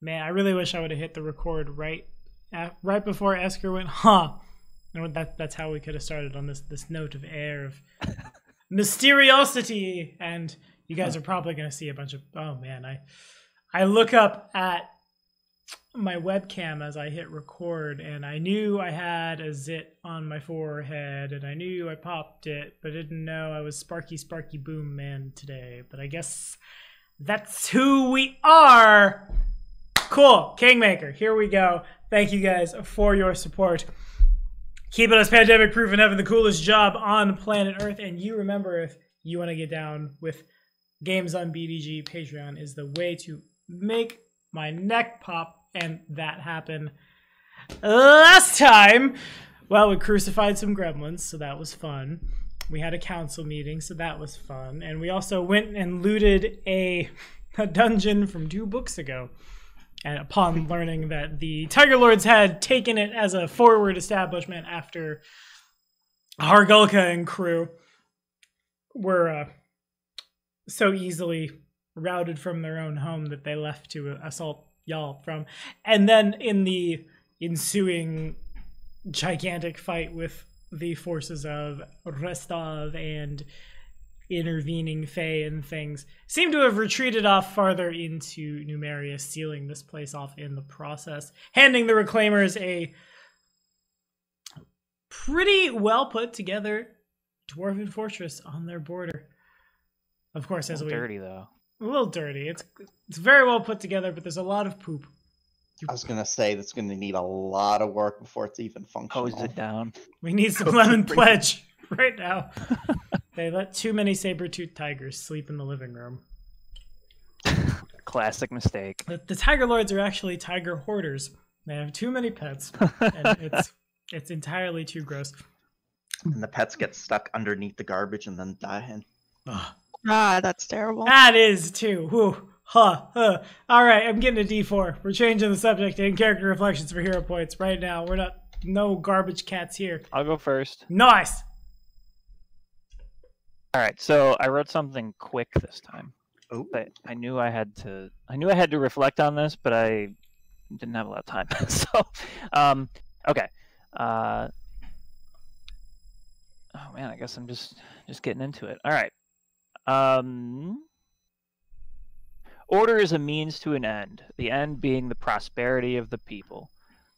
Man, I really wish I would have hit the record right before Esker went, huh? And that's how we could have started on this note of air of mysteriosity. And you guys are probably going to see a bunch of, oh man, I look up at my webcam as I hit record, and I knew I had a zit on my forehead, and I knew I popped it, but I didn't know I was Sparky Boom Man today. But I guess that's who we are. Cool. Kingmaker, here we go. Thank you guys for your support. Keeping us pandemic proof and having the coolest job on planet Earth. And you remember, if you want to get down with games on BDG, Patreon is the way to make my neck pop. And that happened last time. Well, we crucified some gremlins, so that was fun. We had a council meeting, so that was fun. And we also went and looted a dungeon from 2 books ago. And upon learning that the Tiger Lords had taken it as a forward establishment after Hargulka and crew were so easily routed from their own home that they left to assault y'all from. And then in the ensuing gigantic fight with the forces of Restov and intervening Fae and things, seem to have retreated off farther into Numeria, sealing this place off in the process, handing the Reclaimers a pretty well put together dwarven fortress on their border. Of course, as dirty though. A little dirty. It's very well put together, but there's a lot of poop. I was gonna say that's gonna need a lot of work before it's even functional. Hose it down. We need some lemon pledge right now. They let too many saber-toothed tigers sleep in the living room. Classic mistake. The Tiger Lords are actually tiger hoarders. They have too many pets, and it's entirely too gross. And the pets get stuck underneath the garbage and then die. Ah, that's terrible. That is too. Whew. Huh. All right, I'm getting a D4. We're changing the subject to in-character reflections for hero points right now. We're not no garbage cats here. I'll go first. Nice. All right, so I wrote something quick this time. Oh, But I knew I had to reflect on this, but I didn't have a lot of time. So, okay. Oh man, I guess I'm just getting into it. All right. Order is a means to an end, the end being the prosperity of the people.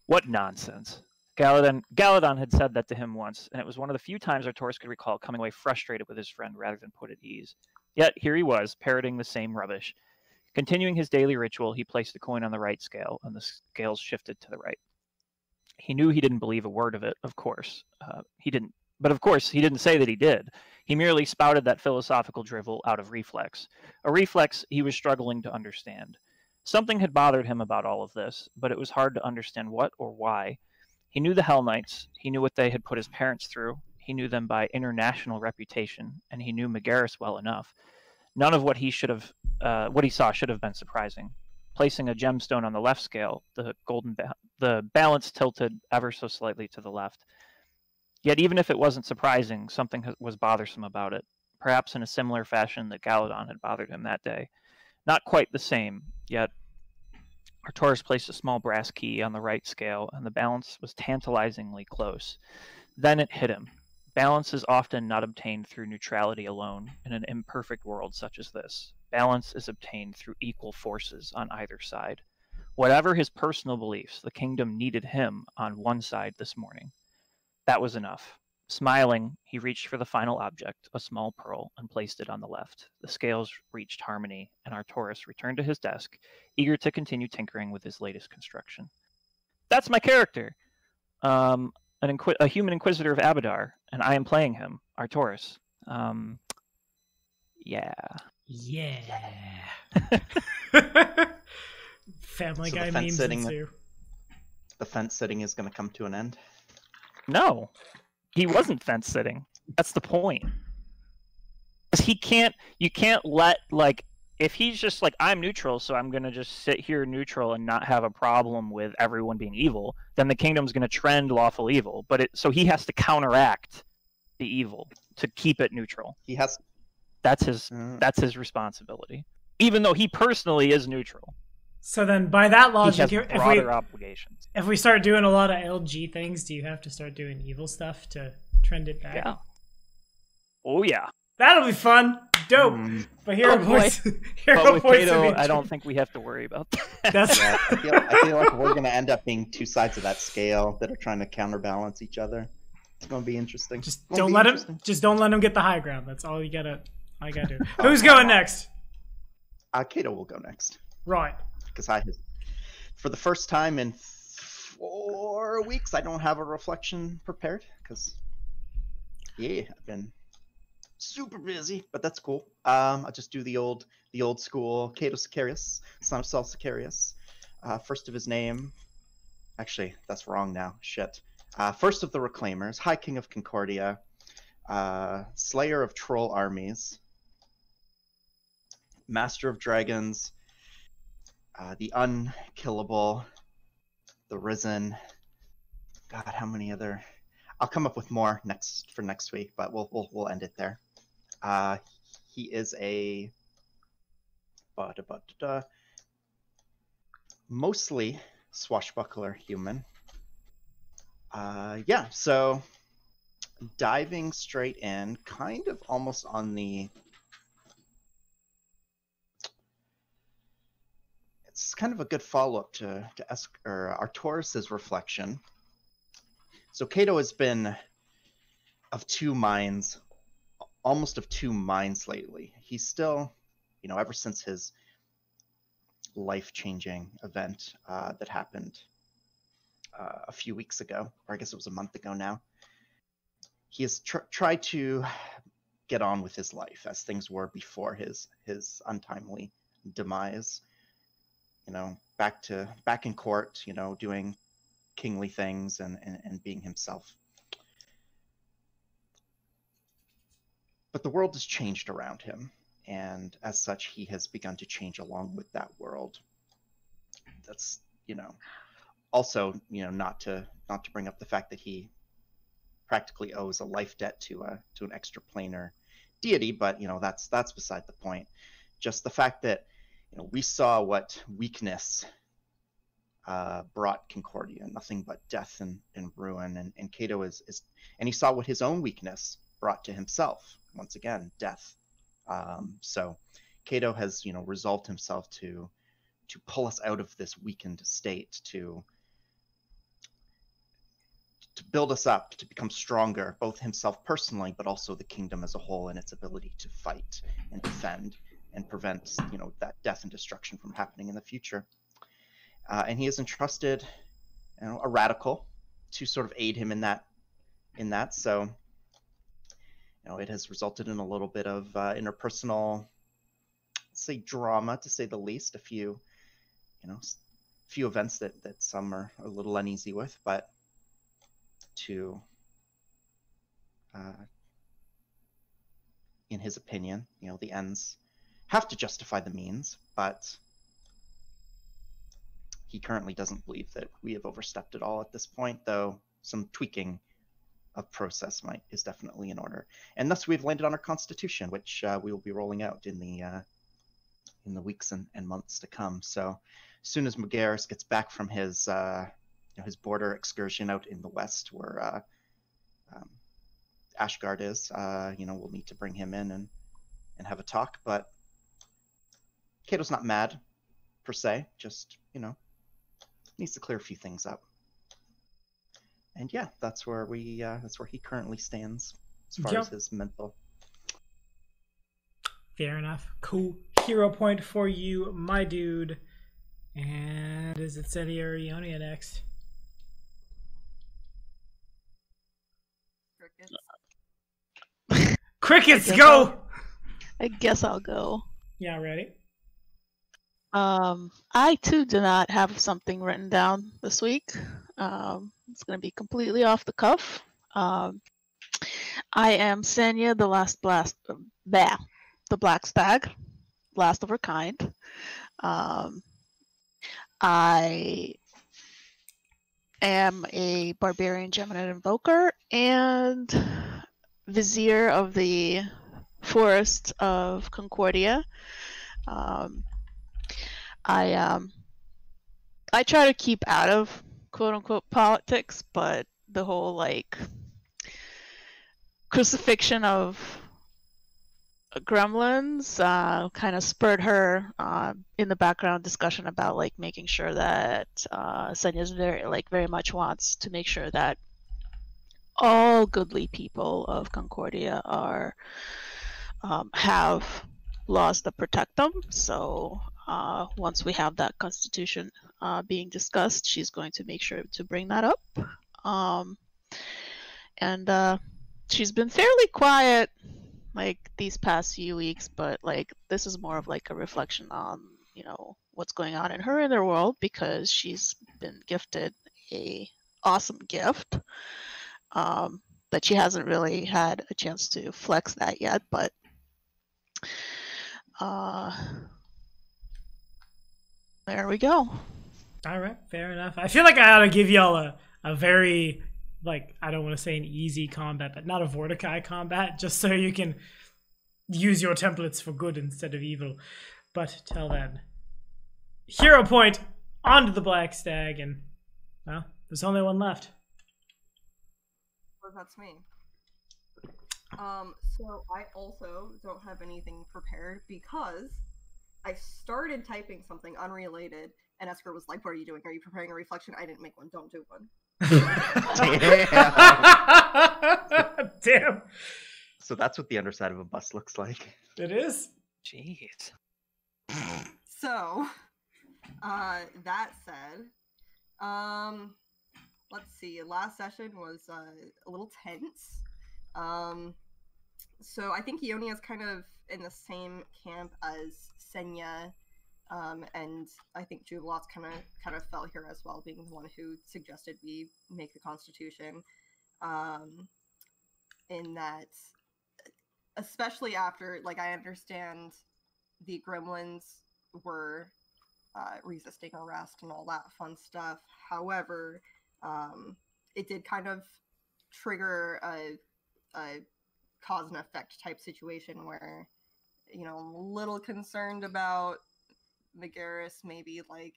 What nonsense. Galadon had said that to him once, and it was one of the few times Artoris could recall coming away frustrated with his friend rather than put at ease. Yet here he was, parroting the same rubbish. Continuing his daily ritual, he placed the coin on the right scale, and the scales shifted to the right. He knew he didn't believe a word of it, of course. But of course, he didn't say that he did. He merely spouted that philosophical drivel out of reflex. A reflex he was struggling to understand. Something had bothered him about all of this, but it was hard to understand what or why. He knew the Hell Knights. He knew what they had put his parents through. He knew them by international reputation, and he knew Megaris well enough. None of what he saw should have been surprising. Placing a gemstone on the left scale, the balance tilted ever so slightly to the left. Yet even if it wasn't surprising, something was bothersome about it, perhaps in a similar fashion that Galadon had bothered him that day. Not quite the same, yet Artoris placed a small brass key on the right scale, and the balance was tantalizingly close. Then it hit him. Balance is often not obtained through neutrality alone in an imperfect world such as this. Balance is obtained through equal forces on either side. Whatever his personal beliefs, the kingdom needed him on one side this morning. That was enough. Smiling, he reached for the final object, a small pearl, and placed it on the left. The scales reached harmony, and Artoris returned to his desk, eager to continue tinkering with his latest construction. That's my character! A human inquisitor of Abadar, and I am playing him, Artoris. Yeah. Yeah. Family Guy the memes ensue. The fence sitting is going to come to an end. No, he wasn't fence sitting. That's the point. Because you can't let, like, if he's just like, I'm neutral, so I'm going to just sit here neutral and not have a problem with everyone being evil, then the kingdom's going to trend lawful evil. So he has to counteract the evil to keep it neutral. That's his responsibility. Even though he personally is neutral. So then, by that He logic, has broader obligations. if we start doing a lot of LG things, do you have to start doing evil stuff to trend it back? Yeah. Oh yeah. That'll be fun. Dope. But Hero Oh, boy. Points. But Hero with Points. Kato, would be I don't think we have to worry about that. That's Yeah, I feel like we're gonna end up being two sides of that scale that are trying to counterbalance each other. It's gonna be interesting. just It's gonna don't be let him. interesting. Just don't let him get the high ground. That's all you gotta. I gotta do. Who's going next? Kato will go next Right. because for the first time in 4 weeks, I don't have a reflection prepared because I've been super busy, but that's cool. I'll just do the old school Cato Sicarius, son of Saul Sicarius, first of his name. Actually, that's wrong now. Shit. First of the Reclaimers, High King of Concordia, Slayer of Troll Armies, Master of Dragons, the Unkillable, the Risen. God, how many other? I'll come up with more for next week, but we'll end it there. He is a mostly swashbuckler human. Yeah, so diving straight in, kind of almost on the. It's kind of a good follow-up to Artoris's reflection. So Cato has been almost of two minds lately. He's still, ever since his life-changing event that happened a few weeks ago, or I guess it was a month ago now, he has tried to get on with his life as things were before his untimely demise. Back in court, doing kingly things and being himself. But the world has changed around him, and as such, he has begun to change along with that world. That's, also, not to bring up the fact that he practically owes a life debt to an extraplanar deity, but that's beside the point. Just the fact that we saw what weakness brought Concordia, nothing but death and ruin, and Cato is and he saw what his own weakness brought to himself, once again, death. So Cato has resolved himself to pull us out of this weakened state, to build us up, to become stronger, both himself personally, but also the kingdom as a whole and its ability to fight and defend and prevent that death and destruction from happening in the future. And he has entrusted a radical to sort of aid him in that. So it has resulted in a little bit of interpersonal, let's say, drama, to say the least. A few events that some are a little uneasy with, but in his opinion, the ends have to justify the means, but he currently doesn't believe that we have overstepped it all at this point, though some tweaking of process is definitely in order. And thus we've landed on our constitution, which we will be rolling out in the weeks and months to come. So as soon as Mugaris gets back from his border excursion out in the west, where Ashgard is, we'll need to bring him in and have a talk. But Cato's not mad per se, just needs to clear a few things up. And yeah, that's where he currently stands as far as his mental. Fair enough. Cool. Hero point for you, my dude. And is it Seti or Ionia next? Crickets, go! I guess I'll go. Yeah, ready? I too do not have something written down this week. It's going to be completely off the cuff. I am Senya, the Black Stag, last of her kind. I am a barbarian Geminid invoker and vizier of the Forest of Concordia. I I try to keep out of quote unquote politics, but the whole like crucifixion of gremlins kind of spurred her in the background discussion about like making sure that Senya's very much wants to make sure that all goodly people of Concordia are have laws that protect them. So once we have that constitution being discussed, she's going to make sure to bring that up. And she's been fairly quiet like these past few weeks, but like this is more of like a reflection on, you know, what's going on in her inner world, because she's been gifted a awesome gift. But she hasn't really had a chance to flex that yet, but there we go. All right, fair enough. I feel like I ought to give y'all a very, like, I don't want to say an easy combat, but not a Vorticai combat, just so you can use your templates for good instead of evil. But till then, hero point onto the Black Stag, and, well, there's only one left. Well, that's me. So I also don't have anything prepared because I started typing something unrelated, and Esker was like, "What are you doing? Are you preparing a reflection?" I didn't make one. Don't do one. Damn. So that's what the underside of a bus looks like. It is. Jeez. So, that said, let's see. Last session was a little tense. So I think Ionia's kind of in the same camp as Senya, and I think Jubilot's kind of fell here as well, being the one who suggested we make the Constitution. In that, especially after, like, I understand the gremlins were resisting arrest and all that fun stuff. However, it did kind of trigger a cause and effect type situation where, you know, I'm a little concerned about Megaris maybe, like,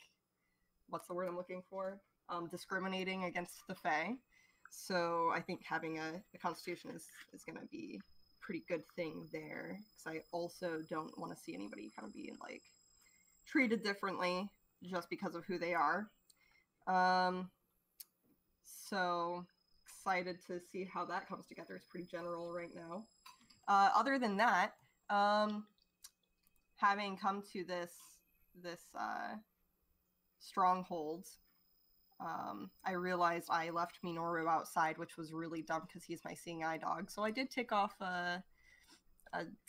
what's the word I'm looking for? Discriminating against the Fae. So I think having a constitution is going to be a pretty good thing there, because I also don't want to see anybody kind of being, like, treated differently just because of who they are. So excited to see how that comes together. It's pretty general right now. Other than that, having come to this stronghold, I realized I left Minoru outside, which was really dumb because he's my seeing eye dog. So I did take off a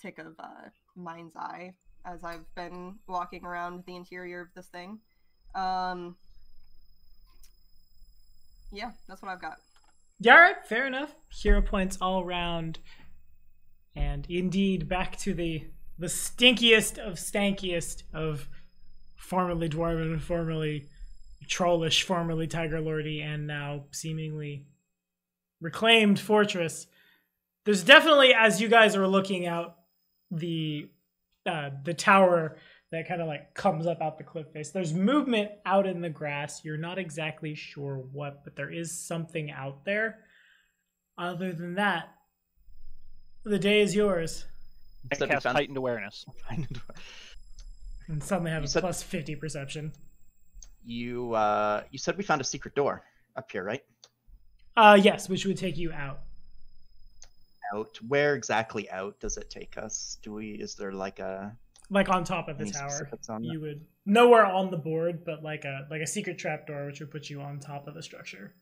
tick of Mind's Eye as I've been walking around the interior of this thing. Yeah, that's what I've got. Yeah, all right, fair enough. Hero points all round. And indeed, back to the stinkiest of stankiest of formerly Dwarven, formerly Trollish, formerly Tiger Lordy, and now seemingly reclaimed fortress. There's definitely, as you guys are looking out, the tower that kind of like comes up out the cliff face. There's movement out in the grass. You're not exactly sure what, but there is something out there. Other than that, the day is yours. I cast heightened awareness. And suddenly have a plus 50 perception. You said we found a secret door up here, right? Yes, which would take you out. Out? Where exactly out does it take us? Is there like a... Like on top of the any tower. specifics on that? You would... Nowhere on the board, but like a secret trapdoor, which would put you on top of the structure.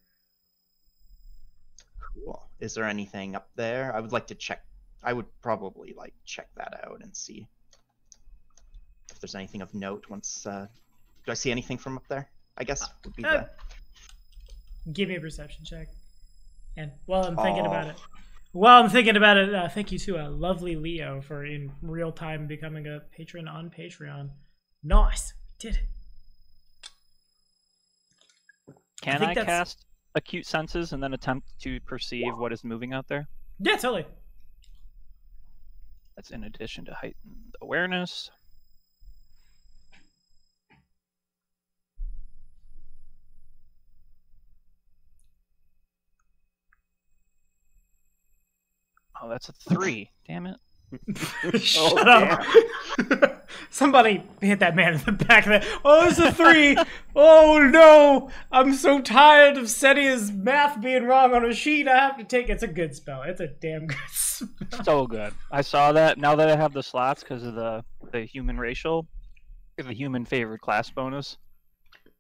Cool. Is there anything up there? I would like to check. I would probably like check that out and see if there's anything of note once... do I see anything from up there? I guess would be the... Give me a perception check. And while I'm thinking about it, thank you to lovely Leo for in real time becoming a patron on Patreon. Nice. We did it. Can I cast Acute Senses and then attempt to perceive what is moving out there? Yeah, totally. That's in addition to heightened awareness. Oh, that's a 3. Damn it. Shut up. Somebody hit that man in the back of the... Oh, it's a 3. Oh, no. I'm so tired of Setia's math being wrong on a sheet. I have to take... It's a good spell. It's a damn good spell. So good. I saw that. Now that I have the slots because of the human racial, the human favored class bonus,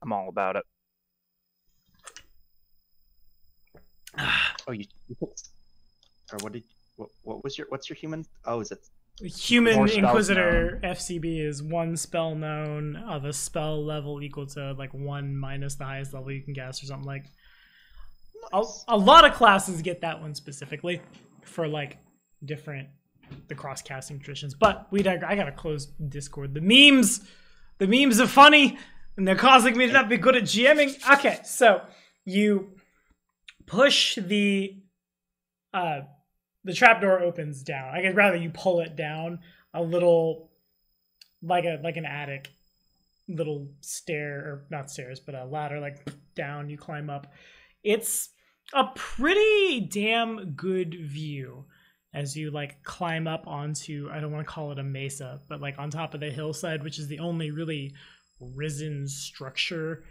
I'm all about it. Oh, you or what's your human? Oh, is it Human More spells Inquisitor FCB is 1 spell known of a spell level equal to like 1 minus the highest level you can cast or something like. nice. A lot of classes get that one specifically for like the cross casting traditions. But I gotta close Discord. The memes are funny and they're causing me to not be good at GMing. Okay, so you push the trapdoor opens down. I guess rather you pull it down a little, like an attic, little stair, or not stairs, but a ladder, like down. You climb up. It's a pretty damn good view as you like climb up onto, I don't want to call it a mesa, but like on top of the hillside, which is the only really risen structure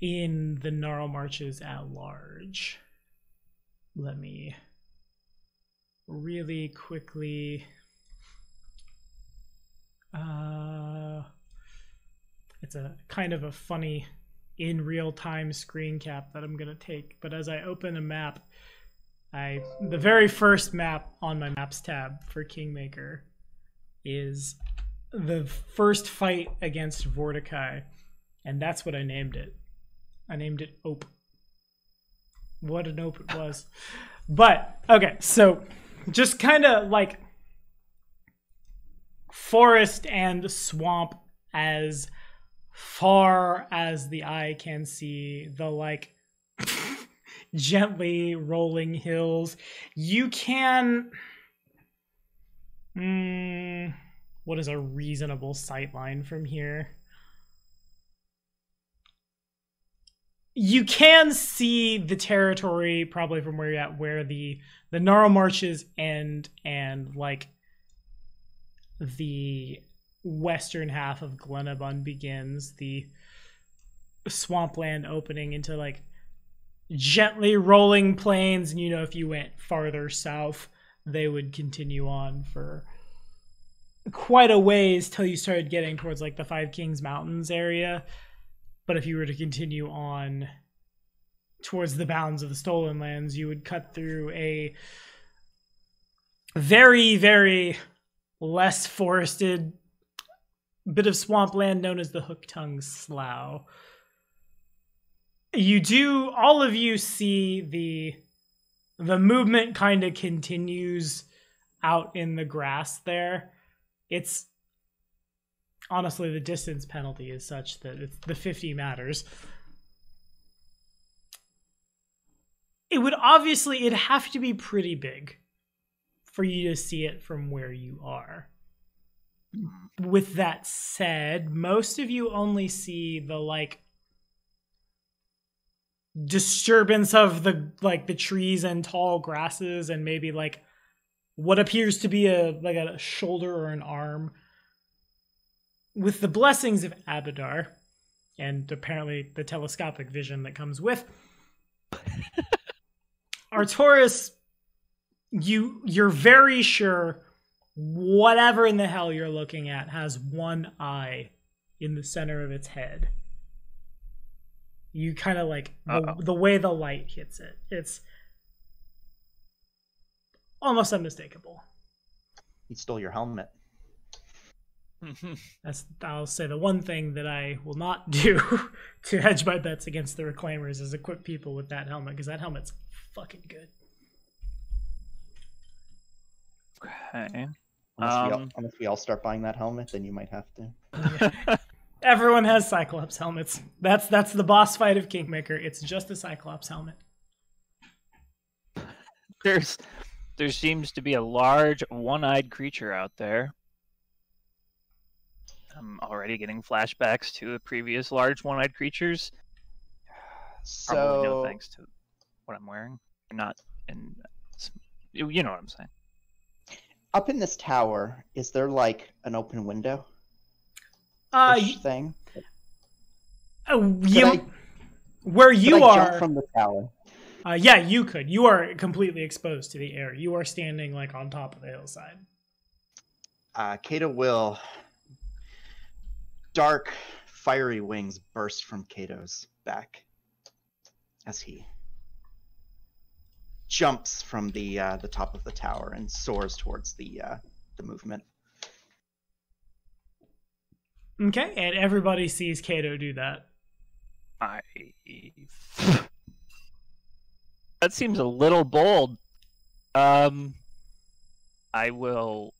in the Gnarl Marches at large. Let me really quickly it's a kind of a funny in real time screen cap that I'm gonna take, but as I open a map, the very first map on my maps tab for Kingmaker is the first fight against Vorticai, and that's what I named it. I named it Ope. What an Ope it was. But okay, so just kind of like forest and swamp as far as the eye can see, the like gently rolling hills. You can what is a reasonable sightline from here? You can see the territory probably from where you're at, where the Gnarl Marches end and like the western half of Glenabun begins, the swampland opening into like gently rolling plains. And you know, if you went farther south, they would continue on for quite a ways till you started getting towards like the Five Kings Mountains area. But if you were to continue on towards the bounds of the Stolen Lands, you would cut through a very, very less forested bit of swampland known as the Hook-Tongue Slough. All of you see the movement kind of continues out in the grass there. It's honestly, the distance penalty is such that the 50 matters. It'd have to be pretty big for you to see it from where you are. With that said, most of you only see the like disturbance of the trees and tall grasses and maybe like what appears to be a shoulder or an arm. With the blessings of Abadar, and apparently the telescopic vision that comes with, Artorias, you're very sure whatever in the hell you're looking at has one eye in the center of its head. You kind of like the way the light hits it. It's almost unmistakable. He stole your helmet. I'll say the one thing that I will not do to hedge my bets against the Reclaimers is equip people with that helmet, because that helmet's fucking good. Okay. Unless we all start buying that helmet, then you might have to. Yeah. Everyone has Cyclops helmets. That's the boss fight of Kingmaker. It's just a Cyclops helmet. There seems to be a large one-eyed creature out there. I'm already getting flashbacks to the previous large one-eyed creatures. Probably no thanks to what I'm wearing. Not in, you know what I'm saying. Up in this tower, is there like an open window thing? Where you could I are jump from the tower? Yeah, you could. You are completely exposed to the air. You are standing like on top of the hillside. Kato will. Dark, fiery wings burst from Kato's back as he jumps from the top of the tower and soars towards the movement. Okay, and everybody sees Kato do that. That seems a little bold. I will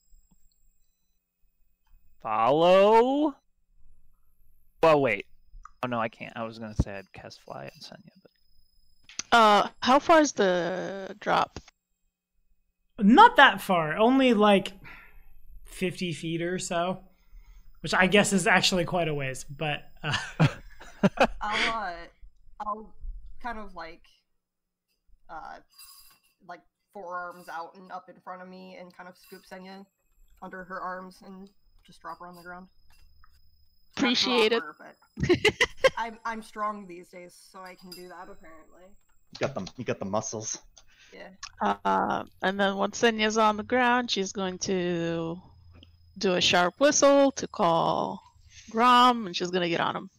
follow. Well, wait. Oh no, I can't. I was gonna say I'd cast Fly on Senya, but How far is the drop? Not that far. Only like 50 feet or so, which I guess is actually quite a ways. But I'll kind of like forearms out and up in front of me and kind of scoop Senya under her arms and just drop her on the ground. Appreciate it. But I'm strong these days, so I can do that apparently. You got the muscles. Yeah. And then once Senya's on the ground, she's going to do a sharp whistle to call Grom, and she's gonna get on him.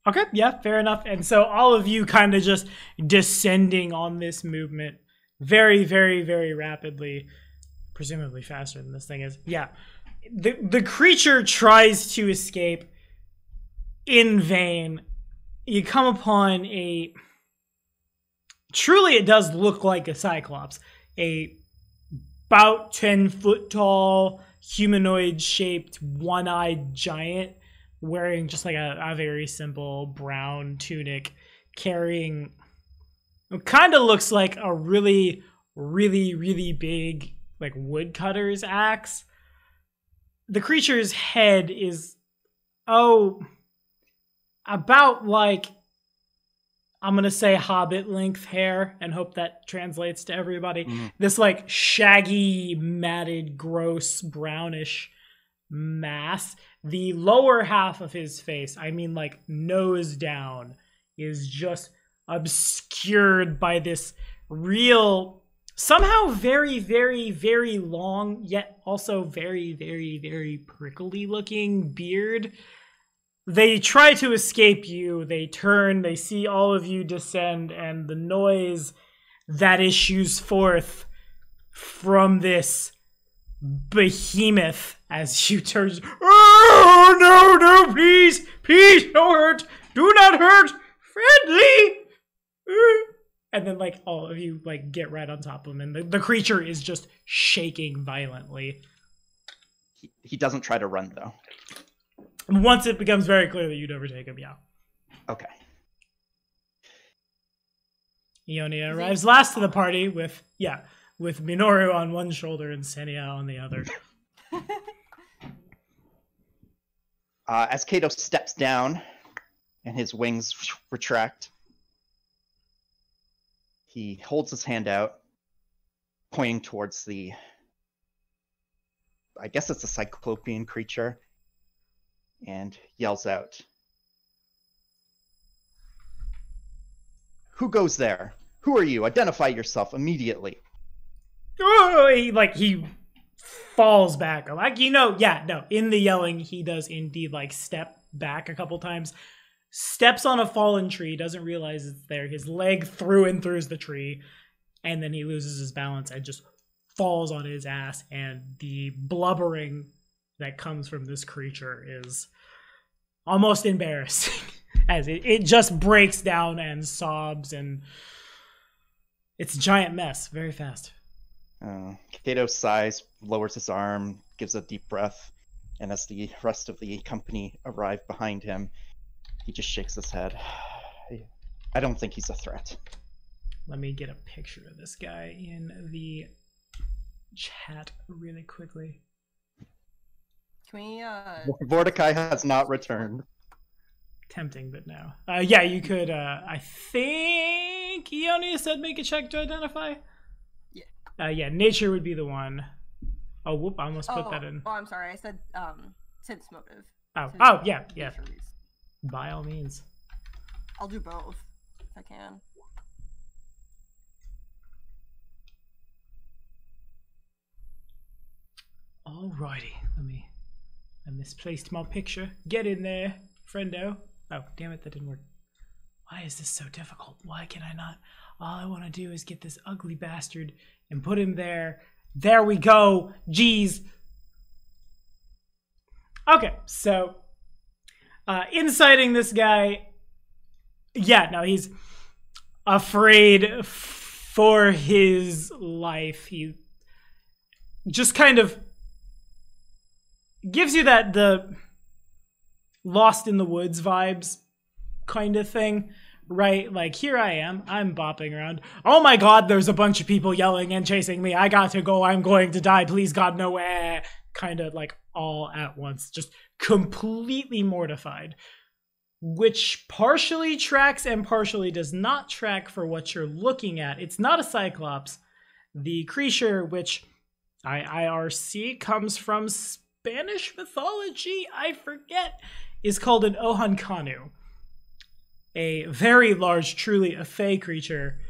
okay, yeah, fair enough. And so all of you kind of just descending on this movement very, very, very rapidly, presumably faster than this thing is. Yeah. The creature tries to escape in vain. You come upon truly it does look like a cyclops, about 10-foot tall, humanoid shaped, one-eyed giant wearing just like a very simple brown tunic, carrying it kind of looks like a really, really, really big like woodcutter's axe. The creature's head is about like, I'm gonna say hobbit length hair and hope that translates to everybody. This like shaggy, matted, gross, brownish mass. The lower half of his face, I mean like nose down, is just obscured by this real, somehow very, very, very long, yet also very, very, very prickly looking beard. They try to escape you. They turn, they see all of you descend, and the noise that issues forth from this behemoth as you turn, oh, no, please, don't hurt, do not hurt, friendly. And then like all of you like get right on top of him, and the creature is just shaking violently. He doesn't try to run though. Once it becomes very clear that you'd overtake him, yeah. Okay. Ionia arrives last to the party with Minoru on one shoulder and Senya on the other. As Kato steps down and his wings retract, he holds his hand out, pointing towards I guess it's a cyclopean creature, and yells out, "Who goes there? Who are you? Identify yourself immediately." Oh, he falls back. In the yelling, he does indeed like step back a couple times, steps on a fallen tree, doesn't realize it's there. His leg through and throughs the tree, and then he loses his balance and just falls on his ass, and the blubbering that comes from this creature is almost embarrassing as it just breaks down and sobs, and it's a giant mess very fast. Kato sighs, lowers his arm, gives a deep breath, and as the rest of the company arrive behind him, he just shakes his head. I don't think he's a threat. Let me get a picture of this guy in the chat really quickly. Can we Mordecai has not returned. Tempting, but no. Yeah, you could I think Ionia said make a check to identify. Yeah. Yeah, nature would be the one. Oh, whoop! I almost put that in. Oh, I'm sorry. I said sense motive. Oh, yeah. Features. By all means. I'll do both if I can. Alrighty, I misplaced my picture. Get in there, friendo. Oh, damn it, that didn't work. Why is this so difficult? Why can I not? All I want to do is get this ugly bastard and put him there. There we go. Jeez. Okay, so inciting this guy. Yeah, no, he's afraid for his life. He just kind of gives you that the Lost in the Woods vibes kind of thing, right? Like, here I am, I'm bopping around. Oh my god, there's a bunch of people yelling and chasing me. I got to go, I'm going to die, please god, no way. Kind of like all at once, just completely mortified. Which partially tracks and partially does not track for what you're looking at. It's not a Cyclops. The creature, which IRC comes from Spanish mythology, I forget, is called an Ohankanu. A very large, truly a fey creature,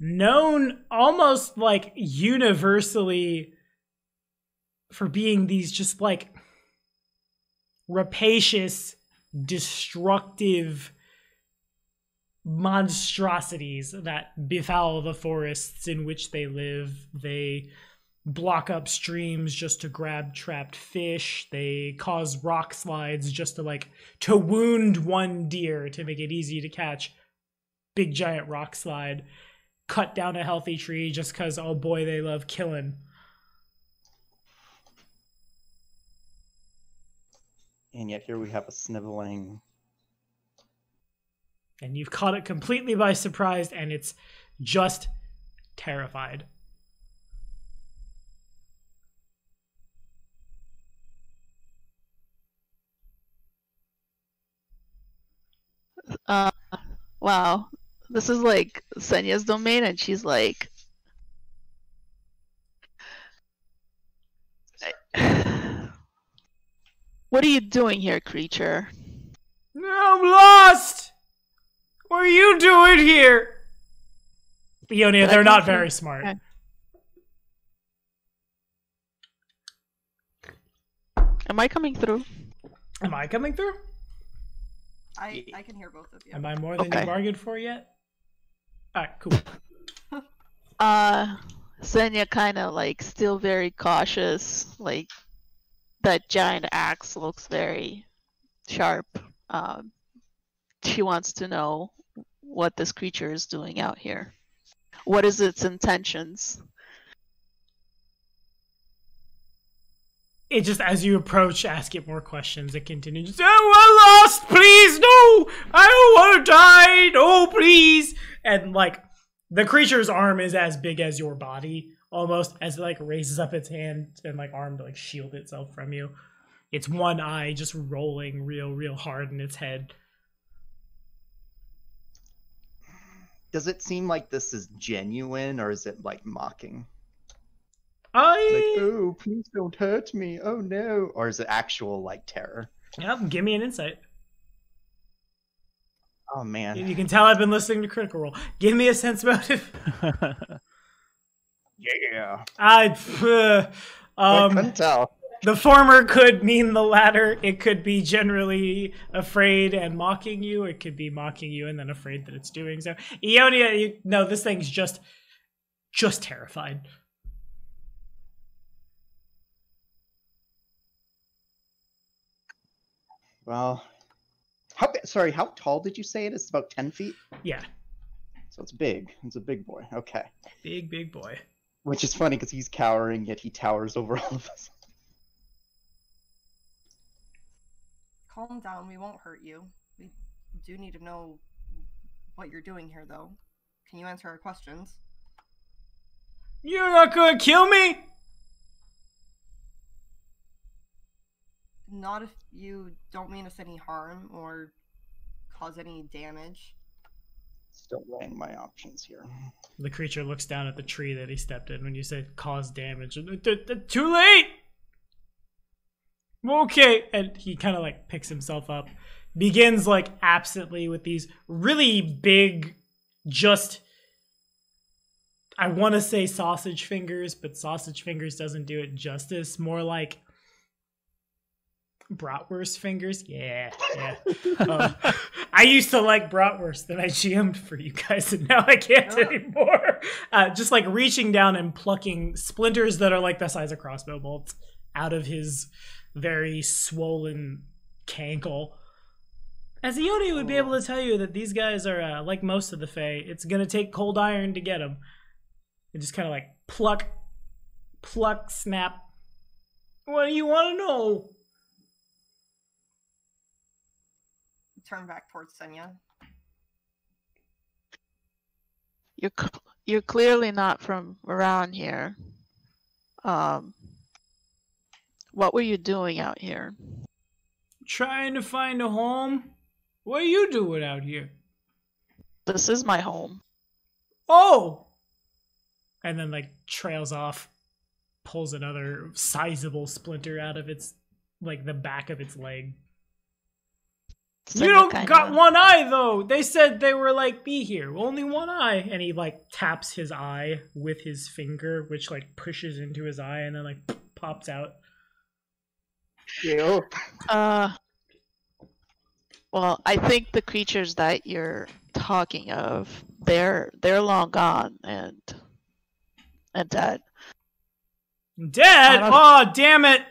known almost like universally for being these just like rapacious, destructive monstrosities that befoul the forests in which they live. They block up streams just to grab trapped fish. They cause rock slides just to wound one deer to make it easy to catch. Big giant rock slide. Cut down a healthy tree just because, oh boy, they love killing. And yet here we have a sniveling. And you've caught it completely by surprise, and it's just terrified. Wow. This is like Senya's domain, and she's like, what are you doing here, creature? I'm lost! What are you doing here? Ionia, they're not very smart. Okay. Am I coming through? Am I coming through? I can hear both of you. Am I more than Okay. you bargained for yet? Alright, cool. Senya kind of like still very cautious. Like that giant axe looks very sharp. She wants to know what this creature is doing out here. What is its intentions? It just, as you approach, ask it more questions. It continues, oh, I'm lost, please, no! I don't want to die, no, please! And, like, the creature's arm is as big as your body, almost, as it, like, raises up its hand and, like, arm to, like, shield itself from you. It's one eye just rolling real hard in its head. Does it seem like this is genuine, or is it, like, mocking? Like, oh, please don't hurt me. Oh, no. Or is it actual, like, terror? Yeah, give me an insight. Oh, man. You can tell I've been listening to Critical Role. Give me a sense motive. Yeah. I couldn't tell. The former could mean the latter. It could be generally afraid and mocking you. It could be mocking you and then afraid that it's doing so. Ionia, no, this thing's just terrified. Well, how tall did you say it is? About 10 feet? Yeah. So it's big. It's a big boy. Okay. Big boy. Which is funny because he's cowering, yet he towers over all of us. Calm down, we won't hurt you. We do need to know what you're doing here, though. Can you answer our questions? You're not gonna kill me? Not if you don't mean us any harm or cause any damage. still weighing my options here. The creature looks down at the tree that he stepped in when you said cause damage. Too late! Okay. And he kind of like picks himself up. Begins like absently with these really big, just... I want to say sausage fingers, but sausage fingers doesn't do it justice. More like bratwurst fingers. Yeah. I used to like bratwurst, then I GM'd for you guys, and now I can't anymore. Just like reaching down and plucking splinters that are like the size of crossbow bolts out of his very swollen cankle. As Ione would be able to tell you that these guys are like most of the Fae. It's going to take cold iron to get them. And just kind of like pluck, snap. What do you want to know? Turn back towards Senya. You're clearly not from around here. What were you doing out here? Trying to find a home. What are you doing out here? This is my home. Oh! And then like trails off, pulls another sizable splinter out of its, like the back of its leg. So you don't got one eye though. They said they were like, be here, only one eye. And he like taps his eye with his finger, which like pushes into his eye and then like pops out. Ew. Well, I think the creatures that you're talking of, they're long gone and dead. Dead? Oh, damn it!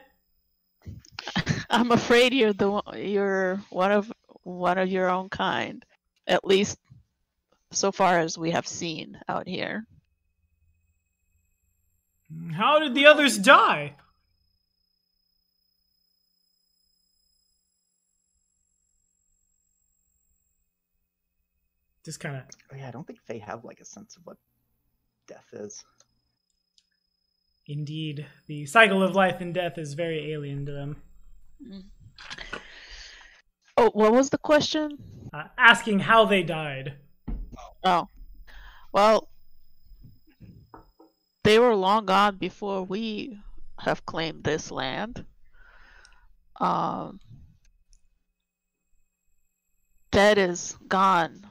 I'm afraid you're one of your own kind, at least so far as we have seen out here. How did the others die? Just kind of. Oh, yeah, I don't think Fae have like a sense of what death is. Indeed, the cycle of life and death is very alien to them. Oh, what was the question? Asking how they died. Oh, well, they were long gone before we have claimed this land. Dead is gone.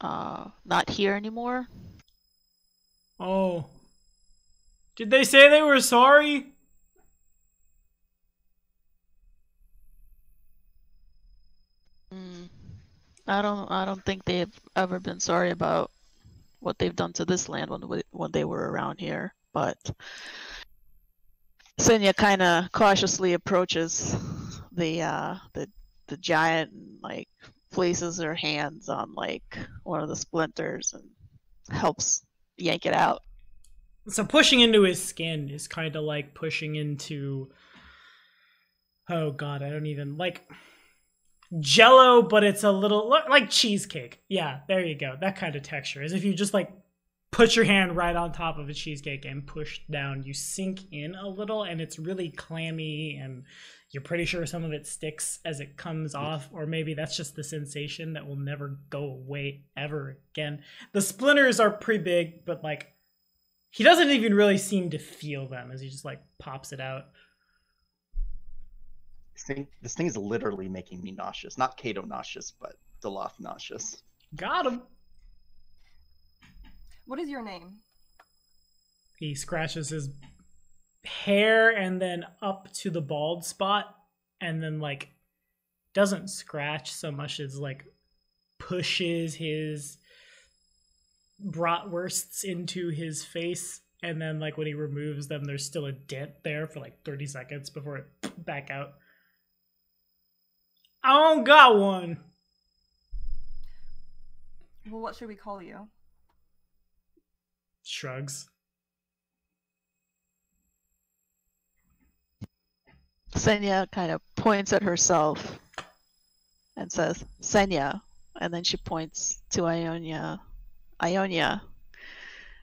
Not here anymore. Oh. Did they say they were sorry? I don't think they've ever been sorry about what they've done to this land when they were around here. But Senya kind of cautiously approaches the giant and like places her hands on like one of the splinters and helps yank it out. So pushing into his skin is kind of like pushing into, oh god, I don't even, like Jello, but it's a little like cheesecake. Yeah, there you go. That kind of texture. As if you just like put your hand right on top of a cheesecake and push down. You sink in a little and it's really clammy and you're pretty sure some of it sticks as it comes off, or maybe that's just the sensation that will never go away ever again. The splinters are pretty big, but like he doesn't even really seem to feel them as he just like pops it out. This thing is literally making me nauseous. Not Kato nauseous, but Doloth nauseous. Got him. What is your name? He scratches his hair and then up to the bald spot and then like doesn't scratch so much as like pushes his bratwursts into his face, and then like when he removes them there's still a dent there for like 30 seconds before it back out. I don't got one. Well, what should we call you? Shrugs. Senya kind of points at herself and says, Senya, and then she points to Ionia,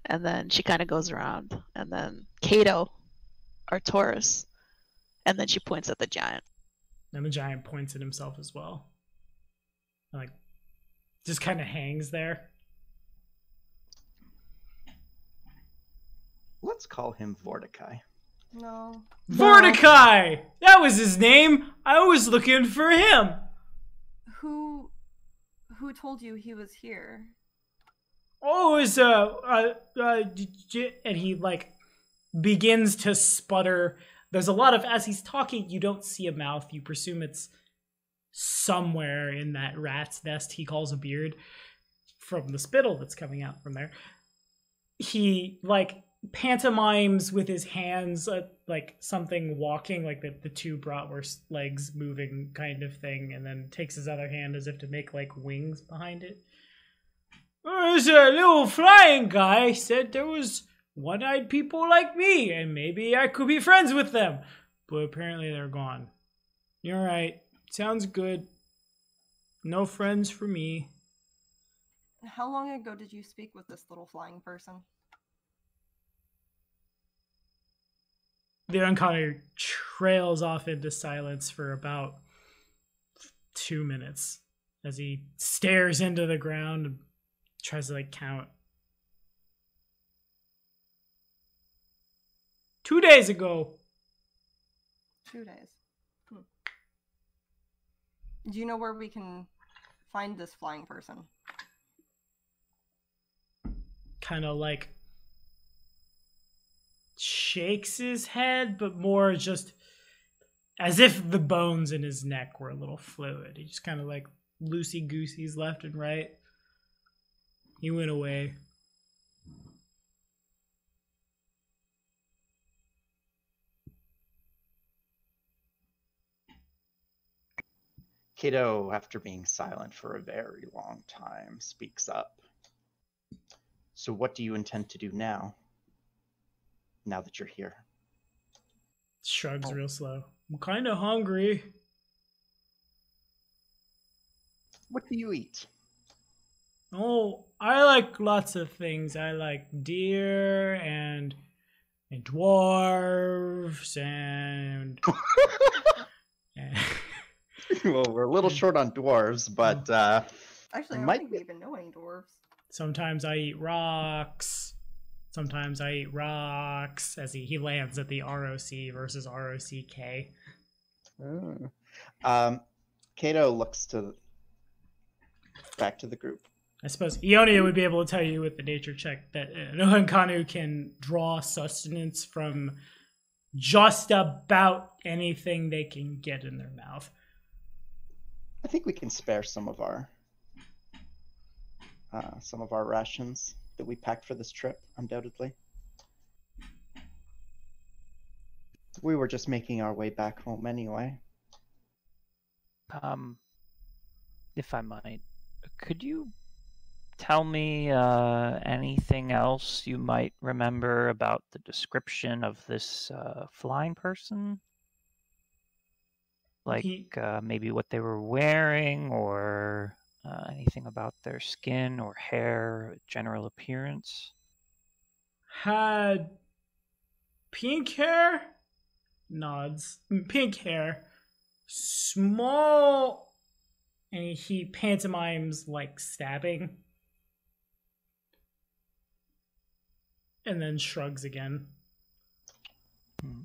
and then she kind of goes around, and then Kato, Arcturus, and then she points at the giant. And the giant points at himself as well. Like, just kind of hangs there. Let's call him Vorticai. No. Vorticai! That was his name. I was looking for him. Who told you he was here? Oh, it was and he like begins to sputter. There's a lot of, as he's talking, you don't see a mouth. You presume it's somewhere in that rat's nest he calls a beard from the spittle that's coming out from there. He like pantomimes with his hands, like something walking, like the two bratwurst legs moving kind of thing, and then takes his other hand as if to make like wings behind it. There's a little flying guy said there was one-eyed people like me, and maybe I could be friends with them. But apparently they're gone. You're right. Sounds good. No friends for me. How long ago did you speak with this little flying person? The Unholy trails off into silence for about 2 minutes as he stares into the ground and tries to like count. 2 days ago. 2 days. Do you know where we can find this flying person? Kind of like shakes his head, but more just as if the bones in his neck were a little fluid. He just kind of like loosey-gooseys left and right. He went away. Cato, after being silent for a very long time, speaks up. So what do you intend to do now that you're here? Shrugs real slow. I'm kind of hungry. What do you eat? Oh, I like lots of things. I like deer and dwarves and Well, we're a little short on dwarves, but Actually, I don't might think we even know any dwarves. sometimes I eat rocks. Sometimes I eat rocks as he lands at the ROC versus ROCK. Cato looks back to the group. I suppose Ionia would be able to tell you with the nature check that Nohankanu can draw sustenance from just about anything they can get in their mouth. I think we can spare some of our rations that we packed for this trip, undoubtedly. We were just making our way back home anyway. If I might, could you tell me anything else you might remember about the description of this flying person? Like maybe what they were wearing, or anything about their skin or hair, general appearance? Had pink hair? Nods. Pink hair. Small. And he pantomimes like stabbing. And then shrugs again.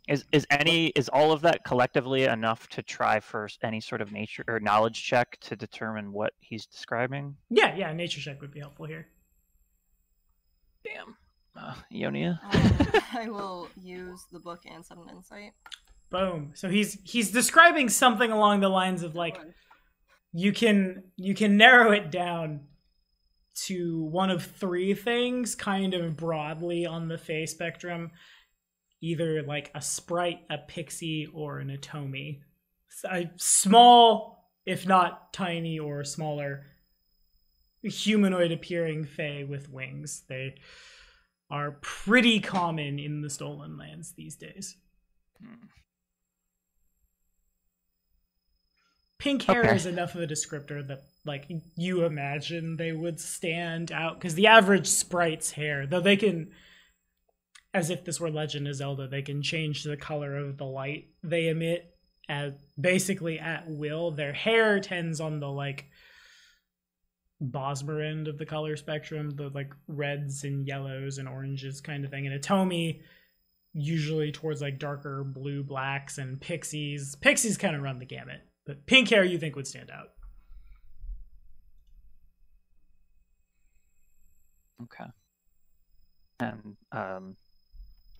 Is all of that collectively enough to try for any sort of nature or knowledge check to determine what he's describing? Yeah, nature check would be helpful here. Damn. Ionia? I will use the book and set an insight. Boom. So he's describing something along the lines of like you can narrow it down to one of three things kind of broadly on the Fae spectrum. Either like a sprite, a pixie, or an Atomi. A small, if not tiny or smaller, humanoid appearing Fae with wings. They are pretty common in the Stolen Lands these days. Pink hair is enough of a descriptor that like you imagine they would stand out, because the average sprite's hair, though they can, as if this were Legend of Zelda, they can change the color of the light they emit basically at will. Their hair tends on the like Bosmer end of the color spectrum, the like reds and yellows and oranges kind of thing. And Atomi usually towards like darker blue blacks, and Pixies. Pixies kind of run the gamut, but pink hair you think would stand out. Okay. And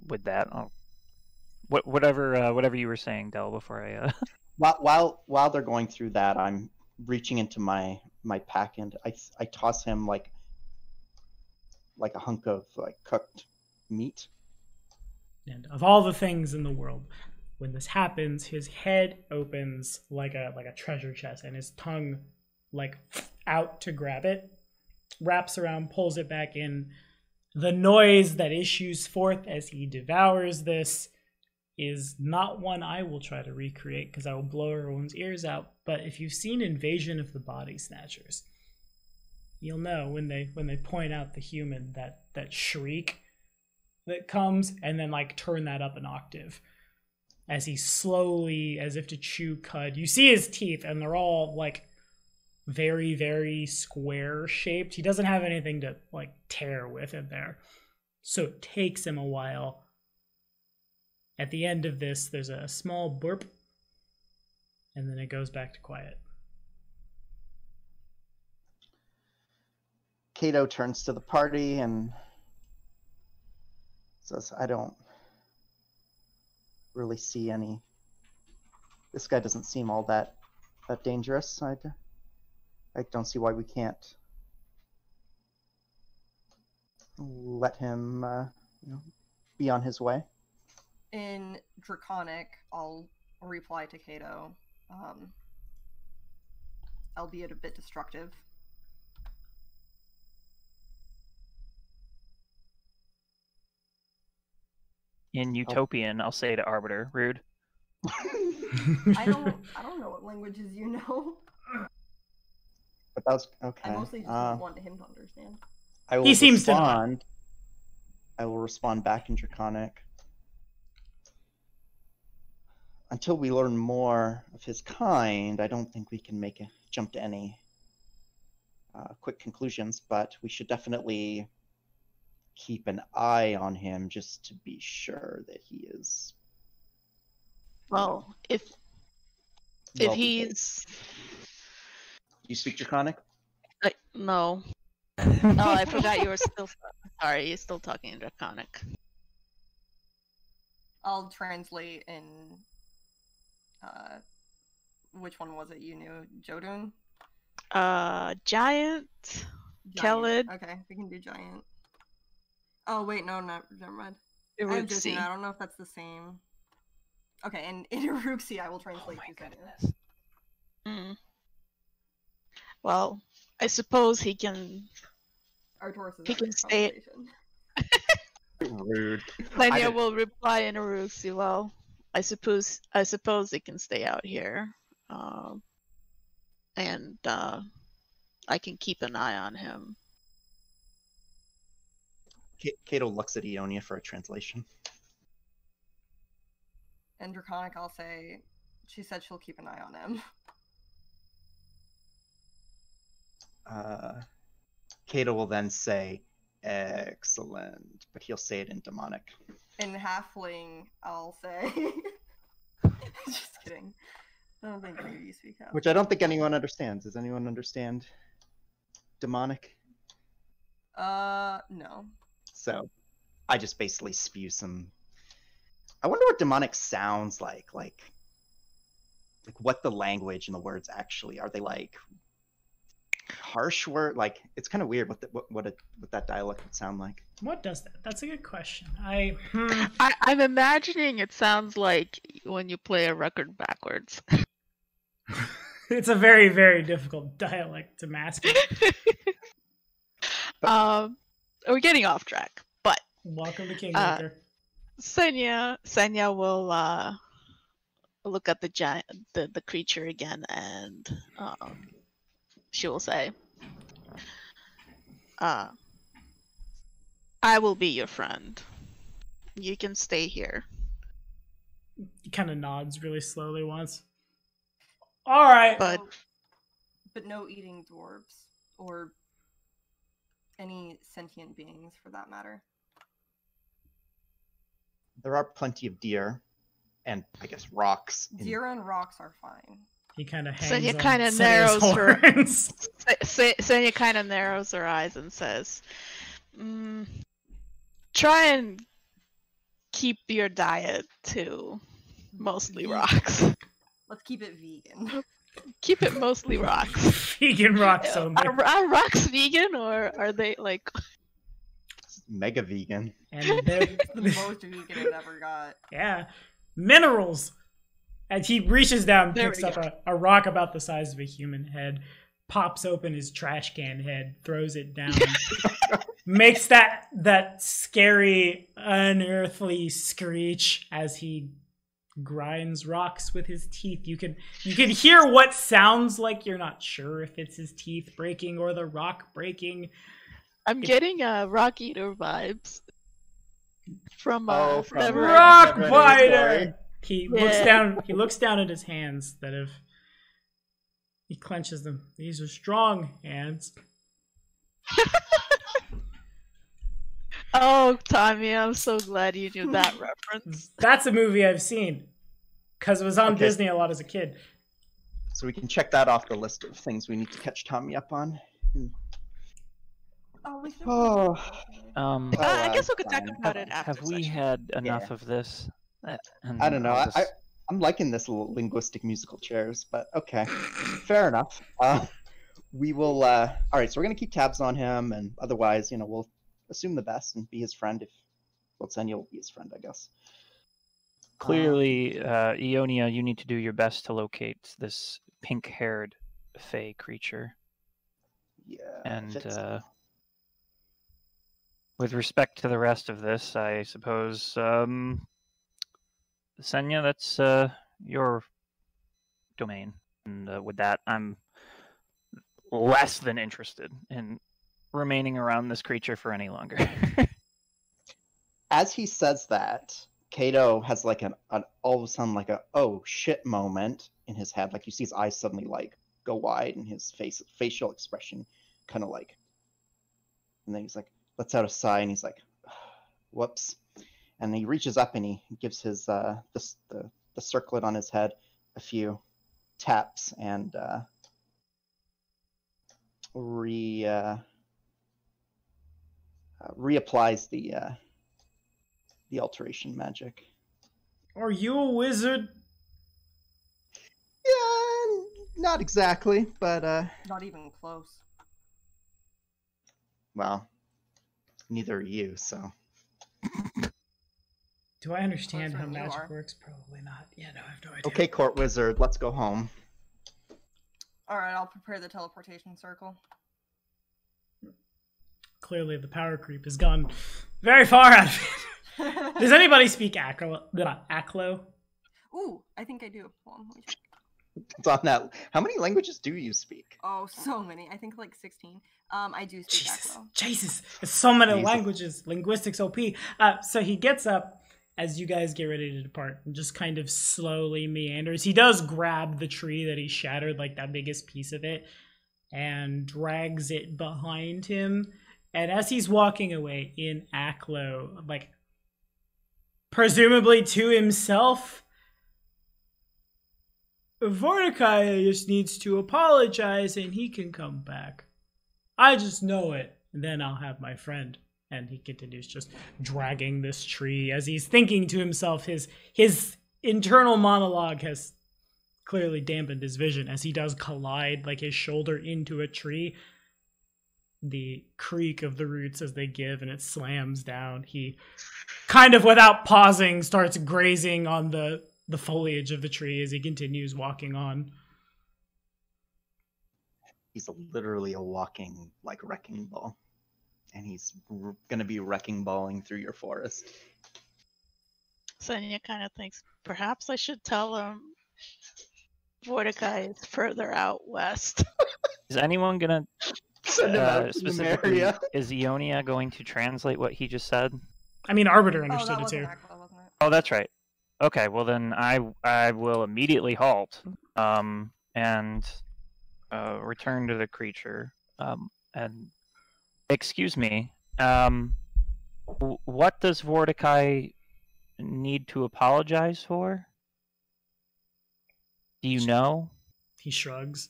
with that, whatever you were saying, Del, before I. While they're going through that, I'm reaching into my pack and I toss him like a hunk of like cooked meat. And of all the things in the world, when this happens, his head opens like a treasure chest, and his tongue like out to grab it, wraps around, pulls it back in. The noise that issues forth as he devours this is not one I will try to recreate because I will blow everyone's ears out. But if you've seen Invasion of the Body Snatchers, you'll know when they point out the human, that shriek that comes, and then like turn that up an octave as he slowly, as if to chew cud. You see his teeth, and they're all like very, very square shaped. He doesn't have anything to like tear with in there, so it takes him a while. At the end of this, there's a small burp, and then it goes back to quiet. Kato turns to the party and says, I don't really see any. This guy doesn't seem all that dangerous. I don't see why we can't let him be on his way. In Draconic, I'll reply to Kato, albeit a bit destructive. In Utopian, I'll say to Arbiter, rude. I don't know what languages you know. But that was okay. I mostly just want him to understand. He seems to respond. I will respond back in Draconic. Until we learn more of his kind, I don't think we can make a jump to any quick conclusions, but we should definitely keep an eye on him just to be sure that he is. Well, if he's. You speak Draconic? No. Oh, I forgot you were still. Sorry, you're still talking in Draconic. I'll translate in. Which one was it you knew? Jotun? Giant. Kelid. Okay, we can do Giant. Oh, wait, no, never mind. I have Jotun, I don't know if that's the same. Okay, and in Iruxi, I will translate to goodness. Well, I suppose he can. Artoris He can stay. Rude. Lenya will reply in Iruxi. Well, I suppose he can stay out here, and I can keep an eye on him. Kato looks at Ionia for a translation. In Draconic, I'll say, she said she'll keep an eye on him. Kato will then say, excellent, but he'll say it in demonic. In Halfling, I'll say... Just kidding. I don't think you speak Halfling. Which I don't think anyone understands. Does anyone understand demonic? No. So, I just basically spew some... I wonder what demonic sounds like what the language and the words actually are. They like harsh word? Like, it's kind of weird what that dialect would sound like. What does that? That's a good question. I'm imagining it sounds like when you play a record backwards. It's a very, very difficult dialect to master. We're getting off track, but welcome to Kingmaker. Senya will look at the creature again, and she will say, "I will be your friend. You can stay here." He kind of nods really slowly once. All right. But no eating dwarves or any sentient beings for that matter. There are plenty of deer, and I guess rocks. Deer and rocks are fine. He kind of hangs Senya on kind of Senya's narrows her. horns. Senya kind of narrows her eyes and says, "Try and keep your diet to mostly rocks. Let's keep it vegan. Keep it mostly rocks." Vegan rocks only. Are rocks vegan, or are they like? Mega vegan. And they're The most vegan I've ever got. yeah, minerals. And he reaches down, There picks we up a rock about the size of a human head, pops open his trash can head, throws it down, makes that scary, unearthly screech as he grinds rocks with his teeth. You can hear what sounds like you're not sure if it's his teeth breaking or the rock breaking. I'm getting Rock Eater vibes from from Never Rock Never biter. Ending He Yeah. looks down. He looks down at his hands that have. He clenches them. These are strong hands. Oh, Tommy, I'm so glad you knew that reference. That's a movie I've seen because it was on Okay. Disney a lot as a kid. So we can check that off the list of things we need to catch Tommy up on. Oh, we should Oh. I guess we could talk fine. about it after. Have we session. had enough of this? And I don't know. I'll just- I'm liking this little linguistic musical chairs, but okay, fair enough. We will. All right, so we're gonna keep tabs on him, and otherwise, we'll assume the best and be his friend. If Senya will be his friend, I guess. Clearly, Ionia, you need to do your best to locate this pink-haired fey creature. Yeah. And fits. with respect to the rest of this, I suppose, Senya, that's your domain. And with that, I'm less than interested in remaining around this creature for any longer. As he says that, Kato has like an all of a sudden like a oh shit moment in his head. Like you see his eyes suddenly like go wide and his facial expression kind of like, and then he's like lets out a sigh and he's like, whoops. And he reaches up and he gives his the circlet on his head a few taps and reapplies the alteration magic. Are you a wizard? Yeah, not exactly, but Not even close. well, neither are you, so. Do I understand Closer how than you magic are. works? Probably not. Yeah, no, I have no idea. Okay, court wizard, let's go home. Alright, I'll prepare the teleportation circle. Clearly, the power creep has gone very far out of it. Does anybody speak Aklo? Ooh, I think I do. Hold on, let me check. It's on that. How many languages do you speak? Oh, so many. I think like 16. I do speak Jesus, Aklo. Jesus, there's so many Jesus. languages. Linguistics OP. So he gets up as you guys get ready to depart and just kind of slowly meanders. He does grab the tree that he shattered, like that biggest piece of it, and drags it behind him. And as he's walking away in Aklo, like presumably to himself, Mordecai just needs to apologize and he can come back. I just know it. And then I'll have my friend. And he continues just dragging this tree as he's thinking to himself. His internal monologue has clearly dampened his vision as he does collide like his shoulder into a tree. The creak of the roots as they give and it slams down. He kind of without pausing starts grazing on the foliage of the tree as he continues walking on. He's literally a walking like wrecking ball, and he's gonna be wrecking balling through your forest. Senya kind of thinks perhaps I should tell him Mordecai is further out west. Is anyone gonna Send him out to specifically? Numeria. Is Ionia going to translate what he just said? I mean, Arbiter Oh, understood that it wasn't too. Aklo, wasn't it? Oh, that's right. Okay, well then I will immediately halt, and return to the creature. And excuse me, what does Vorticai need to apologize for? Do you know? He shrugs.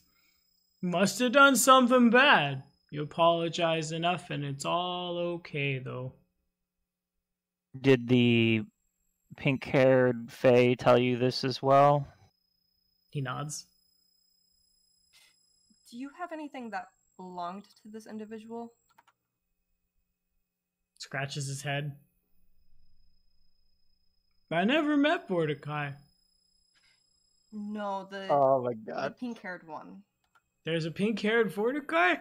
Must have done something bad. You apologize enough and it's all okay, though. Did the pink-haired Fae tell you this as well? He nods. Do you have anything that belonged to this individual? Scratches his head. I never met Vorticai. No, the Oh my the god. pink-haired one. There's a pink-haired Vorticai?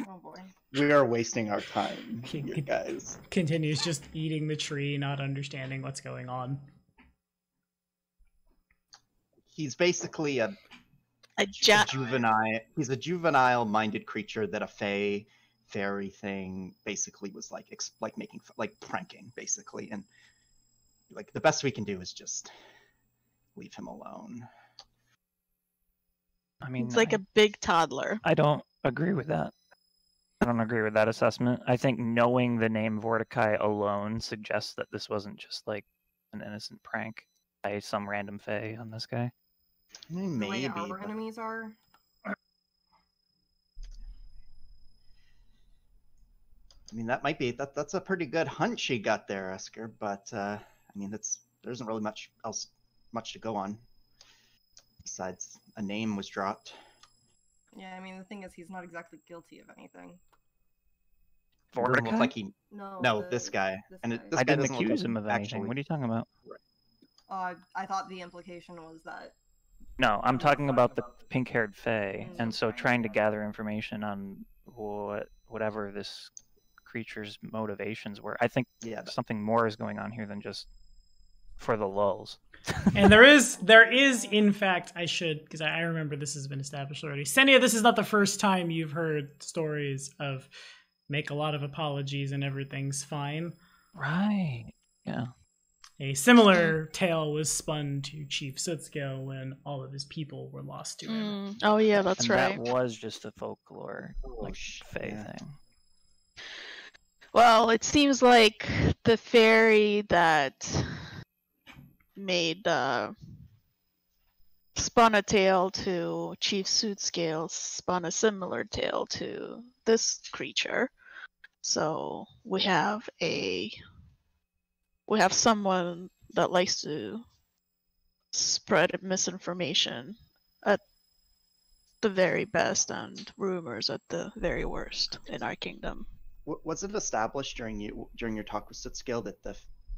Oh boy. We are wasting our time, He- you guys. Continues just eating the tree, not understanding what's going on. He's basically a A juvenile. He's a juvenile-minded creature that a fairy thing basically was like making pranking basically, and like the best we can do is just leave him alone. I mean, It's like a big toddler. I don't agree with that. I don't agree with that assessment. I think knowing the name Vorticai alone suggests that this wasn't just like an innocent prank by some random Fae on this guy. I mean, The way maybe. our but- enemies are. I mean, that might be that's a pretty good hunch you got there, Esker. But I mean, there isn't really much to go on besides a name was dropped. Yeah, I mean the thing is he's not exactly guilty of anything. Doesn't look Vorticai? like he. No. No, this guy. this And guy. this I guy didn't doesn't look accuse like him he of anything. actually- What are you talking about? I thought the implication was that. No, I'm talking about the pink-haired Fae, Mm. and so trying to gather information on whatever this creature's motivations were. I think Yeah, something more is going on here than just for the lulls. And there is, in fact, because I remember this has been established already. Senia, this is not the first time you've heard stories of make a lot of apologies and everything's fine. Right. Yeah. A similar tale was spun to Chief Sootscale when all of his people were lost to him. Oh yeah, that's And right. that was just a folklore, Oh, like, shit, Fae yeah. thing. Well, it seems like the fairy that made spun a tale to Chief Sootscale spun a similar tale to this creature. So we have someone that likes to spread misinformation at the very best and rumors at the very worst in our kingdom. Was it established during your talk with Sootscale that the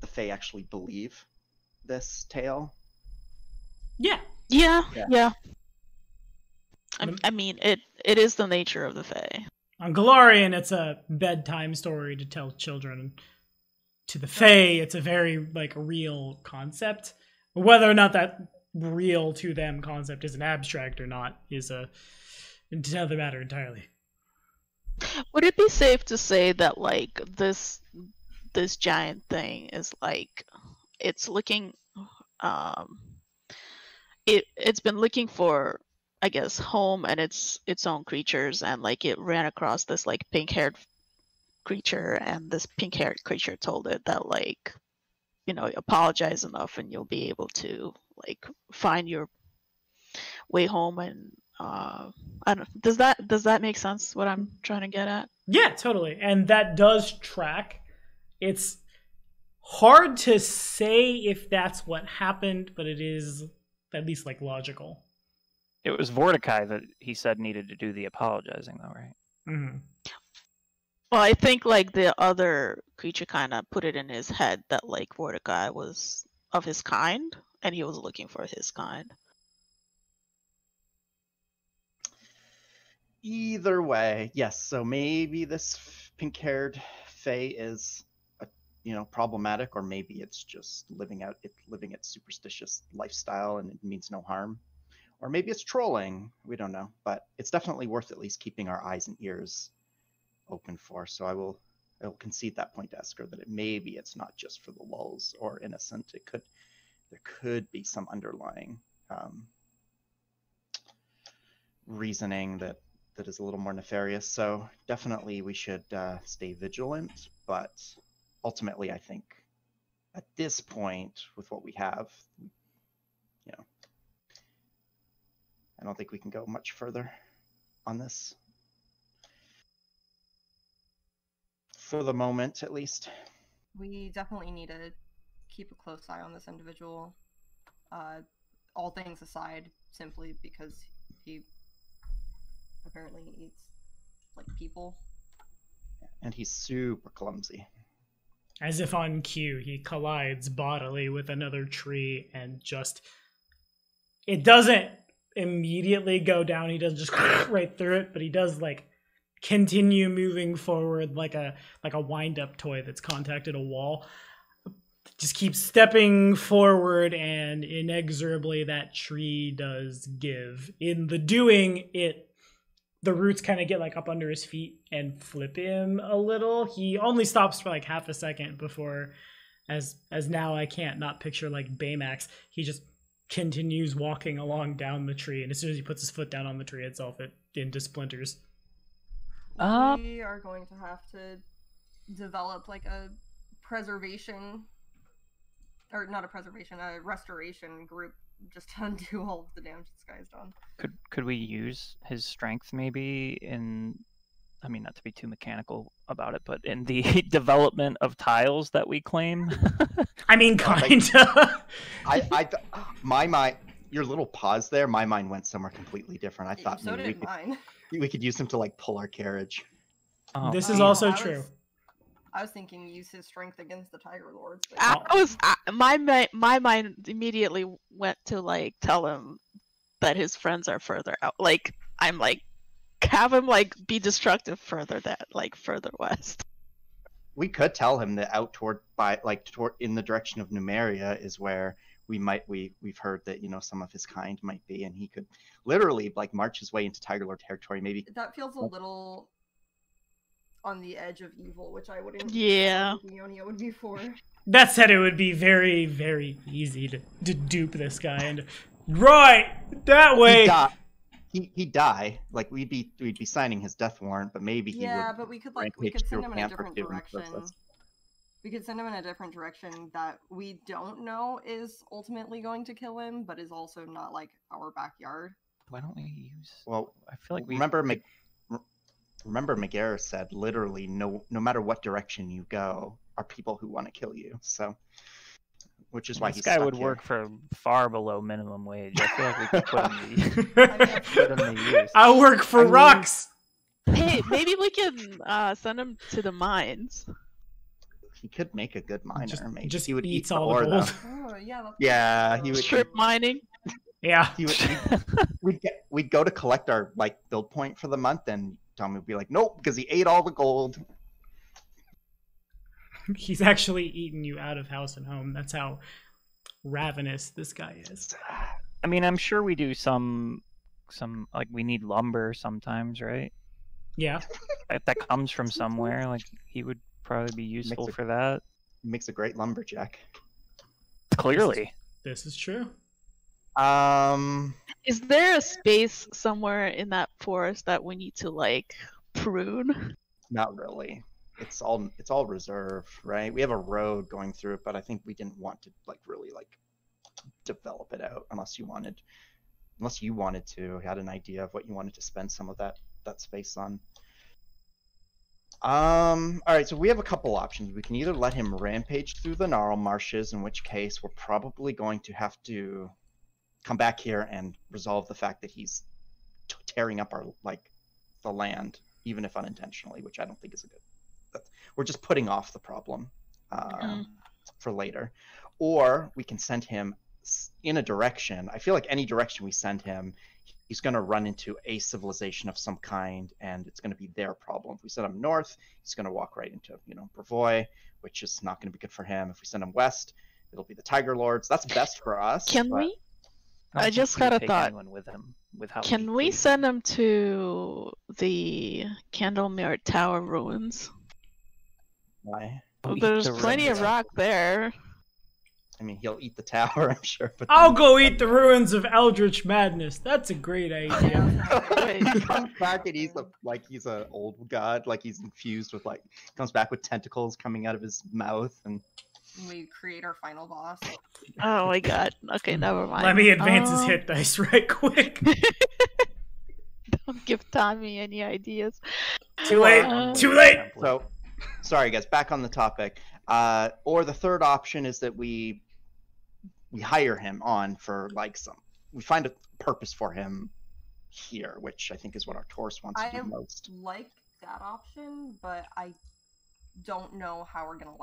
Fae actually believe this tale? Yeah. Yeah. Yeah. I mean, it is the nature of the Fae. On Galarian, it's a bedtime story to tell children. To the Fae, it's a very real concept. Whether or not that real to them concept is an abstract or not is another matter entirely. Would it be safe to say that this giant thing is it's looking it's been looking for, I guess, home and its own creatures, and it ran across this pink-haired creature, and this pink-haired creature told it that apologize enough and you'll be able to find your way home. And I don't, does that make sense what I'm trying to get at? Yeah, totally. And that does track. It's hard to say if that's what happened, but it is at least logical. It was Vorticai that he said needed to do the apologizing, though, right? Mm-hmm. Well, I think the other creature kind of put it in his head that Vorticai was of his kind, and he was looking for his kind. Either way, yes. So maybe this pink-haired Fae is, problematic, or maybe it's just living its superstitious lifestyle and it means no harm, or maybe it's trolling. We don't know, but it's definitely worth at least keeping our eyes and ears open for. So I will concede that point to Esker, that maybe it's not just for the lulz or innocent. There could be some underlying reasoning that that is a little more nefarious. So definitely we should stay vigilant. But ultimately, I think at this point, with what we have, you know, I don't think we can go much further on this. For the moment, at least. We definitely need to keep a close eye on this individual. All things aside, simply because he apparently eats like people. And he's super clumsy. As if on cue, he collides bodily with another tree and just... It doesn't immediately go down. He doesn't just right through it, but he does like continue moving forward like a wind-up toy that's contacted a wall. Just keeps stepping forward, and inexorably that tree does give. In the doing, the roots kind of get like up under his feet and flip him a little. He only stops for like half a second before, as now I can't not picture like Baymax, he just continues walking along down the tree, and as soon as he puts his foot down on the tree itself, it into splinters. We are going to have to develop like a preservation, or not a preservation, a restoration group just to undo all of the damage this guy's done. Could we use his strength maybe in, I mean, not to be too mechanical about it, but in the development of tiles that we claim? I mean, kinda. My mind, your little pause there, my mind went somewhere completely different. I thought So maybe did mine. we could use him to like pull our carriage. Oh, This is also I true. I was thinking use his strength against the Tiger Lords. My mind immediately went to like tell him that his friends are further out. Like I'm like have him like be destructive further west. We could tell him that out toward in the direction of Numeria is where we've heard that, you know, some of his kind might be, and he could literally like march his way into Tiger Lord territory. Maybe That feels a little on the edge of evil, which I wouldn't. Yeah. Ionia would be for. That said, it would be very, very easy to dupe this guy, and right that way. He'd die. Like we'd be signing his death warrant, but maybe he would. But we could send him in a different direction. We could send him in a different direction that we don't know is ultimately going to kill him, but is also not like our backyard. Why don't we use? Well, I feel like we remember Megara said literally no matter what direction you go are people who want to kill you. So, which is why this he's guy stuck would here. work for far below minimum wage. I feel like we could put him to use. I'll work for rocks. Hey, maybe we can send him to the mines. He could make a good miner. Maybe Just he would eats eat all the the ore, gold. though. Oh yeah. That's Yeah, he would. Strip mining. Yeah. We'd go to collect our like build point for the month, and Tommy would be like, "Nope," because he ate all the gold. He's actually eaten you out of house and home. That's how ravenous this guy is. I mean, I'm sure we do some like we need lumber sometimes, right? Yeah. That comes from somewhere. Like he would probably be useful for that. He makes a great lumberjack. Clearly. This is true. Is there a space somewhere in that forest that we need to like prune? Not really. It's all reserve, right? We have a road going through it, but I think we didn't want to like really like develop it out unless you wanted to, had an idea of what you wanted to spend some of that space on. All right, so we have a couple options. We can either let him rampage through the Gnarl Marshes, in which case we're probably going to have to come back here and resolve the fact that he's tearing up our the land, even if unintentionally, which I don't think is a good. We're just putting off the problem for later. Or we can send him in a direction. I feel like any direction we send him, he's going to run into a civilization of some kind, and it's going to be their problem. If we send him north, he's going to walk right into, Brevoy, which is not going to be good for him. If we send him west, it'll be the Tiger Lords. That's best for us. Can we? I just had a thought. Can we send him to the Candlemere Tower ruins? Why? There's plenty of rock there. I mean, he'll eat the tower, I'm sure. But I'll go eat the ruins of Eldritch Madness. That's a great idea. he comes back and he's he's an old god, like he's infused with comes back with tentacles coming out of his mouth, and we create our final boss. Oh my god. Okay, never mind. Let me advance his hit dice right quick. Don't give Tommy any ideas. Too late. Too late. So, sorry guys, back on the topic. Or the third option is that we hire him on for we find a purpose for him here, which I think is what our Taurus wants to do most. I like that option, but I don't know how we're gonna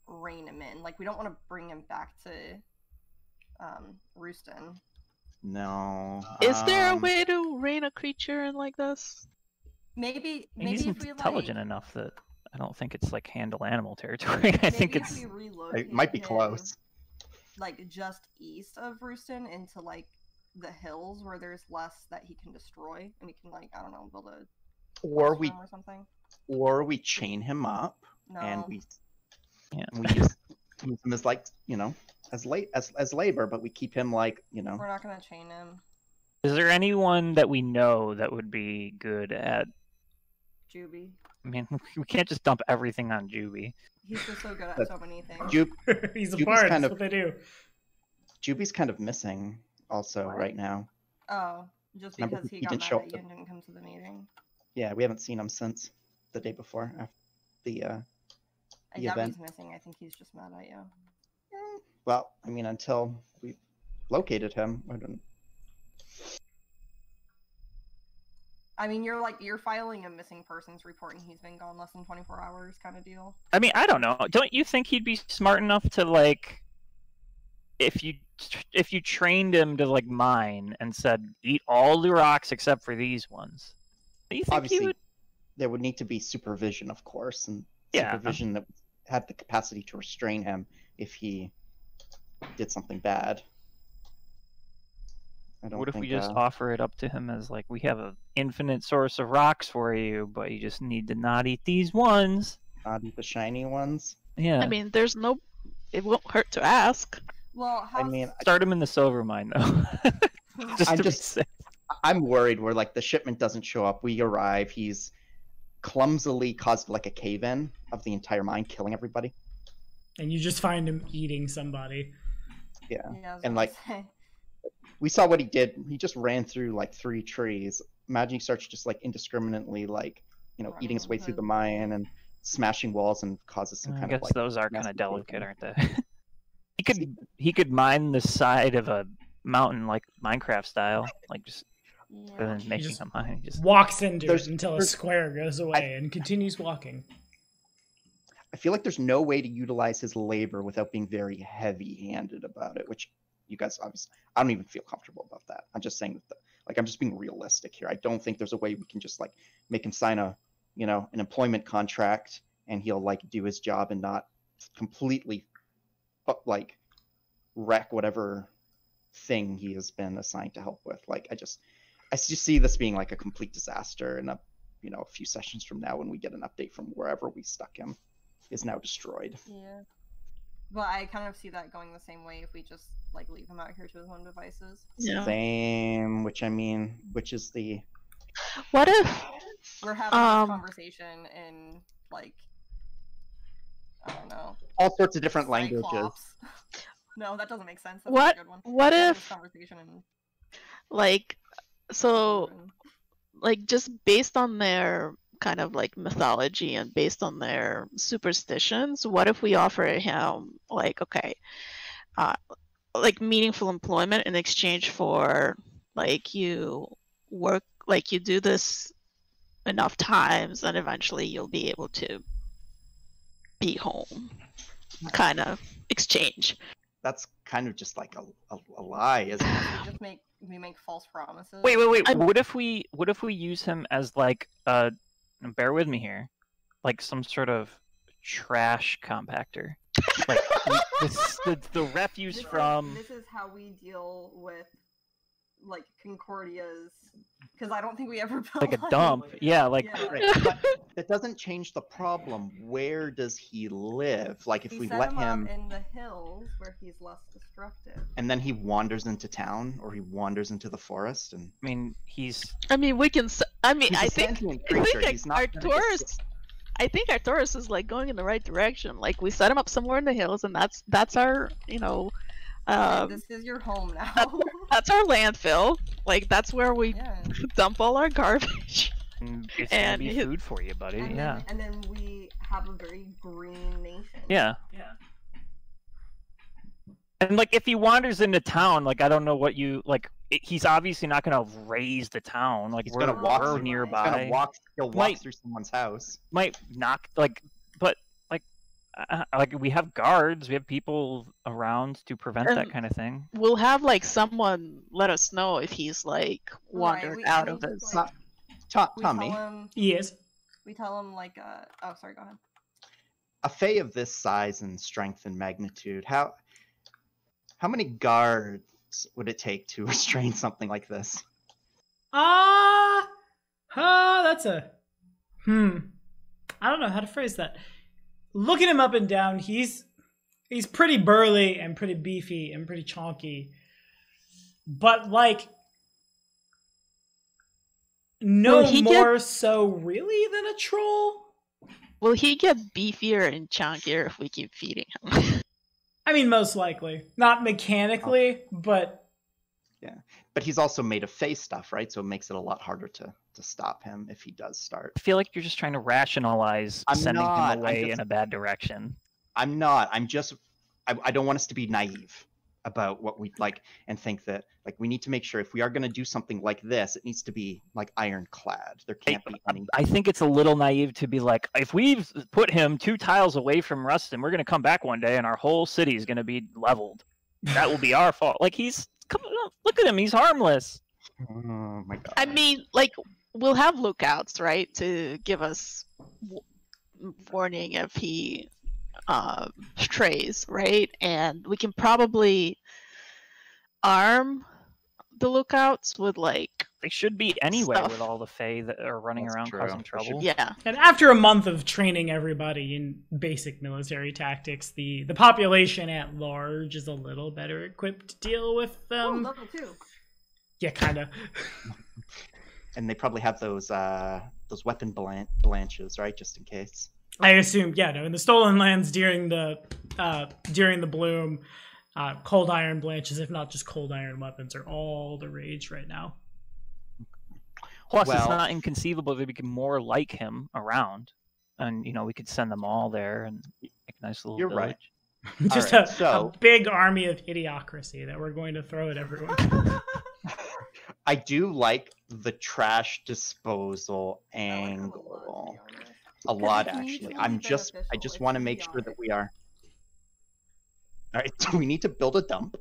rein him in. We don't want to bring him back to Rooston. No. Is there a way to rein a creature in like this? Maybe he's if we intelligent enough that I don't think it's handle animal territory. I think it's it might be close. Just east of Rooston into the hills where there's less that he can destroy, and we can I don't know, build a or something. Or we chain him up and we use him as as labor, but we keep him We're not gonna chain him. Is there anyone that we know that would be good at Juby? I mean, we can't just dump everything on Juby. He's just so good at so many things. He's a bard, that's what they do. Juby's kind of missing also right now. Oh, just because he got mad at you and didn't come to the meeting? Yeah, we haven't seen him since the day before after the I doubt he's missing. I think he's just mad at you. Well, I mean, until we located him, I don't. I mean, you're filing a missing persons report, and he's been gone less than 24 hours, kind of deal. I mean, I don't know. Don't you think he'd be smart enough to if you trained him to mine and said eat all the rocks except for these ones? Do you think Obviously, there would need to be supervision, of course, and supervision that had the capacity to restrain him if he did something bad. What if we just offer it up to him as we have an infinite source of rocks for you, but you just need to not eat these ones? Not eat the shiny ones? Yeah. I mean, it won't hurt to ask. Well, start him in the silver mine, though. I'm worried where the shipment doesn't show up. We arrive, he's clumsily caused a cave-in of the entire mine, killing everybody. And you just find him eating somebody. Yeah, and we saw what he did. He just ran through 3 trees. Imagine he starts just indiscriminately eating his way through the mine and smashing walls and causes some kind of. I guess those are kind of delicate, aren't they? he could mine the side of a mountain Minecraft style, just making a mine. He just walks into it until a square goes away and continues walking. I feel like there's no way to utilize his labor without being very heavy-handed about it, which you guys obviously, I don't even feel comfortable about that. I'm just saying that, I'm just being realistic here. I don't think there's a way we can just make him sign an employment contract and he'll do his job and not completely wreck whatever thing he has been assigned to help with. I just see this being a complete disaster, and a few sessions from now when we get an update from wherever we stuck him is now destroyed. Yeah. But I kind of see that going the same way if we just leave him out here to his own devices. Yeah. Same, which is the. What if we're having this conversation in I don't know, all sorts of different languages? No, that doesn't make sense. That's what? A good one. What if conversation in... just based on their kind of mythology and based on their superstitions, what if we offer him meaningful employment in exchange for you work you do this enough times and eventually you'll be able to be home, kind of exchange. That's kind of just a lie, isn't it? We make false promises. Wait. What if we use him as bear with me here, some sort of trash compactor, the refuse from. This is how we deal with like Concordia's, because I don't think we ever built Like a dump. Yeah, like Yeah. Right, but that doesn't change the problem. Where does he live? Like if We we set let him him, up in the hills where he's less destructive. and then he wanders into town, or he wanders into the forest, and I mean, he's I mean, we can. I mean, he's a I think sentient creature. He's not gonna Arcturus. I think Arcturus is like going in the right direction. Like we set him up somewhere in the hills, and that's our, you know, This is your home now. that's our landfill. Like that's where we Yeah. dump all our garbage. it's And gonna be his- food for you, buddy. And Yeah. then, and then we have a very green nation. Yeah. And like, if he wanders into town, like I don't know what you like. He's obviously not gonna raise the town. Like He's we're, gonna walk. we're through- He's nearby. gonna walk. He'll walk Might- through someone's house. Might knock like we have guards. We have people around to prevent that And- kind of thing. We'll have like someone let us know if he's like wandered we- out we of just, his. like, we Tommy, tell him. Yes. We tell him like. Oh, sorry. Go ahead. a Fae of this size and strength and magnitude, how many guards would it take to restrain something like this? That's a I don't know how to phrase that. Looking him up and down, he's pretty burly and pretty beefy and pretty chonky. But like no Will he more so really than a troll. Will he get beefier and chunkier if we keep feeding him? I mean, most likely. Not mechanically, but But he's also made of Fae stuff, right? So it makes it a lot harder to stop him if he does start. I feel like you're just trying to rationalize I'm sending not. him I'm away just- in a bad direction. I'm not. I'm just. I don't want us to be naive about what we like and think that like we need to make sure if we are going to do something like this, it needs to be like ironclad. There can't be any. I think it's a little naive to be like, if we've put him 2 tiles away from Rustin, we're going to come back one day and our whole city is going to be leveled. That will be our fault. Like come on, look at him. He's harmless. Oh my god. I mean, like we'll have lookouts, right, to give us warning if he strays, right? And we can probably arm the lookouts with like They should be anyway Stuff. with all the Fae that are running That's around true. causing They should trouble. yeah. and after a month of training everybody in basic military tactics, the population at large is a little better equipped to deal with Oh, them. level 2. Yeah, kind of. And they probably have those weapon blanches, right? Just in case. I assume, yeah, no. In the Stolen Lands during the bloom, cold iron blanches, if not just cold iron weapons, are all the rage right now. Plus, it's Well- not inconceivable that we can more like him around, and we could send them all there and make a nice little You're village. right. Just Alright, a so- big army of idiocracy that we're going to throw at everyone. I do like the trash disposal I like him angle. to be honest. A lot, Because it's actually. mutually I just beneficial, want to let's make be sure that honest. we are. All right, so we need to build a dump.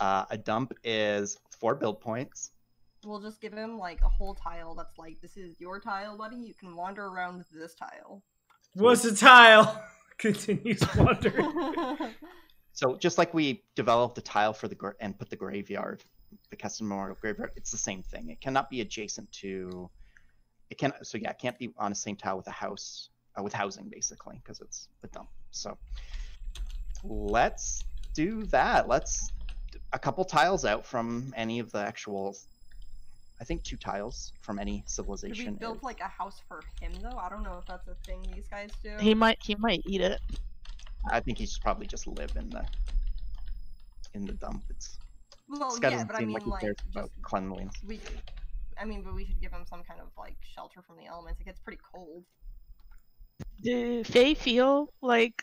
A dump is 4 build points. We'll just give him like a whole tile that's like, this is your tile, buddy. You can wander around with this tile. What's a tile? Continues wandering. So just like we developed a tile for and put the graveyard, the custom memorial graveyard, it's the same thing. It cannot be adjacent to. It can't be on the same tile with a house, with housing basically, because it's a dump. So let's do that. Let's a couple tiles out from any of the actual. I think 2 tiles from any Could we civilization. build like a house for him though? I don't know if that's a thing these guys do. He might eat it. I think he's probably just live in the dump. Well, This guy yeah, doesn't but I seem mean, like he like, cares about just cleanliness. but we should give him some kind of like shelter from the elements. It gets pretty cold. Do Fae feel like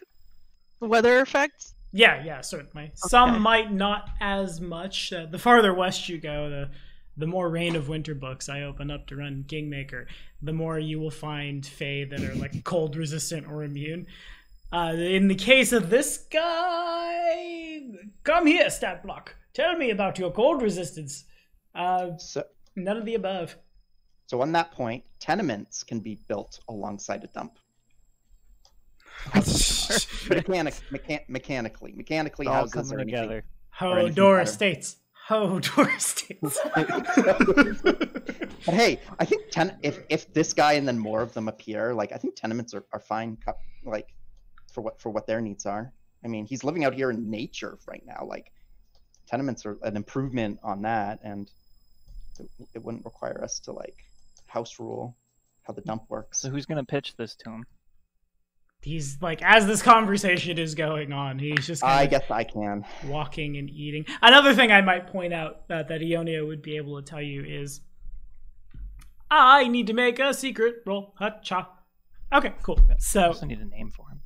weather effects? Yeah, certainly. Some might not as much. The farther west you go, the more Reign of Winter books I open up to run Kingmaker, the more you will find Fae that are like cold resistant or immune. In the case of this guy, come here, stat block. Tell me about your cold resistance. So None of the above. on that point, tenements can be built alongside a dump. Mechanically, All houses coming or anything. together. Hodor better. Estates. Hodor states. But hey, I think if this guy and then more of them appear, like I think tenements are fine, like for what their needs are. I mean, he's living out here in nature right now. Like tenements are an improvement on that, and it wouldn't require us to like house rule how the dump works. So who's gonna pitch this to him? He's like, as this conversation is going on, he's just I guess I can. walking and eating. Another thing I might point out that Ionia would be able to tell you is, I need to make a secret roll. Ha-cha. Okay, cool. I So, also need a name for him.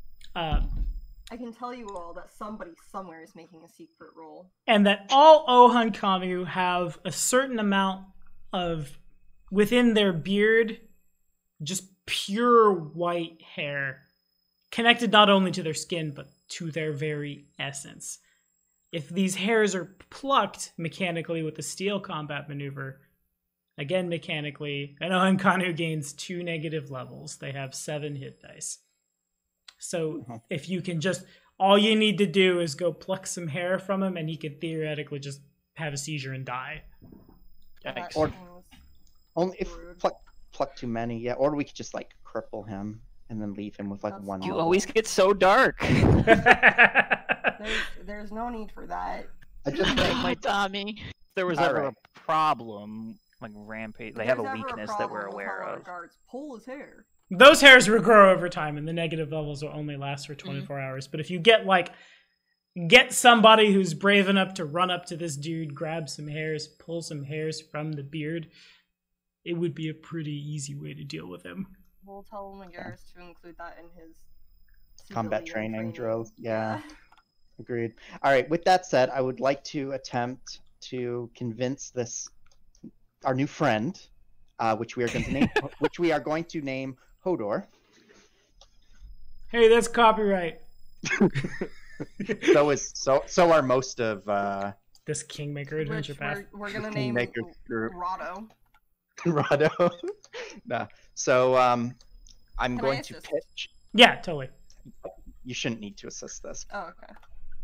I can tell you all that somebody somewhere is making a secret roll. and that all Ohan Kamu have a certain amount of, within their beard, just pure white hair, connected not only to their skin, but to their very essence. If these hairs are plucked mechanically with the steel combat maneuver, again mechanically, an Ohan Kanu gains 2 negative levels. They have 7 hit dice. So if you can just, all you need to do is go pluck some hair from him, and he could theoretically just have a seizure and die. Yikes. Or- seems Only if rude. pluck too many, yeah. Or we could just like cripple him and then leave him with like That's one. You awful. always get so dark. There's no need for that. I just Like my Tommy. If there was All ever right. a problem, like rampage, they If have a there's ever weakness that we're problem with aware how our of. guards pull his hair. Those hairs will grow over time, and the negative levels will only last for 24 hours. But if you get somebody who's brave enough to run up to this dude, grab some hairs, pull some hairs from the beard, it would be a pretty easy way to deal with him. We'll tell Magaris to include that in his combat civilian training drills. Yeah. Yeah. Agreed. All right. With that said, I would like to attempt to convince our new friend, which we are going to name Hodor. Hey, that's copyright. So are most of This Kingmaker adventure Which path. we're gonna name Kingmaker group. Rado. Rado. No. So I'm Can going I to assist? pitch. Yeah, totally. You shouldn't need to assist this. Oh, okay.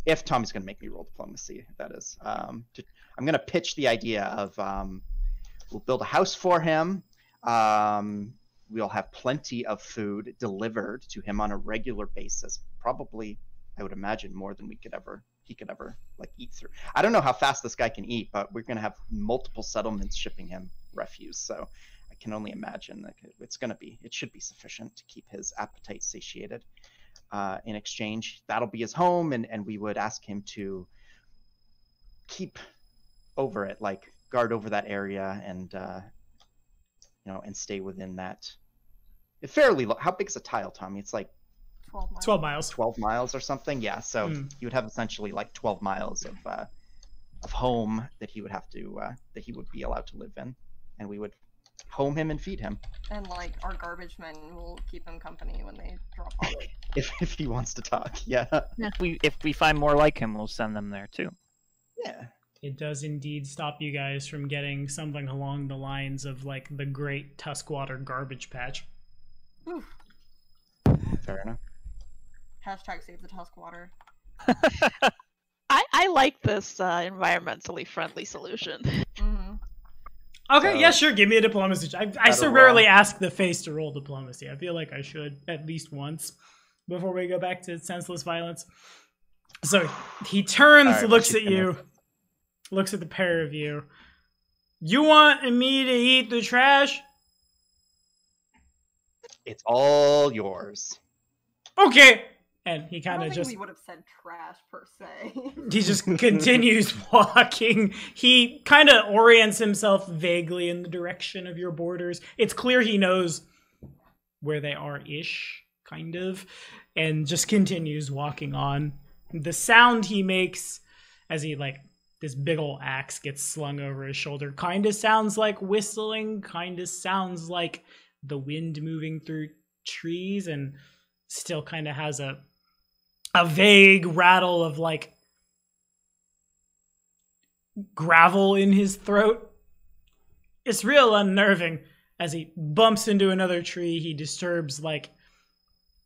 If Tommy's going to make me roll diplomacy, that is. I'm going to pitch the idea of we'll build a house for him. We'll have plenty of food delivered to him on a regular basis. Probably, I would imagine, more than he could ever like eat through. I don't know how fast this guy can eat, but we're going to have multiple settlements shipping him refuse. So I can only imagine that it should be sufficient to keep his appetite satiated. In exchange, that'll be his home, and we would ask him to keep over it, like guard over that area, and and stay within that. Fairly how big is a tile, Tommy? It's like 12 miles. 12 miles. 12 miles or something. Yeah, so he would have essentially like 12 miles of home that he would have to that he would be allowed to live in, and we would home him and feed him. And like our garbage men will keep him company when they drop off. If he wants to talk, yeah. If we find more like him, we'll send them there too. Yeah. It does indeed stop you guys from getting something along the lines of like the Great Tuskwater Garbage Patch. Oof. Fair enough. Hashtag save the tusk water. I like this environmentally friendly solution. Mm-hmm. Okay, So- yeah, sure. Give me a diplomacy. I so roll. rarely ask the face to roll diplomacy. I feel like I should at least once before we go back to senseless violence. So he turns, All right, looks let's at keep you, looks at the pair of you. You want me to eat the trash? It's all yours. Okay. And he I kind don't of think just we would have said trash per se. he just continues walking. He kind of orients himself vaguely in the direction of your borders. It's clear he knows where they are ish, kind of, and just continues walking on. The sound he makes as he this big ol' axe gets slung over his shoulder kind of sounds like whistling, kind of sounds like the wind moving through trees, and still kind of has a vague rattle of gravel in his throat. It's real unnerving. As he bumps into another tree, he disturbs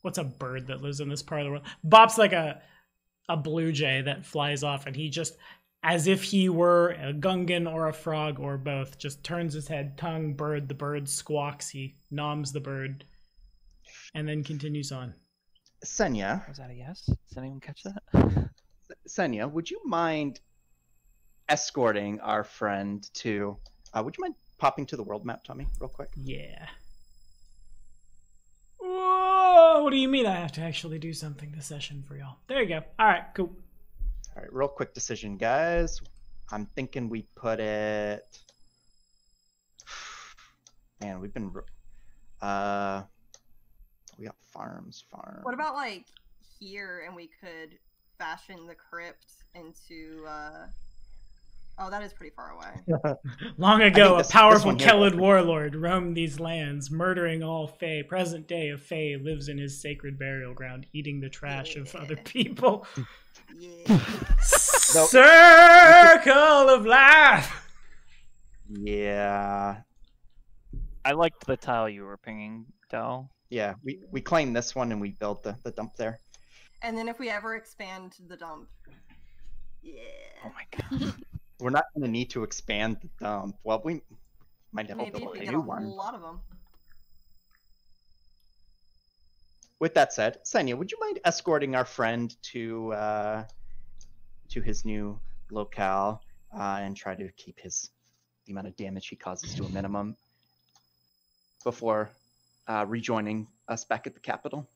what's a bird that lives in this part of the world? Bops like a blue jay that flies off, and he just as if he were a Gungan or a frog or both. Just turns his head, tongue, bird. The bird squawks. He noms the bird, and then continues on. Senya, Was that a yes? Does anyone catch that? Senya, would you mind escorting our friend to? Would you mind popping to the world map, Tommy, real quick? Yeah. Whoa, what do you mean I have to actually do something this session for y'all? There you go. All right, cool. All right, real quick decision, guys. I'm thinking we put it. Man, we've been. We got farms. What about like here, and we could fashion the crypt into? Oh, that is pretty far away. Long ago, a this powerful one here- Kelid warlord roamed these lands, murdering all Fae. Present day of Fae lives in his sacred burial ground, eating the trash of other people. Yeah. Circle of life. Yeah, I liked the tile you were pinging, Del. yeah. We claim this one and we build the dump there. And then if we ever expand the dump, yeah. Oh my god. We're not going to need to expand the dump. Well, we might have to Maybe if build we a get new a one. lot of them. With that said, Senya, would you mind escorting our friend to his new locale and try to keep the amount of damage he causes to a minimum before rejoining us back at the capital?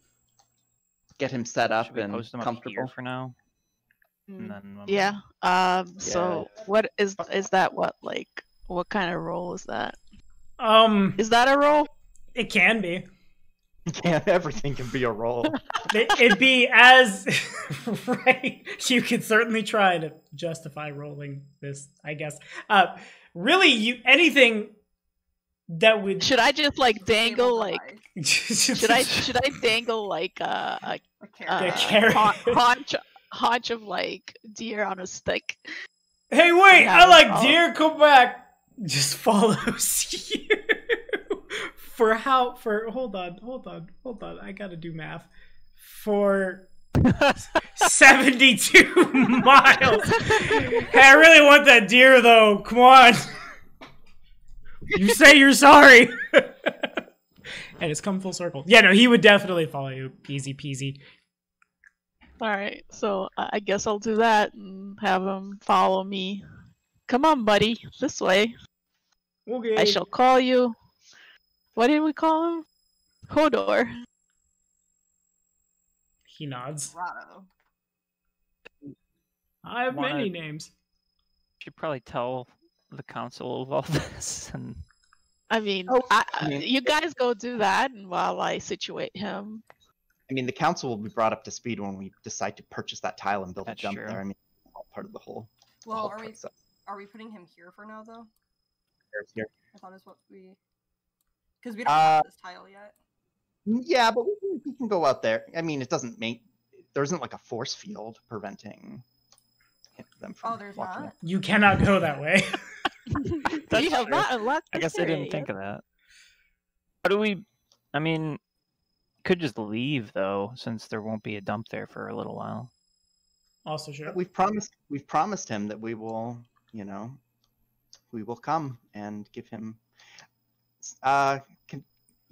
Get him set up Should we and post them up comfortable. here for now? Mm. And then Yeah. So what is that? What kind of role is that? Is that a role? It can be. Yeah, everything can be a role. It'd be as right. You could certainly try to justify rolling this, I guess. Really, anything that would. Should I just like dangle like? Stable Should I dangle like a device. carrot. haunch of like deer on a stick? Hey, wait! Yeah, I like follow. deer. Come back. Just follows you. For hold on. I gotta do math. For 72 miles. Hey, I really want that deer though. Come on. You say you're sorry. And it's come full circle. Yeah, no, he would definitely follow you. Easy peasy. All right, so I guess I'll do that and have him follow me. Come on, buddy, this way. Okay. I shall call you. What did we call him? Hodor. He nods. Rado. I have Wanna- many names. should probably tell the council of all this. And I mean, Oh, I mean- you guys go do that, and while I situate him. I mean, the council will be brought up to speed when we decide to purchase that tile and build That's a dump true. there. I mean, all part of the whole. Well, whole are we process. putting him here for now though? Here. I thought is what we. Because we don't have this tile yet. Yeah, but we can go out there. I mean, it doesn't make. There isn't like a force field preventing them from. Oh, there's walking not. You cannot go that way. That's We have true. not unlocked I this guess I didn't area think of that. How do we? I mean, could just leave though, since there won't be a dump there for a little while. Also true. But we've promised him that we will, we will come and give him. Can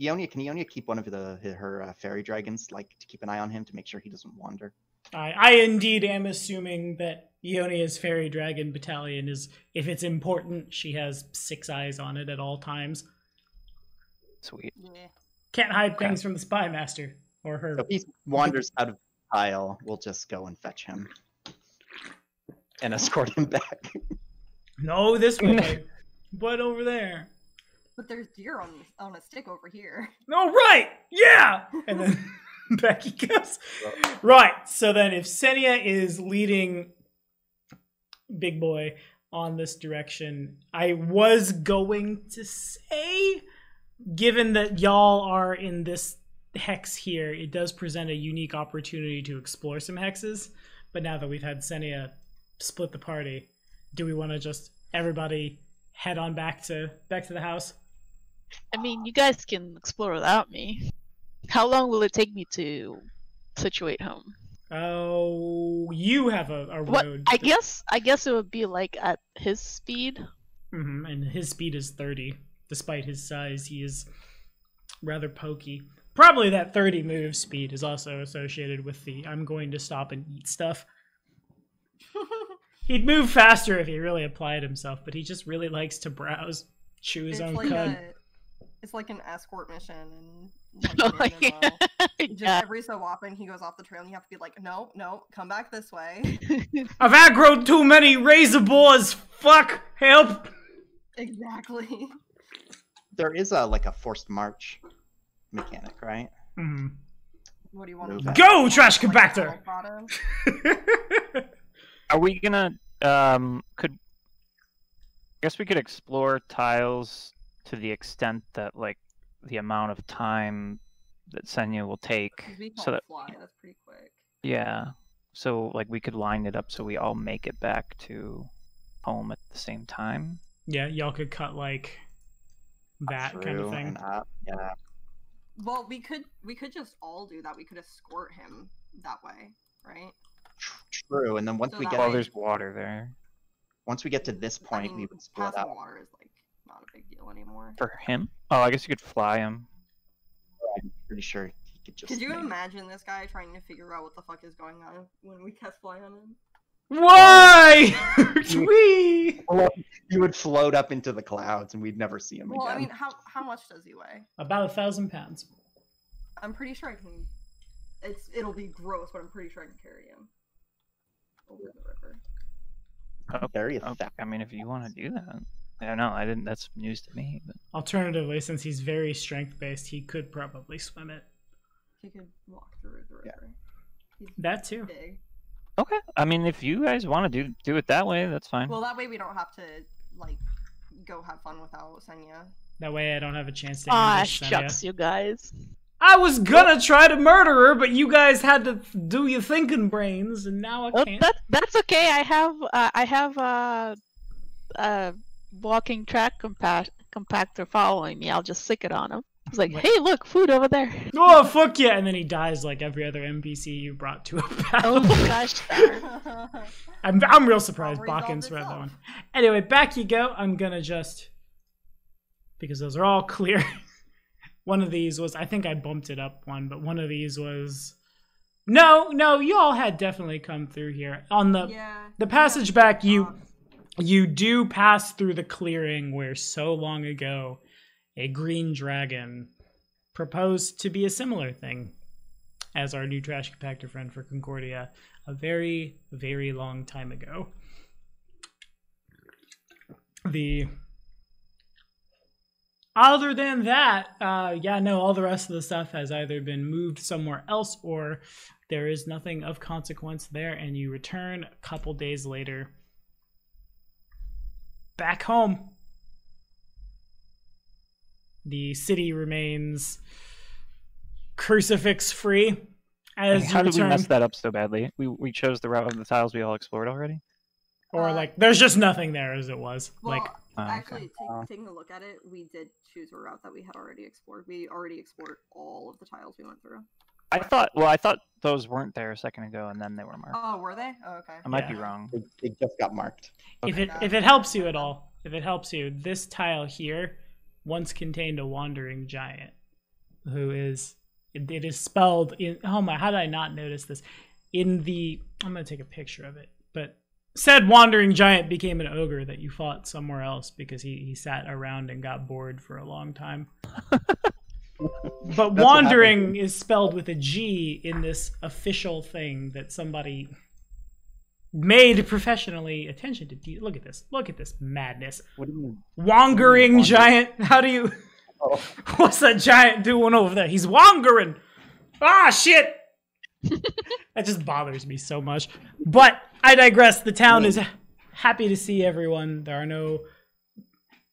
Ionia keep one of her fairy dragons, like to keep an eye on him to make sure he doesn't wander? I indeed am assuming that Ionia's fairy dragon battalion is, if it's important, she has 6 eyes on it at all times. Sweet. Yeah. Can't hide Okay. things from the spy master or her. So if he wanders out of the tile, we'll just go and fetch him and escort him back. No, this way. But over there. But there's deer on a stick over here. No, right. Yeah. And then back he goes. Right. So then if Senya is leading Big Boy on this direction, I was going to say, given that y'all are in this hex here, it does present a unique opportunity to explore some hexes. But now that we've had Senya split the party, do we want to just everybody head on back to the house? I mean, you guys can explore without me. How long will it take me to situate him? Oh, you have a What? road. I guess it would be like at his speed. And his speed is 30. Despite his size, he is rather pokey. Probably that 30 move speed is also associated with the I'm going to stop and eat stuff. He'd move faster if he really applied himself, but he just really likes to browse, chew his own cud. It's like an escort mission, and Oh, like, an yeah. MMO. Just every so often he goes off the trail, and you have to be like, no, come back this way. I've aggroed too many razor boars. Fuck, help! Exactly. There is a forced march mechanic, right? What do you want? Move Go, trash compactor! Are we gonna I guess we could explore tiles to the extent that like the amount of time that Senya will take, We so that fly. That's pretty quick. yeah, so like we could line it up so we all make it back to home at the same time. Yeah, y'all could cut like that kind of Through thing. and up, yeah. Well, we could just all do that. We could escort him that way, right? True, and then once So we that get Well, way- there's water there once we get to this point, we would split passing up. water is like not a big deal anymore. for him. Oh, I guess you could fly him. I'm pretty sure he could just. Could you maybe- imagine this guy trying to figure out what the fuck is going on when we cast fly on him? Why? Wee! He would float up into the clouds, and we'd never see him Well, again. I mean, how much does he weigh? About 1,000 pounds. I'm pretty sure I can. It'll be gross, but I'm pretty sure I can carry him over the river. Very Okay. effective. I mean, if you want to do that, I don't know. I didn't. That's news to me. But Alternatively, since he's very strength-based, he could probably swim it. He could walk through the Yeah. river. He's That too. big. okay. I mean, if you guys want to do it that way, that's fine. Well, that way we don't have to like go have fun without Senya. That way I don't have a chance to Ah, ambush Senya. shucks, you guys. I was gonna try to murder her, but you guys had to do your thinking brains, and now I Well, can't. that's okay. I have a walking track compactor following me. I'll just stick it on him. It's like, Wait. hey, look, food over there. Oh, fuck yeah! And then he dies like every other NPC you brought to a battle. Oh gosh. I'm real surprised Problem Bakins resolved read that one. itself. Anyway, back you go. I'm gonna just... Because those are all clear. One of these was... I think I bumped it up one, but one of these was... No, you all had definitely come through here. On the Yeah. the passage back, you do pass through the clearing where so long ago a green dragon proposed to be a similar thing as our new trash compactor friend for Concordia a very, very long time ago. Other than that, all the rest of the stuff has either been moved somewhere else or there is nothing of consequence there, and you return a couple days later back home. The city remains crucifix free. As How you did we return, mess that up so badly? We chose the route of the tiles we all explored already. or like there's just nothing there as it was. Well, Like okay. actually, taking a look at it, we did choose a route that we had already explored. We already explored all of the tiles we went through. I thought those weren't there a second ago, and then they were marked. Oh, were they? Oh, okay. I might be Yeah. wrong. They just got marked. if it helps you at all, this tile here once contained a wandering giant who is it is spelled in how did I not notice this? I'm gonna take a picture of it, but said wandering giant became an ogre that you fought somewhere else because he sat around and got bored for a long time. But what wandering happened. is spelled with a G in this official thing that somebody made professionally. Attention to look at this madness. What do you mean? Wandering Wander- giant. How do you? Oh, What's that giant doing over there? He's wandering. Ah, shit. That just bothers me so much. But I digress. The town is happy to see everyone. There are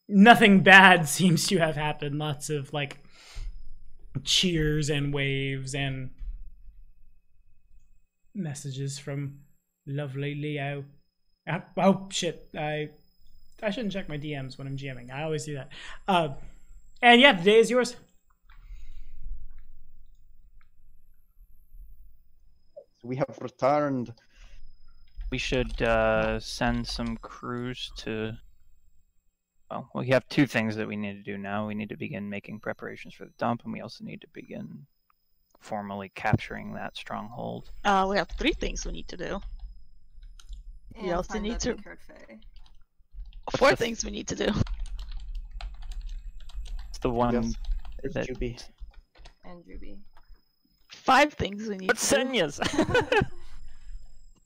nothing bad seems to have happened. Lots of like cheers and waves and messages from lovely Leo. Oh shit! I shouldn't check my DMs when I'm GMing. I always do that. And yeah, the day is yours. We have returned. We should send some crews to... Well, we have two things that we need to do now. We need to begin making preparations for the dump, and we also need to begin formally capturing that stronghold. We have 3 things we need to do. We And also find need the to- pink-haired fae. 4 things we need to do. It's the one Yes. There's that... Juby. And Juby. 5 things we need What's to do. Senya's?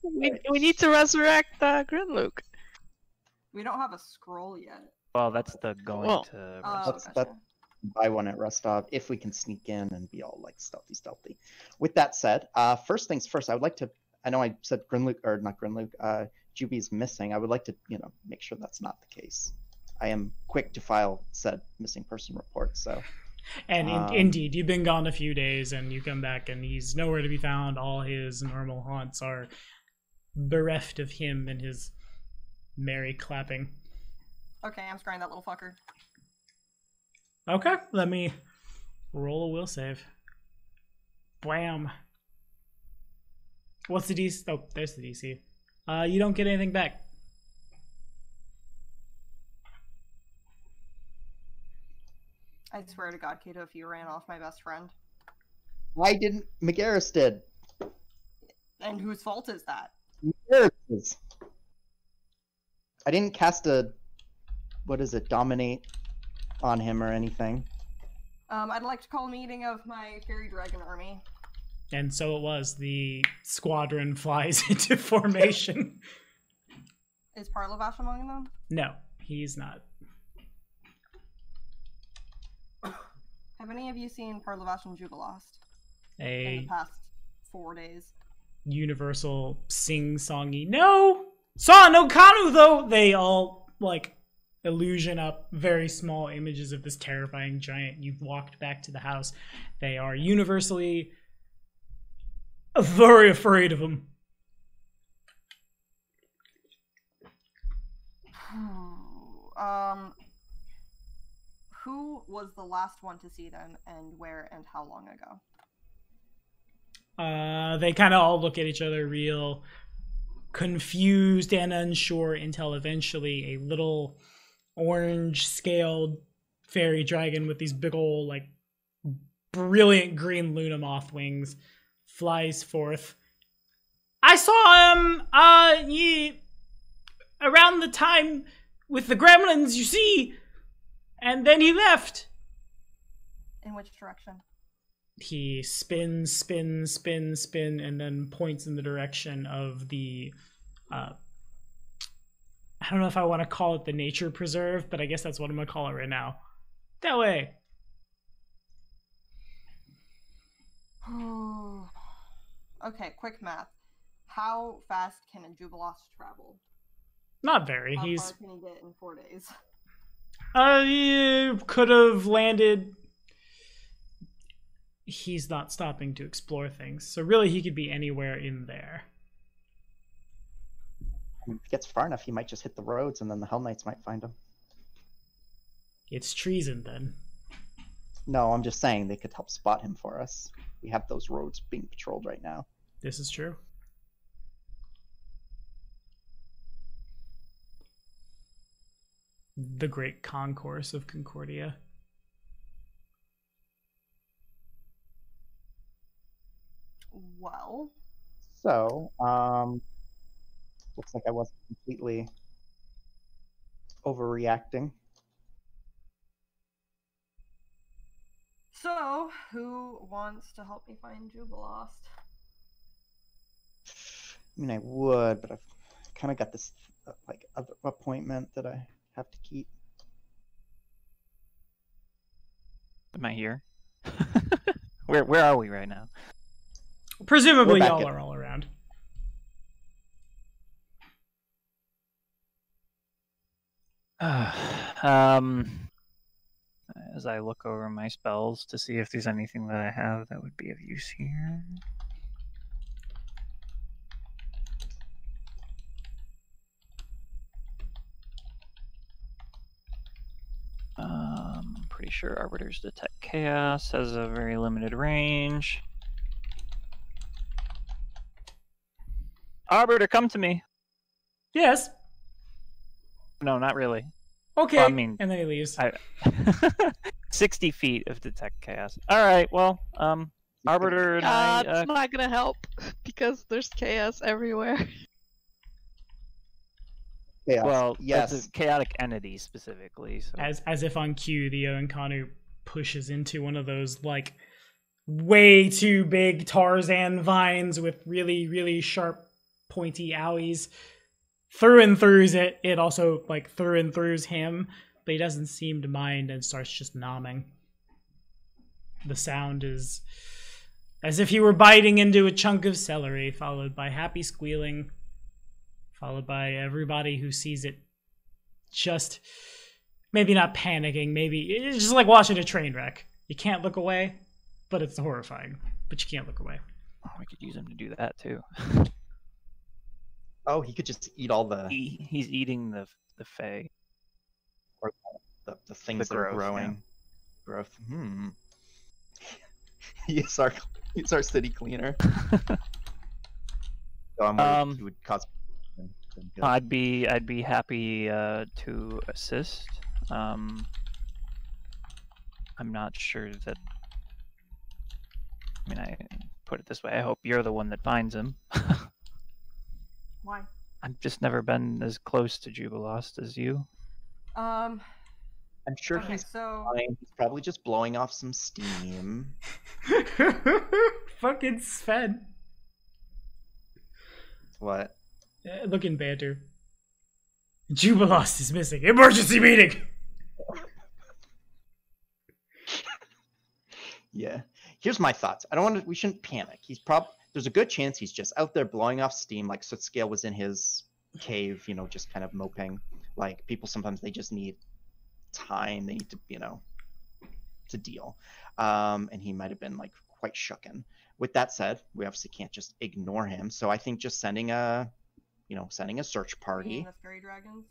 We need to resurrect Grinluke. We don't have a scroll yet. Well, that's the going Well, to... Oh, That's- gotcha. that- Buy one at Restov if we can sneak in and be all like stealthy. With that said, first things first, I would like to. I know I said Grinluke or not Grinluke. Juby is missing. I would like to, make sure that's not the case. I am quick to file said missing person report. So. And indeed, you've been gone a few days, and you come back, and he's nowhere to be found. All his normal haunts are bereft of him and his merry clapping. Okay, I'm scrying that little fucker. Okay, let me roll a will save. Blam. What's the DC? Oh, there's the DC. You don't get anything back. I swear to God, Kato, if you ran off my best friend. I didn't. McGarris did. And whose fault is that? McGarris's. I didn't cast a. What is it? Dominate on him or anything. I'd like to call a meeting of my fairy dragon army. And so it was. The squadron flies into formation. Is Parlavash among them? No, he's not. Have any of you seen Parlavash and Jubilost in A the past 4 days? universal sing-songy. No! Saw no Kanu, though! They all, illusion up very small images of this terrifying giant. You've walked back to the house. They are universally very afraid of him. Who was the last one to see them, and where and how long ago? They kind of all look at each other real confused and unsure until eventually a little orange-scaled fairy dragon with these big old, brilliant green Luna moth wings flies forth. I saw him, around the time with the gremlins, you see, and then he left. In which direction? He spins, and then points in the direction of the, I don't know if I want to call it the nature preserve, but I guess that's what I'm going to call it right now. That way. Okay, quick math. How fast can a Jubilost travel? Not very. How He's, far can he get in 4 days? he could have landed. He's not stopping to explore things. So really he could be anywhere in there. If he gets far enough, he might just hit the roads, and then the Hell Knights might find him. It's treason then. No, I'm just saying they could help spot him for us. We have those roads being patrolled right now. This is true. The great concourse of Concordia. Well, So, looks like I wasn't completely overreacting. so who wants to help me find Jubilost? I mean, I would, but I've kind of got this other appointment that I have to keep. Am I here? Where are we right now? Presumably We're back y'all at- are all around. As I look over my spells to see if there's anything that I have that would be of use here. I'm pretty sure Arbiter's Detect Chaos has a very limited range. Arbiter, come to me. Yes. No, not really. Okay. Well, I mean, and then he leaves. 60 feet of detect chaos. All right. Well, Arbiter and I. It's not gonna help because there's chaos everywhere. Chaos. Well, yes. it's a chaotic entity specifically. So. As if on cue, the Oinkanu pushes into one of those like way too big Tarzan vines with really, really sharp, pointy owies. Through and throughs it. It also like through and throughs him, but he doesn't seem to mind and starts just nomming. The sound is as if he were biting into a chunk of celery, followed by happy squealing, followed by everybody who sees it just maybe not panicking, maybe it's just like watching a train wreck. You can't look away, but it's horrifying. But you can't look away. Oh, we could use him to do that too. Oh, he could just eat all the He's eating the fae. or the things that are growth, growing. yeah. Growth. he's our city cleaner. So I'm worried he would cause. I'd be happy to assist. I'm not sure that. I mean, I put it this way. I hope you're the one that finds him. Why? I've just never been as close to Jubilost as you. I'm sure Okay, he's so fine. He's probably just blowing off some steam. Fucking Sven. What? Looking banter. Jubilost is missing. Emergency meeting! Yeah. Here's my thoughts. We shouldn't panic. There's a good chance he's just out there blowing off steam, like Sootscale was in his cave, just kind of moping. Like, people sometimes they just need time. They need to, to deal. And he might have been, like, quite shooken. With that said, we obviously can't just ignore him. So I think just sending a search party. the fairy dragons.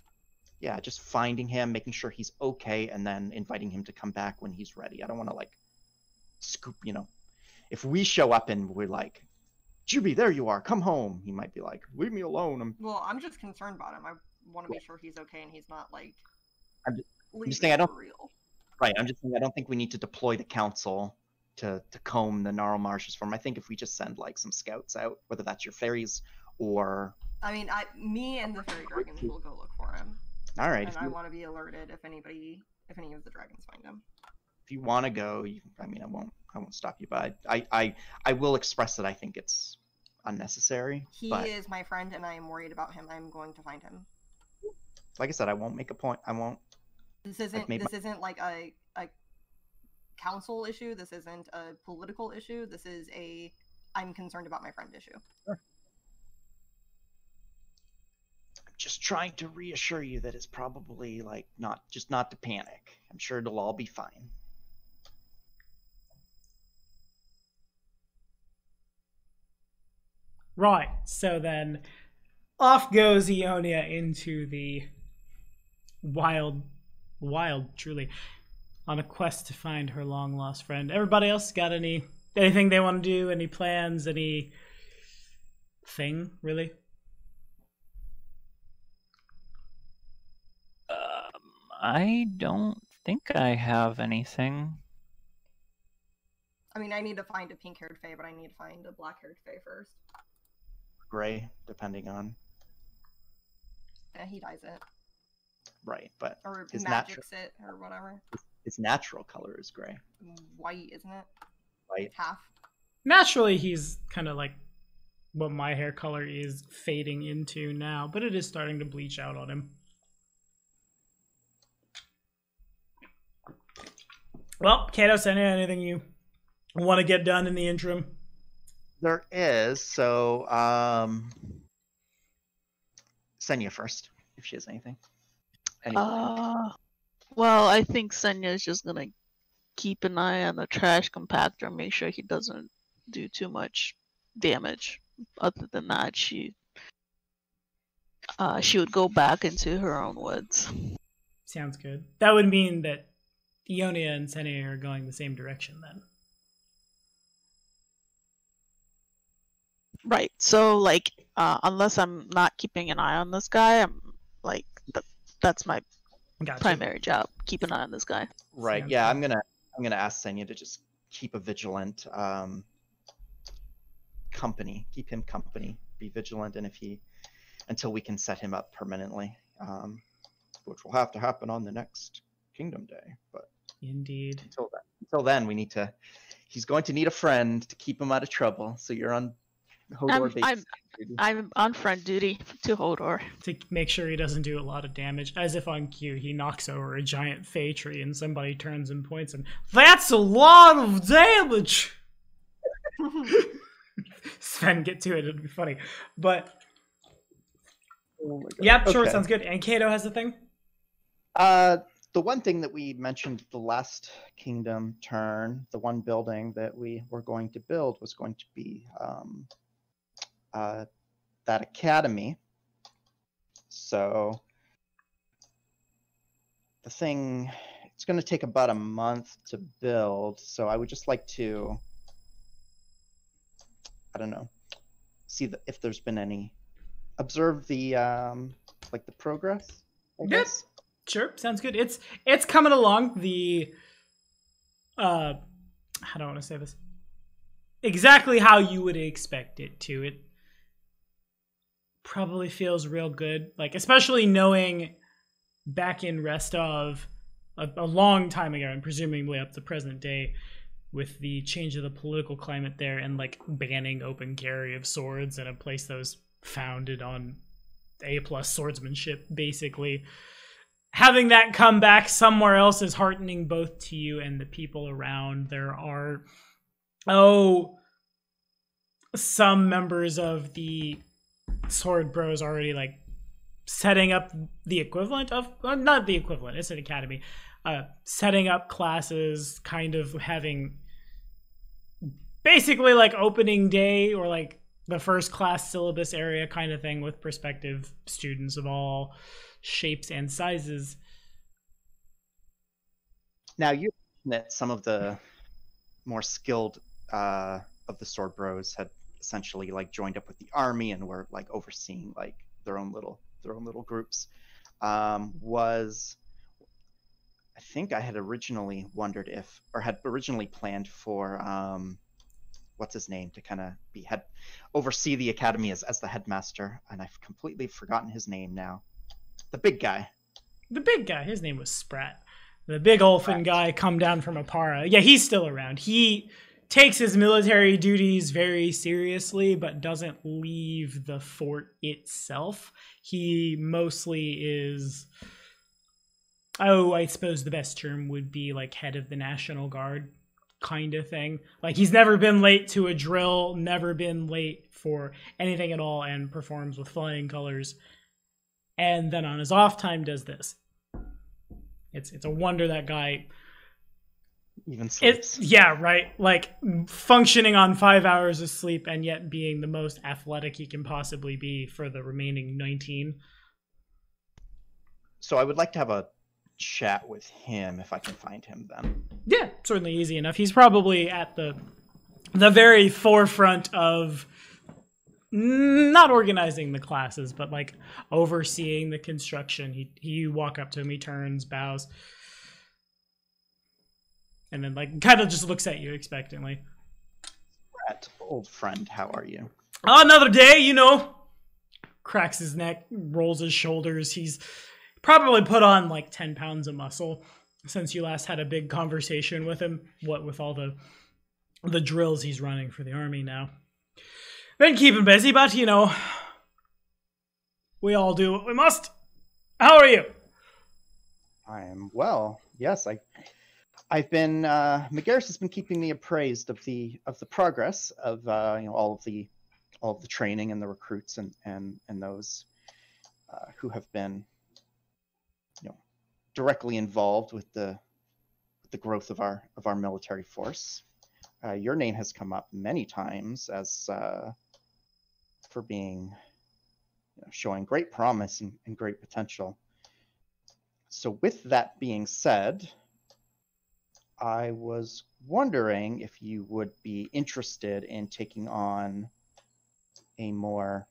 Yeah, just finding him, making sure he's okay, and then inviting him to come back when he's ready. I don't want to, like, scoop, if we show up and we're like, Juby, there you are, come home, he might be like, leave me alone. I'm just concerned about him. I want to be sure he's okay and he's not like. I'm just saying, real. Right, I'm just saying, I don't think we need to deploy the council to comb the Gnarl Marshes for him. I think if we just send like some scouts out, whether that's your fairies or. I mean, me and the fairy dragons will go look for him. All right. And I want to be alerted if any of the dragons find him. If you want to go, I won't stop you, but I will express that I think it's unnecessary. He is my friend, and I am worried about him. I'm going to find him. Like I said, I won't make a point. I won't. This isn't like a council issue. This isn't a political issue. This is I'm concerned about my friend issue. Sure. I'm just trying to reassure you that it's probably like not to panic. I'm sure it'll all be fine. Right, so then off goes Ionia into the wild, truly, on a quest to find her long-lost friend. Everybody else got anything they want to do? Any plans? Any thing, really? I don't think I have anything. I mean, I need to find a pink-haired fae, but I need to find a black-haired fae first. Gray, depending on. Yeah, he dyes it. Right, but Or his magics it, or whatever. His natural color is gray. White, isn't it? White. Half. Naturally, he's kind of like what my hair color is fading into now, but it is starting to bleach out on him. Well, Kato, anything you want to get done in the interim? There is, so Senya first, if she has anything. Well, I think Senya's just gonna keep an eye on the trash compactor, make sure he doesn't do too much damage. Other than that, she would go back into her own woods. Sounds good. That would mean that Ionia and Senya are going the same direction then. Right. So, like, unless I'm not keeping an eye on this guy, I'm like that's my Gotcha. primary job. Keep an eye on this guy. Right. Sounds Yeah, good. I'm gonna ask Senya to just keep a vigilant company. Keep him company. Be vigilant, and until we can set him up permanently, which will have to happen on the next Kingdom Day. But Indeed. until then, we need to. He's going to need a friend to keep him out of trouble. So you're on Hodor base. I'm on friend duty to Hodor. To make sure he doesn't do a lot of damage. As if on cue, he knocks over a giant fey tree and somebody turns and points and that's a lot of damage! Sven, get to it, it'll be funny. But Oh my God. yeah, sure, Okay. sounds good. And Kato has the thing? The one thing that we mentioned the last Kingdom turn, the one building that we were going to build was going to be that academy. So the thing, it's going to take about a month to build. So I would just like to, I don't know, see if there's been any, observe the like the progress. I Yep. guess. Sure, sounds good. It's coming along. The how do I want to say this? Exactly how you would expect it to. It probably feels real good. Like, especially knowing back in Restov a long time ago, and presumably up to present day, with the change of the political climate there and like banning open carry of swords in a place that was founded on A+ swordsmanship, basically. Having that come back somewhere else is heartening both to you and the people around. There are, some members of the Sword Bros already like setting up the equivalent of, not the equivalent, it's an academy, setting up classes, kind of having basically like opening day or like the first class syllabus area kind of thing with prospective students of all shapes and sizes. Now you mentioned that some of the more skilled of the Sword Bros had essentially like joined up with the army and were like overseeing like their own little groups. I think I had originally wondered if, or had originally planned for what's his name to kind of oversee the academy as the headmaster, and I've completely forgotten his name now. The big guy. His name was Sprat. The big Olfin guy come down from Apara. Yeah, he's still around. He takes his military duties very seriously, but doesn't leave the fort itself. He mostly is, I suppose the best term would be like head of the National Guard kind of thing. Like, he's never been late to a drill, never been late for anything at all, and performs with flying colors. And then on his off time does this. It's a wonder that guy Even sleeps. yeah, right. Like, functioning on 5 hours of sleep and yet being the most athletic he can possibly be for the remaining 19. So I would like to have a chat with him if I can find him then. Yeah, certainly easy enough. He's probably at the very forefront of not organizing the classes, but like overseeing the construction. You walk up to him, he turns, bows, and then like kind of just looks at you expectantly. Brett, old friend, how are you? Another day, you know. Cracks his neck, rolls his shoulders. He's probably put on like 10 pounds of muscle since you last had a big conversation with him. What with all the drills he's running for the army now. Been keeping busy, but you know, we all do what we must. How are you? I am well. Yes, I've been McGarris has been keeping me appraised of the progress of all of the training and the recruits and those who have been directly involved with the growth of our military force. Your name has come up many times as for being showing great promise and great potential. So with that being said, I was wondering if you would be interested in taking on a more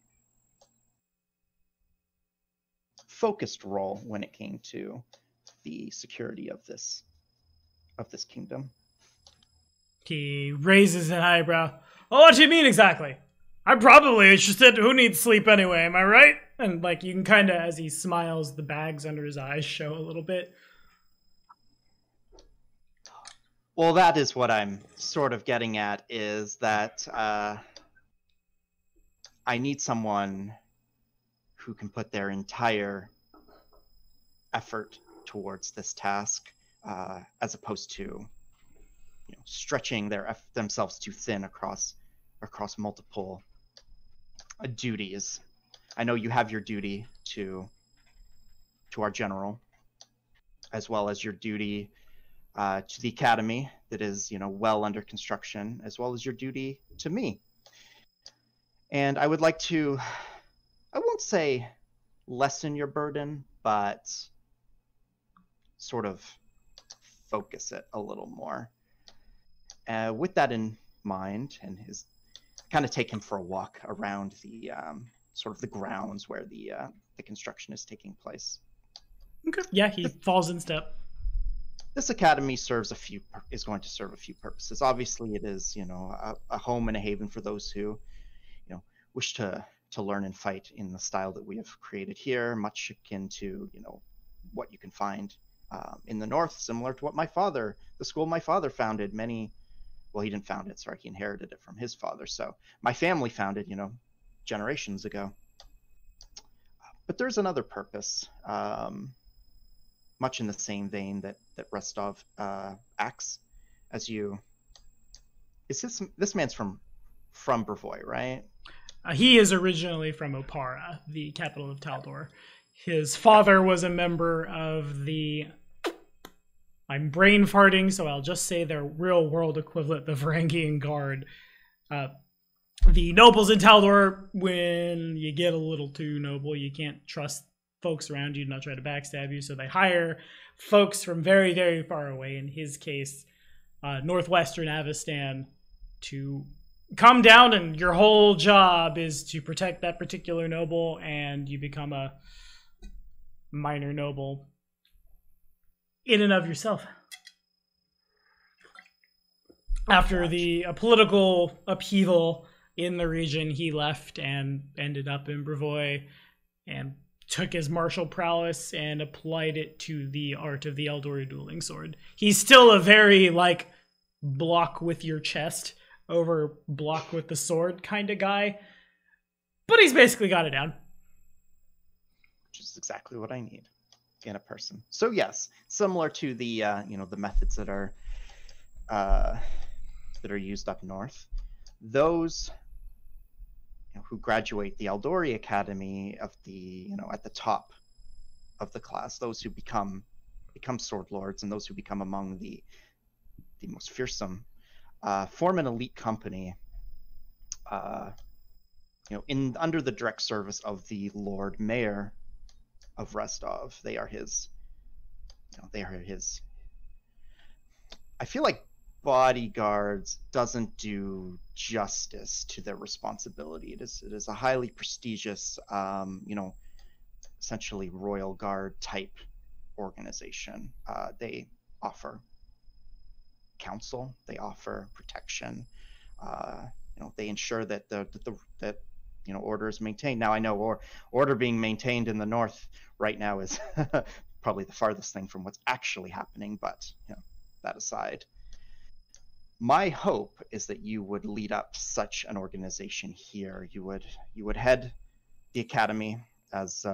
focused role when it came to the security of this kingdom. He raises an eyebrow. Well, what do you mean exactly? I'm probably interested. Who needs sleep anyway? Am I right? And like you can kind of, as he smiles, the bags under his eyes show a little bit. Well, that is what I'm sort of getting at, is that I need someone who can put their entire effort towards this task, as opposed to, stretching themselves too thin across multiple duties. I know you have your duty to our general, as well as your duty to the academy that is, well under construction, as well as your duty to me. And I would like to, I won't say lessen your burden, but sort of focus it a little more. With that in mind, and kind of take him for a walk around the sort of the grounds where the construction is taking place. Okay. Yeah, he falls in step. This academy is going to serve a few purposes. Obviously, it is, a home and a haven for those who, wish to learn and fight in the style that we have created here, much akin to, what you can find in the north, similar to what the school my father founded well, he didn't found it, sorry, he inherited it from his father. So my family founded, generations ago. But there's another purpose, much in the same vein that Restov acts as you. Is this man's from Brevoy, right? He is originally from Opara, the capital of Taldor. His father was a member of the... I'm brain farting, so I'll just say their real-world equivalent, the Varangian Guard. The nobles in Taldor, when you get a little too noble, you can't trust folks around you to not try to backstab you, so they hire folks from very, very far away, in his case, northwestern Avestan, to come down, and your whole job is to protect that particular noble, and you become a minor noble in and of yourself. After the political upheaval in the region, he left and ended up in Brevoy and took his martial prowess and applied it to the art of the Eldori dueling sword. He's still a very, block with your chest over block with the sword kind of guy, but he's basically got it down. Which is exactly what I need in a person. So yes, similar to the the methods that are used up north, those who graduate the Eldori Academy of the at the top of the class, those who become sword lords, and those who become among the most fearsome, form an elite company under the direct service of the Lord Mayor of Restov. They are his I feel like bodyguards doesn't do justice to their responsibility. It is a highly prestigious essentially royal guard type organization. They offer counsel, they offer protection, they ensure that that order is maintained. Now I know order being maintained in the north right now is probably the farthest thing from what's actually happening, but that aside, my hope is that you would lead up such an organization here. You would head the academy as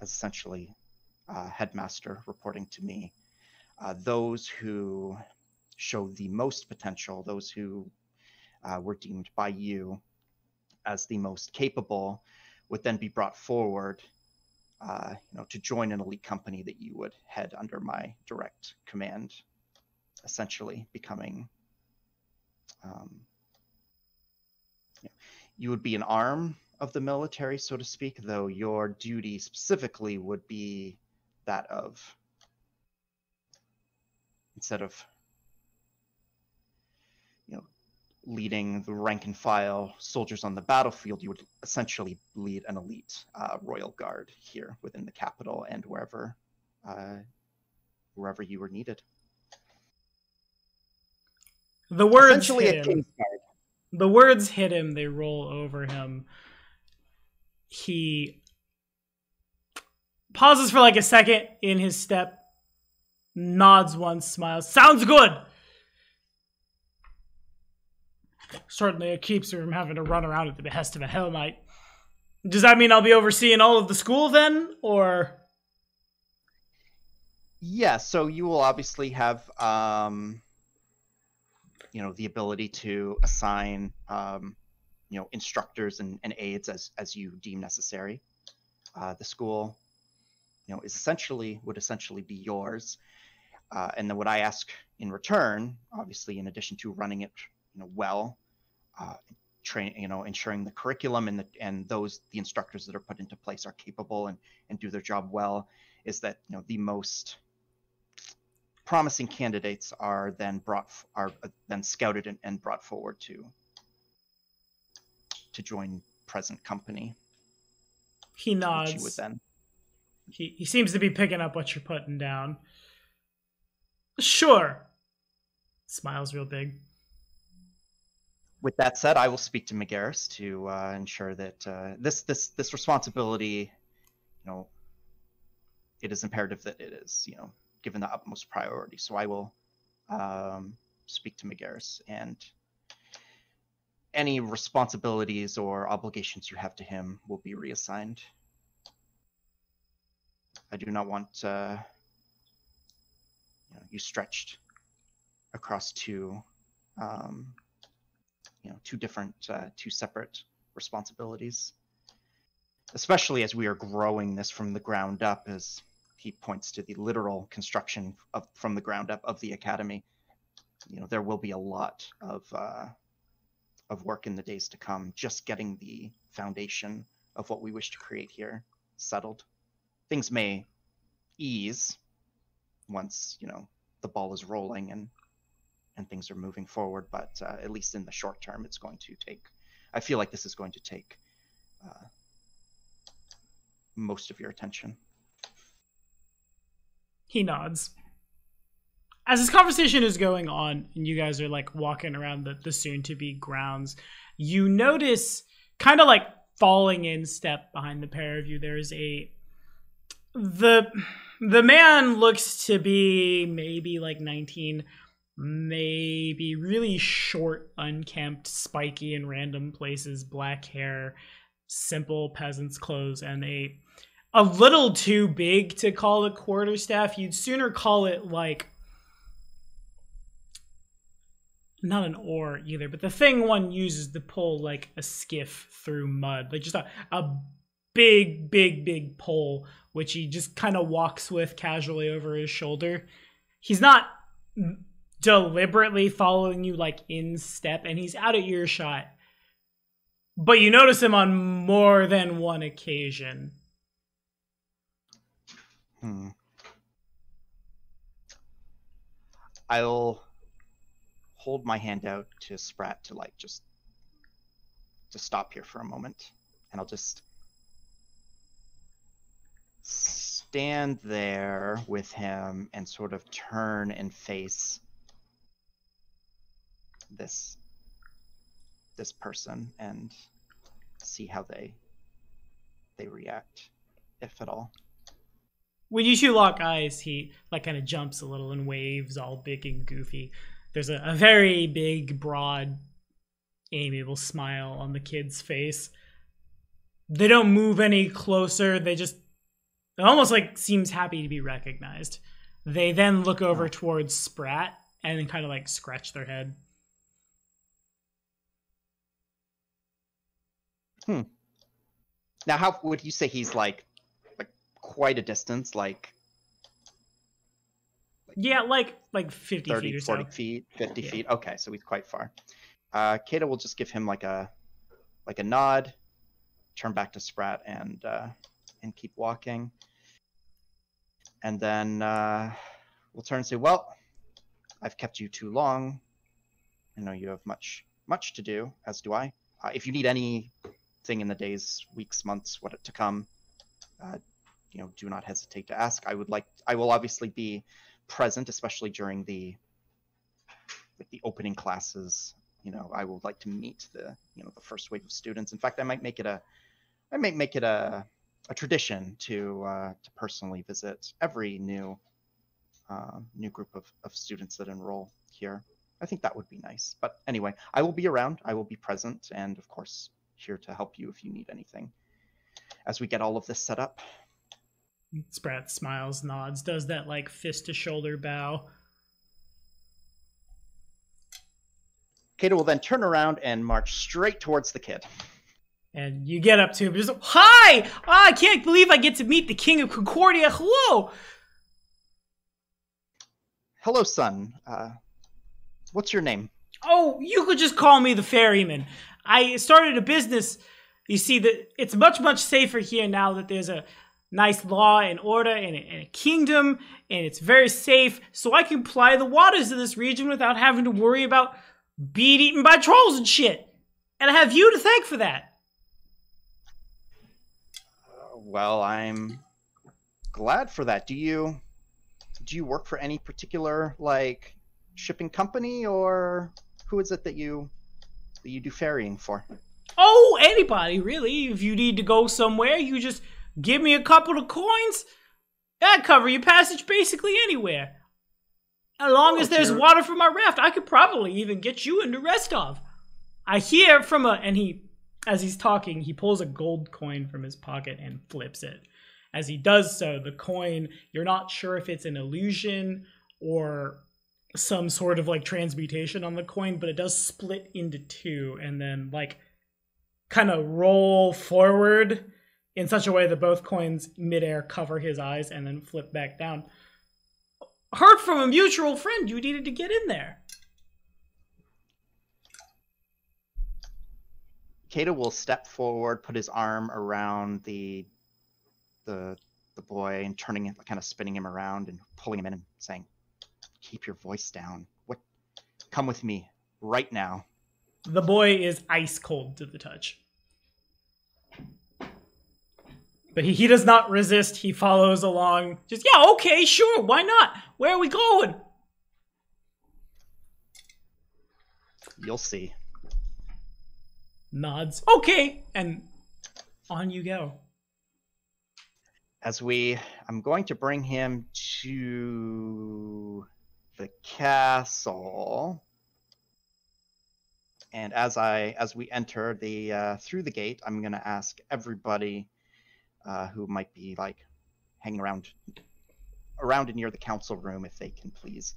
essentially headmaster, reporting to me. Those who show the most potential, those who were deemed by you as the most capable, would then be brought forward to join an elite company that you would head under my direct command, essentially becoming you would be an arm of the military, so to speak, though your duty specifically would be that of, instead of leading the rank and file soldiers on the battlefield, you would essentially lead an elite royal guard here within the capital and wherever you were needed. The words Essentially hit a him. king's guard. The words hit him. They roll over him. He pauses for like a second in his step, nods once, smiles. Sounds good! Certainly it keeps me from having to run around at the behest of a Hell Knight. Does that mean I'll be overseeing all of the school then, or...? Yeah, so you will obviously have, the ability to assign, instructors and aides as you deem necessary. The school, would essentially be yours. And then what I ask in return, obviously, in addition to running it, well, ensuring the curriculum and the instructors that are put into place are capable and do their job well, is that the most promising candidates are then scouted and brought forward to join present company. He nods. You would then. He seems to be picking up what you're putting down. Sure. Smiles real big. With that said, I will speak to McGarris to ensure that this responsibility, it is imperative that it is, given the utmost priority. So I will speak to McGarris, and any responsibilities or obligations you have to him will be reassigned. I do not want you stretched across two separate responsibilities, especially as we are growing this from the ground up, as he points to the literal construction from the ground up of the academy. There will be a lot of work in the days to come, just getting the foundation of what we wish to create here settled. Things may ease once, the ball is rolling and things are moving forward, but at least in the short term, I feel like this is going to take most of your attention. He nods. As this conversation is going on, and you guys are like walking around the soon-to-be grounds, you notice, kind of like falling in step behind the pair of you, there's the man looks to be maybe like 19, maybe really short, unkempt, spiky in random places, black hair, simple peasant's clothes, and a little too big to call a quarterstaff. You'd sooner call it like, not an oar either, but the thing one uses to pull like a skiff through mud, like just a big pole, which he just kind of walks with casually over his shoulder. He's not deliberately following you like in step, and he's out of earshot, but you notice him on more than one occasion. I'll hold my hand out to Sprat to stop here for a moment, and I'll just stand there with him and sort of turn and face this person and see how they react, if at all. When you two lock eyes, he like kind of jumps a little and waves all big and goofy. There's a very big, broad, amiable smile on the kid's face. They don't move any closer. It almost like seems happy to be recognized. They then look over towards Sprat and then kind of like scratch their head. Now, how would you say he's like quite a distance, yeah, like 50 30, feet or so. 40 feet, 50 feet. Okay, so he's quite far. Kata will just give him like a nod, turn back to Sprat, and keep walking. And then we'll turn and say, well, I've kept you too long. I know you have much much to do, as do I. If you need anything in the days, weeks, months, what to come, do not hesitate to ask. I will obviously be present, especially during the opening classes. I would like to meet the first wave of students. In fact, I might make it a tradition to personally visit every new group of students that enroll here. I think that would be nice. But anyway, I will be around. I will be present, and of course, here to help you if you need anything as we get all of this set up. Sprat smiles, nods, does that like fist to shoulder bow. Cato will then turn around and march straight towards the kid. And you get up to him, just, hi! I can't believe I get to meet the King of Concordia. Hello! Hello, son. What's your name? Oh, you could just call me the ferryman. I started a business. You see, that it's much, much safer here now that there's a nice law and order and a kingdom, and it's very safe, so I can ply the waters of this region without having to worry about being eaten by trolls and shit. And I have you to thank for that. Well, I'm glad for that. Do you work for any particular shipping company, or who is it that you do ferrying for? Oh, anybody really. If you need to go somewhere, you just give me a couple of coins. That cover your passage basically anywhere. As long as there's water for my raft, I could probably even get you into Restov. I hear from as he's talking, he pulls a gold coin from his pocket and flips it. As he does so, the coin, you're not sure if it's an illusion or some sort of transmutation on the coin, but it does split into two and then kind of roll forward in such a way that both coins midair cover his eyes and then flip back down. Heard from a mutual friend you needed to get in there. Cato will step forward, put his arm around the boy and turning it, kind of spinning him around and pulling him in and saying, "Keep your voice down. Come with me right now." The boy is ice cold to the touch. But he does not resist. He follows along. Just, yeah, okay, sure, why not? Where are we going? You'll see. Nods. Okay, and on you go. I'm going to bring him to the castle. And as we enter through the gate, I'm going to ask everybody who might be hanging around and near the council room if they can please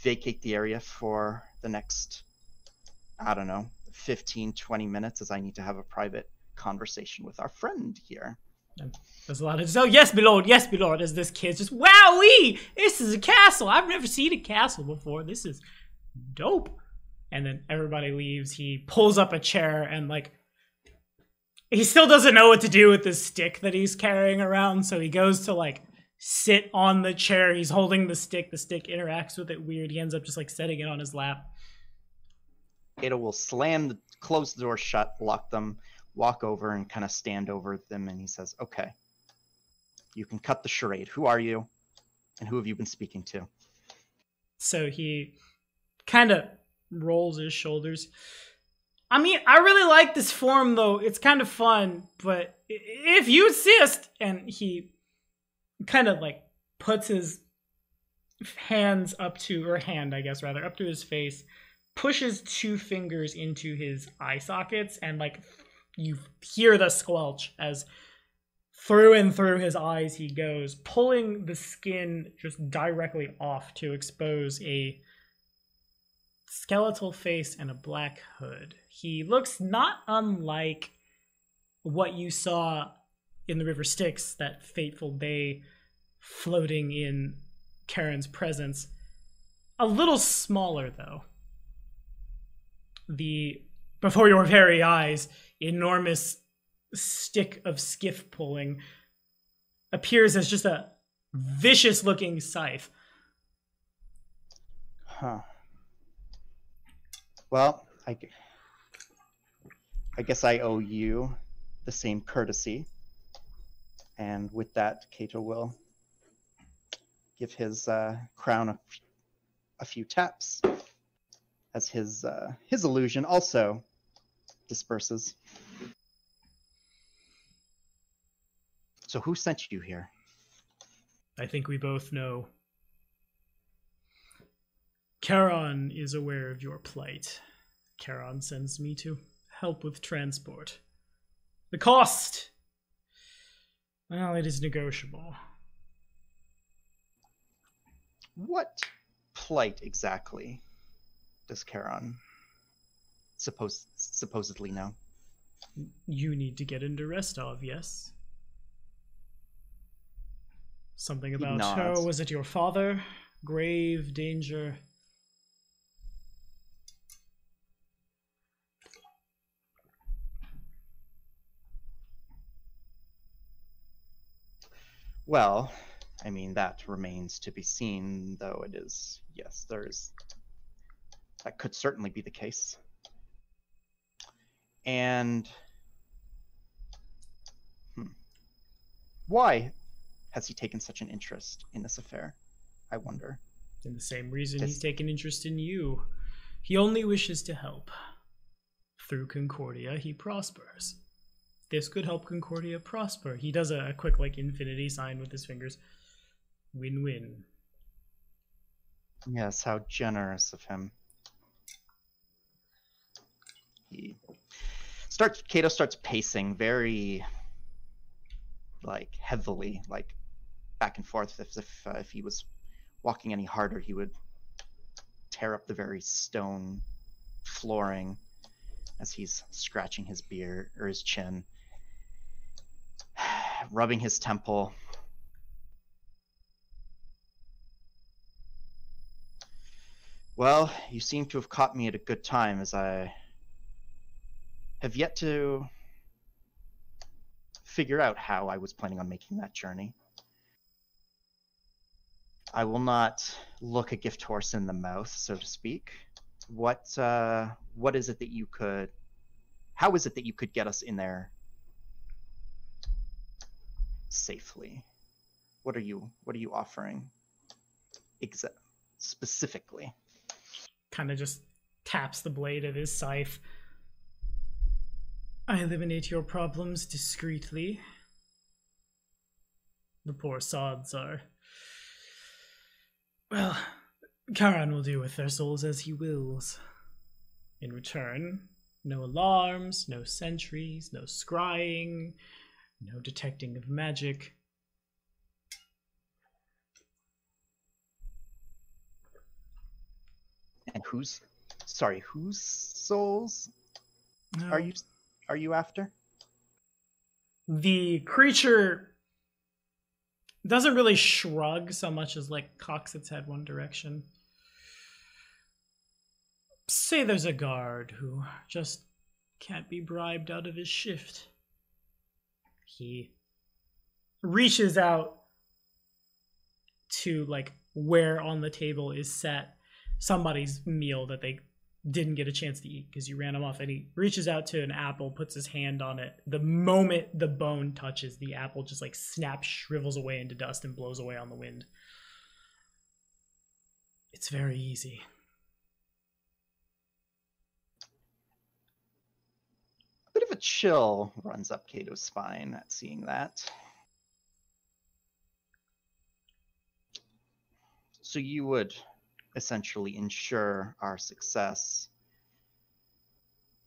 vacate the area for the next, 15, 20 minutes, as I need to have a private conversation with our friend here. There's a lot of, yes, my lord, as this kid's just, wowee, this is a castle. I've never seen a castle before. This is dope. And then everybody leaves. He pulls up a chair and he still doesn't know what to do with this stick that he's carrying around. So he goes to sit on the chair. He's holding the stick. The stick interacts with it weird. He ends up just setting it on his lap. Cato will close the door shut, lock them, walk over and kind of stand over them, and he says, "Okay, you can cut the charade. Who are you, and who have you been speaking to?" So he kind of rolls his shoulders. I mean, I really like this form, though. It's kind of fun, but if you insist, and he kind of puts his hands up to his face, pushes two fingers into his eye sockets, and you hear the squelch as through and through his eyes he goes, pulling the skin just directly off to expose a skeletal face and a black hood. He looks not unlike what you saw in the River Styx that fateful day, floating in Karen's presence. A little smaller, though. Before your very eyes, enormous stick of skiff pulling appears as just a vicious looking scythe. Huh. Well, I guess I owe you the same courtesy. And with that, Cato will give his crown a few taps as his illusion also disperses. So who sent you here? I think we both know. Charon is aware of your plight. Charon sends me to help with transport. The cost! Well, it is negotiable. What plight exactly does Charon supposedly know? You need to get into Restov, yes? Something about, nods. was it your father? Grave danger. Well, I mean, that remains to be seen, though it is, yes, that could certainly be the case. And why has he taken such an interest in this affair, I wonder? And the same reason he's taken interest in you. He only wishes to help. Through Concordia, he prospers. This could help Concordia prosper. He does a quick, infinity sign with his fingers. Win-win. Yes, how generous of him. Cato starts pacing very, heavily, back and forth, as if he was walking any harder, he would tear up the very stone flooring as he's scratching his beard or his chin, rubbing his temple. Well, you seem to have caught me at a good time, as I have yet to figure out how I was planning on making that journey. I will not look a gift horse in the mouth, so to speak. What is it that you could... How is it that you could get us in there safely? What are you offering specifically? Kind of just taps the blade of his scythe. I eliminate your problems discreetly. The poor sods are... Well, Charon will do with their souls as he wills. In return, no alarms, no sentries, no scrying, no detecting of magic. And whose souls No. are you after? The creature doesn't really shrug so much as cocks its head one direction. Say there's a guard who just can't be bribed out of his shift. He reaches out to where on the table is set somebody's meal that they didn't get a chance to eat because you ran them off, and he reaches out to an apple, puts his hand on it. The moment the bone touches, the apple just snaps, shrivels away into dust, and blows away on the wind. It's very easy. A bit of a chill runs up Cato's spine at seeing that. So you would essentially ensure our success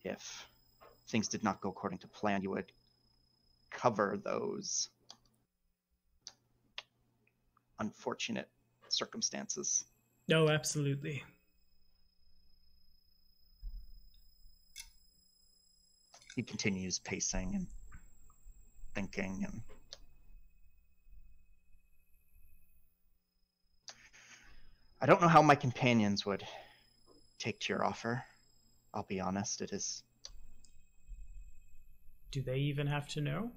if things did not go according to plan. You would cover those unfortunate circumstances. No, absolutely. He continues pacing and thinking, and I don't know how my companions would take to your offer. I'll be honest, it is... Do they even have to know?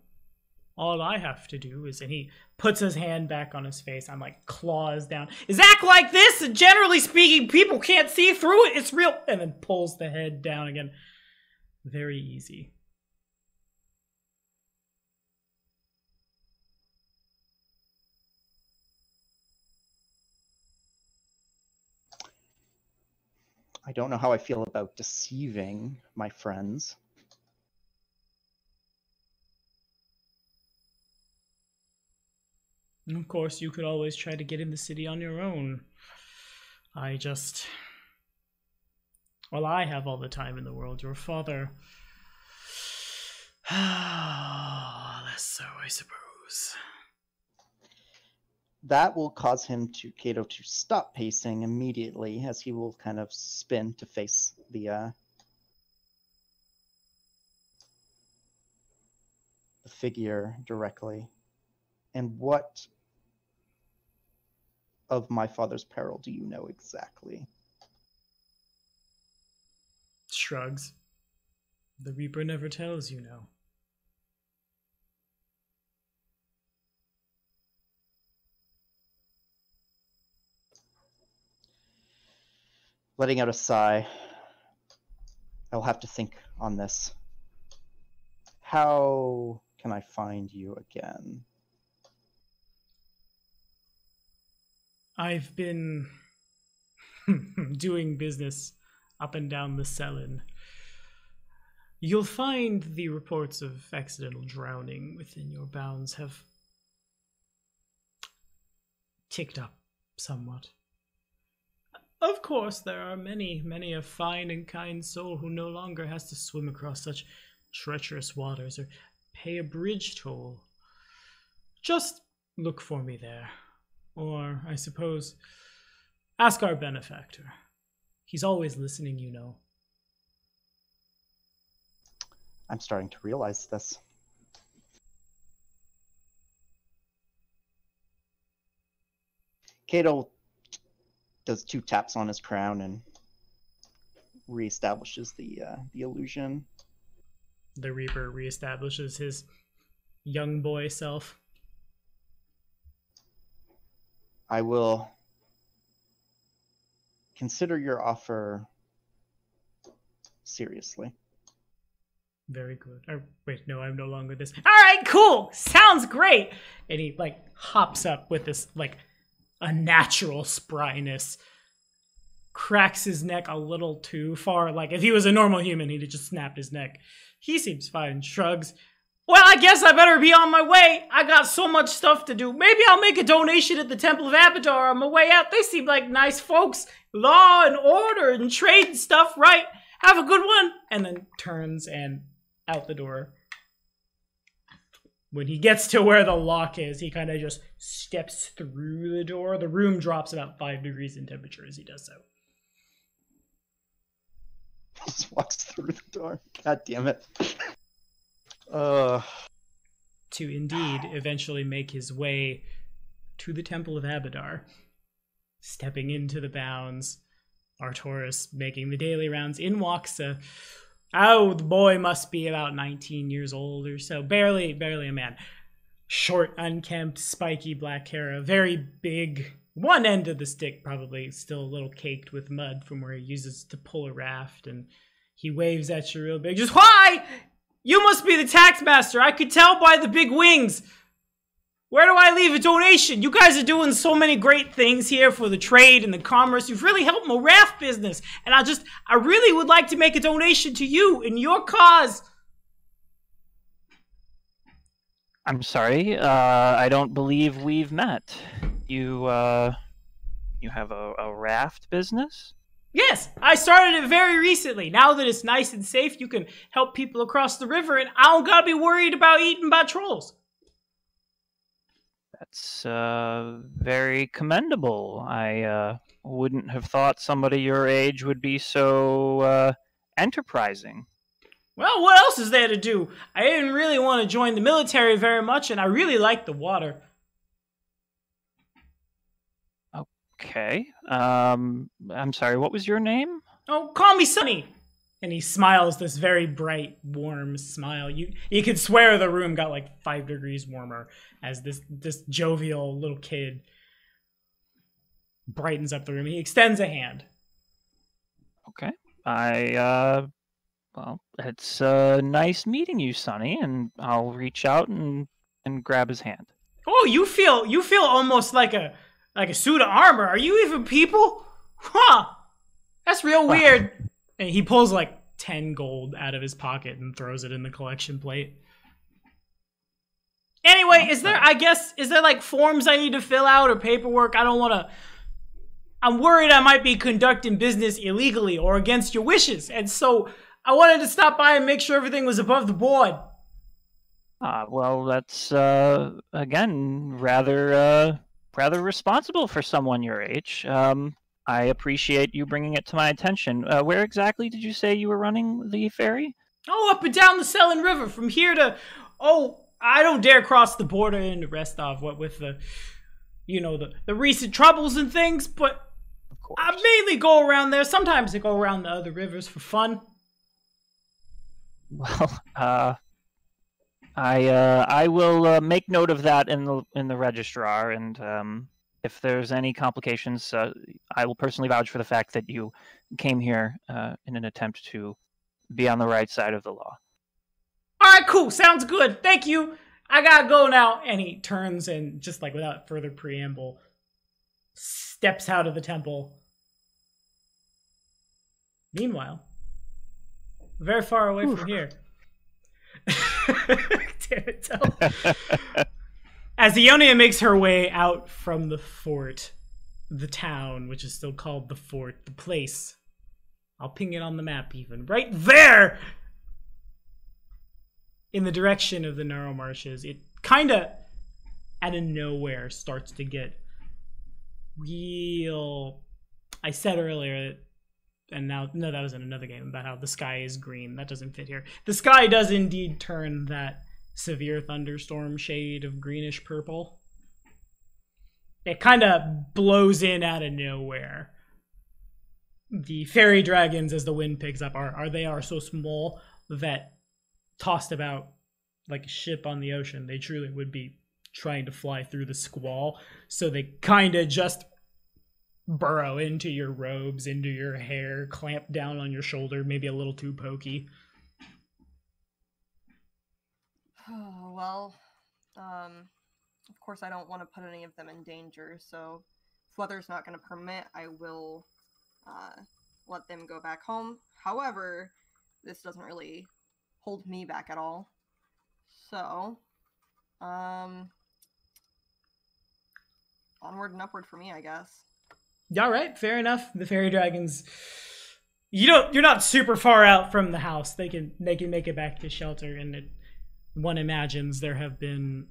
All I have to do is, and he puts his hand back on his face. I'm claws down. Is act like this, and generally speaking, people can't see through it. It's real. And then pulls the head down again. Very easy. I don't know how I feel about deceiving my friends. Of course, you could always try to get in the city on your own. Well, I have all the time in the world. Your father... less so, I suppose. That will cause Cato to stop pacing immediately, as he will kind of spin to face the figure directly. And what of my father's peril do you know exactly? Shrugs. The Reaper never tells, you know. Letting out a sigh, I'll have to think on this. How can I find you again? I've been doing business up and down the Selin. You'll find the reports of accidental drowning within your bounds have ticked up somewhat. Of course, there are many a fine and kind soul who no longer has to swim across such treacherous waters or pay a bridge toll. Just look for me there. Or, I suppose, ask our benefactor. He's always listening, you know. I'm starting to realize this. Cato does 2 taps on his crown and reestablishes the illusion. The Reaper reestablishes his young boy self. I will consider your offer seriously. Very good. Wait, no, I'm no longer this. All right, cool. Sounds great. And he hops up with this unnatural spryness, cracks his neck a little too far. If he was a normal human, he'd have just snapped his neck. He seems fine. Shrugs. Well, I guess I better be on my way. I got so much stuff to do. Maybe I'll make a donation at the Temple of Abadar on my way out. They seem like nice folks. Law and order and trade and stuff, right? Have a good one. And then turns and out the door. When he gets to where the lock is, he kind of just steps through the door. The room drops about 5 degrees in temperature as he does so. Just walks through the door. God damn it. To indeed eventually make his way to the Temple of Abadar. Stepping into the bounds, Artoris making the daily rounds. In walks the boy must be about 19 years old or so. Barely a man. Short, unkempt, spiky black hair. A very big... One end of the stick probably still a little caked with mud from where he uses to pull a raft. And he waves at you real big. Just, why? You must be the tax master. I could tell by the big wings. Where do I leave a donation? You guys are doing so many great things here for the trade and the commerce. You've really helped my raft business. And I really would like to make a donation to you in your cause. I'm sorry. I don't believe we've met. You have a raft business? Yes, I started it very recently. Now that it's nice and safe, you can help people across the river, and I don't gotta be worried about eaten by trolls. That's very commendable. I wouldn't have thought somebody your age would be so enterprising. Well, what else is there to do? I didn't really want to join the military very much, and I really like the water. Okay. I'm sorry, what was your name? Oh, call me Sonny. And he smiles this very bright, warm smile. You could swear the room got 5 degrees warmer as this jovial little kid brightens up the room. He extends a hand. Okay. Well, it's nice meeting you, Sonny, and I'll reach out and grab his hand. Oh, you feel almost like a suit of armor. Are you even people? Huh. That's real weird. And he pulls like 10 gold out of his pocket and throws it in the collection plate. Anyway, is there like forms I need to fill out or paperwork? I'm worried I might be conducting business illegally or against your wishes. And so I wanted to stop by and make sure everything was above the board. Well, that's, again, rather responsible for someone your age. I appreciate you bringing it to my attention. Where exactly did you say you were running the ferry? Oh, up and down the Selin River from here to... Oh, I don't dare cross the border into Restov, what with the recent troubles and things, but Of course. I mainly go around there. Sometimes I go around the other rivers for fun. Well, I will make note of that in the registrar, and if there's any complications, I will personally vouch for the fact that you came here in an attempt to be on the right side of the law. All right, cool. Sounds good. Thank you. I gotta go now. And he turns and, just like without further preamble, steps out of the temple. Meanwhile, very far away from here. Damn it, Tell. As Ionia makes her way out from the fort, the town, which is still called the fort, the place, I'll ping it on the map even, right there! In the direction of the narrow marshes, it kind of, out of nowhere, starts to get real... I said earlier, and now, no, that was in another game, about how the sky is green. That doesn't fit here. The sky does indeed turn that severe thunderstorm shade of greenish purple. It kind of blows in out of nowhere. The fairy dragons, as the wind picks up, are so small that tossed about like a ship on the ocean, they truly would be trying to fly through the squall. So they kind of just burrow into your robes, into your hair, clamp down on your shoulder, maybe a little too pokey. Oh, well, of course I don't want to put any of them in danger, so if weather's not going to permit, I will let them go back home. However, this doesn't really hold me back at all. So, onward and upward for me, I guess. All right, fair enough. The fairy dragons, you're not super far out from the house. They can make it back to shelter, and one imagines there have been,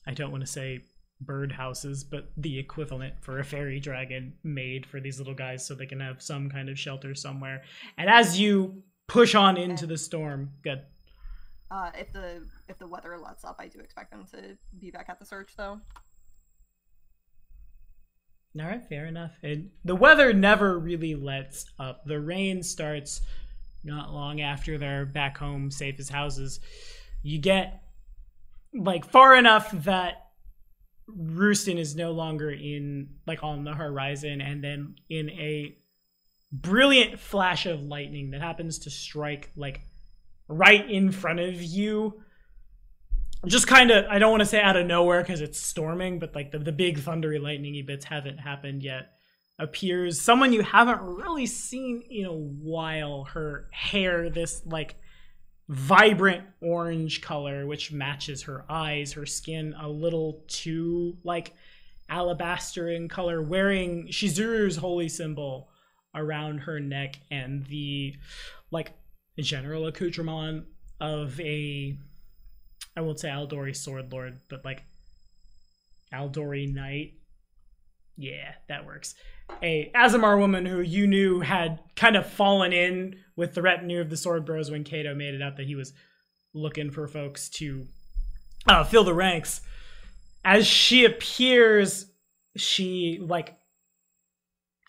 I don't want to say bird houses, but the equivalent for a fairy dragon made for these little guys so they can have some kind of shelter somewhere. And as you push on into the storm, good. If the weather lets up, I do expect them to be back at the search, though. All right, fair enough. And the weather never really lets up. The rain starts not long after they're back home, safe as houses. You get like far enough that Rooston is no longer on the horizon, and then in a brilliant flash of lightning that happens to strike like right in front of you, just kind of, I don't want to say out of nowhere because it's storming, but like the big thundery lightningy bits haven't happened yet, appears someone you haven't really seen in a while. Her hair, this like vibrant orange color, which matches her eyes, her skin a little too like alabaster in color, wearing Shizuru's holy symbol around her neck, and the like general accoutrement of a, I won't say Aldori sword lord, but like Aldori knight. Yeah, that works. A Azamar woman who you knew had kind of fallen in with the retinue of the sword bros when Kato made it out that he was looking for folks to fill the ranks. As she appears, she like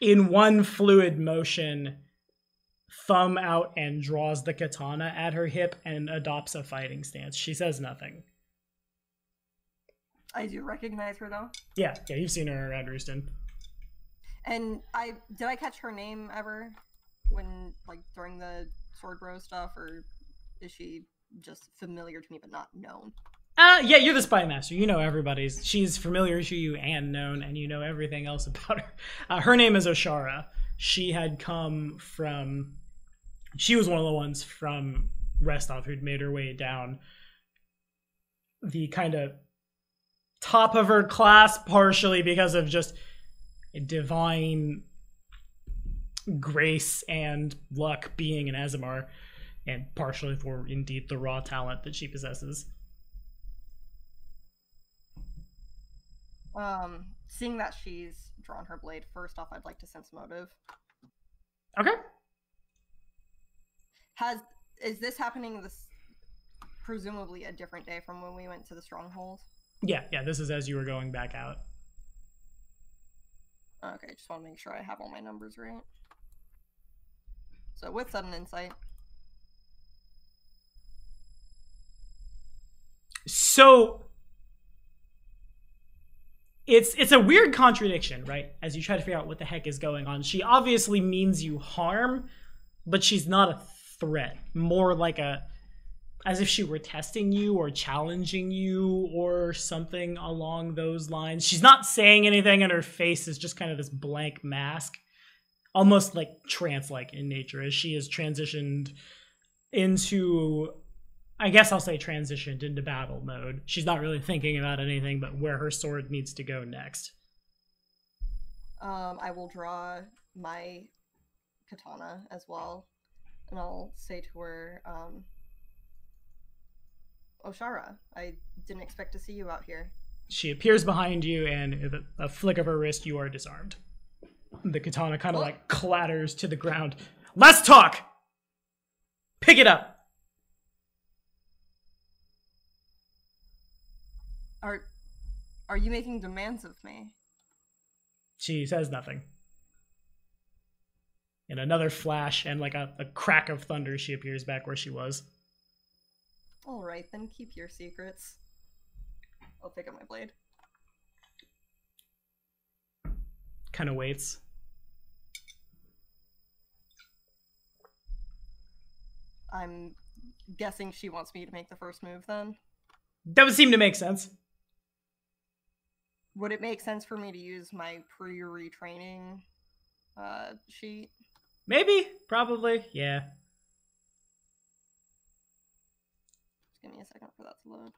in one fluid motion, thumb out and draws the katana at her hip and adopts a fighting stance. She says nothing. I do recognize her, though. Yeah, you've seen her around Rooston. And did I catch her name ever when, like, during the Sword Bro stuff, or is she just familiar to me but not known? Yeah, you're the spy master. You know everybody's. She's familiar to you and known, and you know everything else about her. Her name is Oshara. she had come from. She was one of the ones from Restov who'd made her way down the kind of top of her class, partially because of just divine grace and luck being an Azamar, and partially for indeed the raw talent that she possesses. Seeing that she's drawn her blade, first off, I'd like to sense motive. Okay. Is this happening this presumably a different day from when we went to the stronghold? Yeah, this is as you were going back out. Okay, just want to make sure I have all my numbers right. So with sudden insight. So it's a weird contradiction, right? As you try to figure out what the heck is going on. She obviously means you harm, but she's not a threat. More like as if she were testing you or challenging you or something along those lines. She's not saying anything, and her face is just kind of this blank mask, almost like trance-like in nature, as she has transitioned into, I guess I'll say transitioned into battle mode. She's not really thinking about anything but where her sword needs to go next. I will draw my katana as well, and I'll say to her, Oshara, I didn't expect to see you out here. She appears behind you, and with a flick of her wrist, you are disarmed. The katana kind of like clatters to the ground. Let's talk! Pick it up! Are you making demands of me? She says nothing. In another flash and like a crack of thunder, she appears back where she was. Alright, then keep your secrets. I'll pick up my blade. Kind of waits. I'm guessing she wants me to make the first move then? That would seem to make sense. Would it make sense for me to use my pre-retraining sheet? Maybe, probably, yeah. Just give me a second for that to load.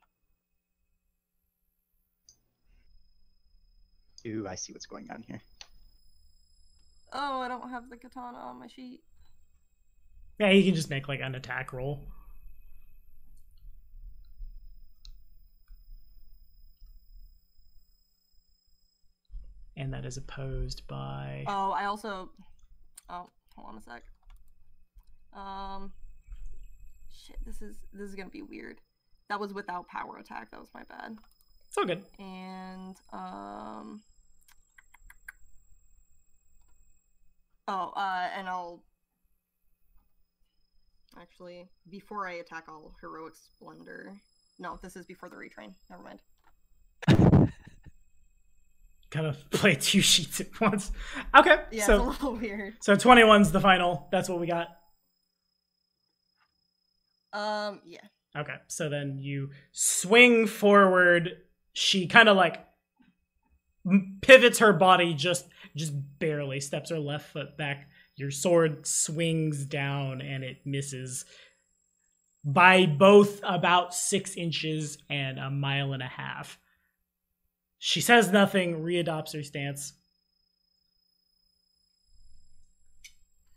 Ooh, I see what's going on here. Oh, I don't have the katana on my sheet. Yeah, you can just make like an attack roll. And that is opposed by... Oh, I also... Oh, hold on a sec. Shit, this is gonna be weird. That was without power attack. That was my bad. It's all good. And, and I'll... Actually, before I attack, I'll Heroic Splendor. No, this is before the retrain. Never mind. Kind of play two sheets at once. Okay, Yeah, so it's a little weird. So 21's the final. That's what we got. Yeah. Okay, so then you swing forward. She kind of like pivots her body just barely, steps her left foot back. Your sword swings down and it misses by both about 6 inches and 1.5 miles. She says nothing, readopts her stance.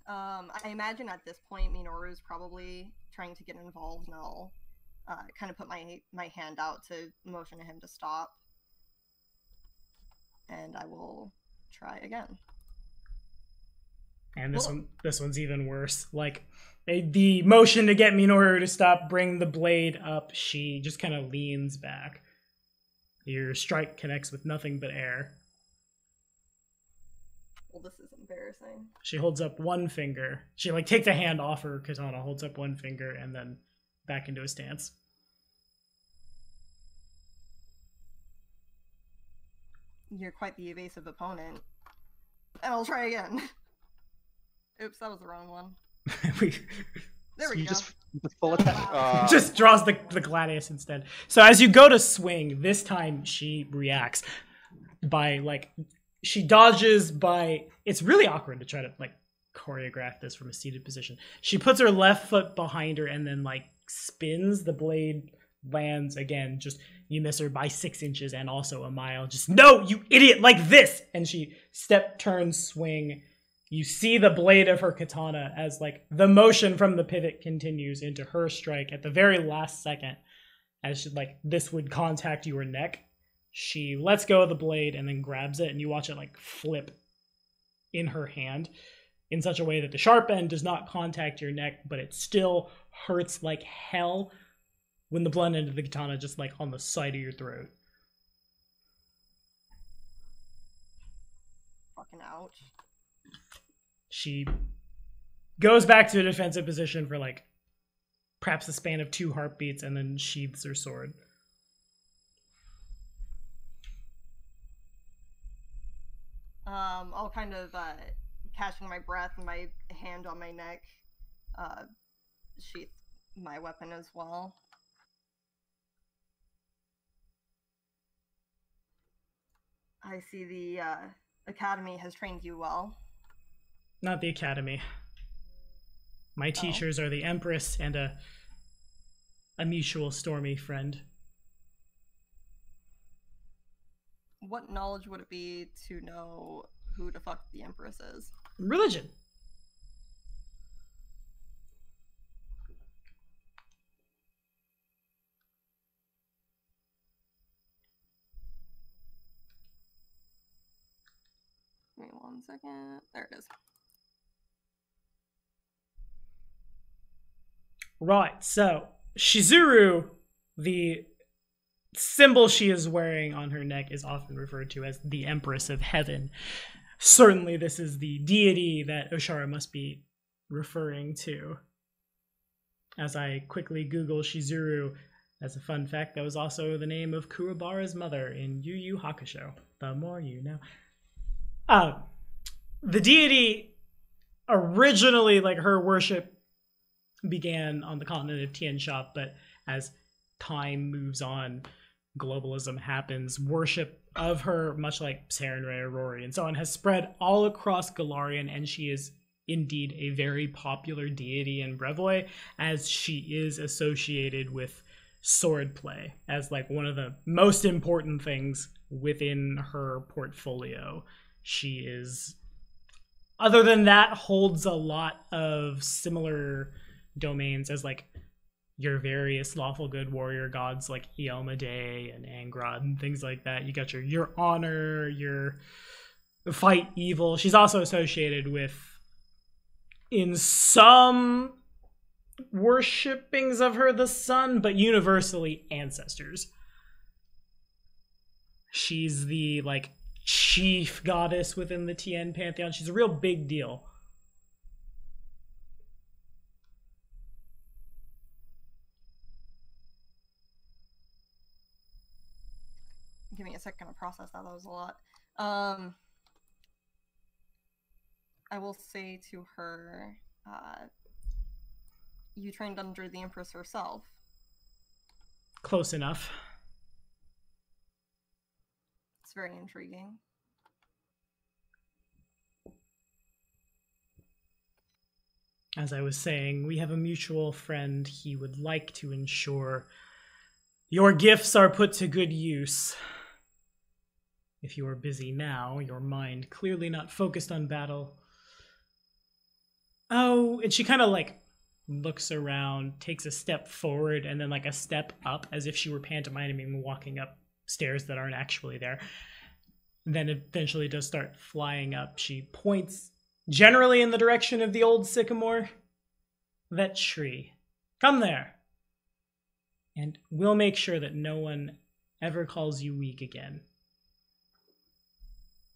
I imagine at this point Minoru's probably trying to get involved, and I'll kind of put my hand out to motion to him to stop. And I will try again. And this one's even worse. Like, the motion to get Minoru to stop, bring the blade up, she just kind of leans back. Your strike connects with nothing but air. Well, this is embarrassing. She holds up one finger. She like takes a hand off her katana, holds up one finger, and then back into a stance. You're quite the evasive opponent. And I'll try again. Oops, that was the wrong one. There we go. Just full attack. Just draws the gladius instead. So as you go to swing, this time she reacts by like she dodges by it's really awkward to try to like choreograph this from a seated position. She puts her left foot behind her and then like spins. The blade lands again. Just you miss her by 6 inches and also a mile. Just no, you idiot, like this. And she step, turn, swing. You see the blade of her katana as like the motion from the pivot continues into her strike at the very last second. As she, like this would contact your neck. She lets go of the blade and then grabs it, and you watch it like flip in her hand in such a way that the sharp end does not contact your neck, but it still hurts like hell when the blunt end of the katana just like on the side of your throat. Fucking ouch. She goes back to a defensive position for like perhaps a span of 2 heartbeats and then sheathes her sword. I'll kind of catching my breath and my hand on my neck, sheath my weapon as well. I see the academy has trained you well. Not the academy. My teachers are the Empress and a mutual Stormy friend. What knowledge would it be to know who the fuck the Empress is? Religion. Give me 1 second. There it is. Right, so Shizuru, the symbol she is wearing on her neck, is often referred to as the Empress of Heaven. Certainly this is the deity that Oshara must be referring to. As I quickly Google Shizuru, as a fun fact, that was also the name of Kuwabara's mother in Yu Yu Hakusho. The more you know. The deity, originally, like her worship began on the continent of Tian Sha, but as time moves on, globalism happens, worship of her, much like Sarenrae, Rory, and so on, has spread all across Galarian, and she is indeed a very popular deity in Brevoy, as she is associated with swordplay as like one of the most important things within her portfolio. She is, other than that, holds a lot of similar domains as like your various lawful good warrior gods like Iomedae and Angrod and things like that. You got your honor, your fight evil. She's also associated with, in some worshippings of her, the sun, but universally ancestors. She's the like chief goddess within the Tien pantheon. She's a real big deal. Give me a second to process that. That was a lot. I will say to her, you trained under the Empress herself. Close enough. It's very intriguing. As I was saying, we have a mutual friend. He would like to ensure your gifts are put to good use. If you are busy now, your mind clearly not focused on battle. Oh, and she kind of like looks around, takes a step forward, and then like a step up as if she were pantomiming walking up stairs that aren't actually there. And then eventually does start flying up. She points generally in the direction of the old sycamore. That tree. Come there. And we'll make sure that no one ever calls you weak again.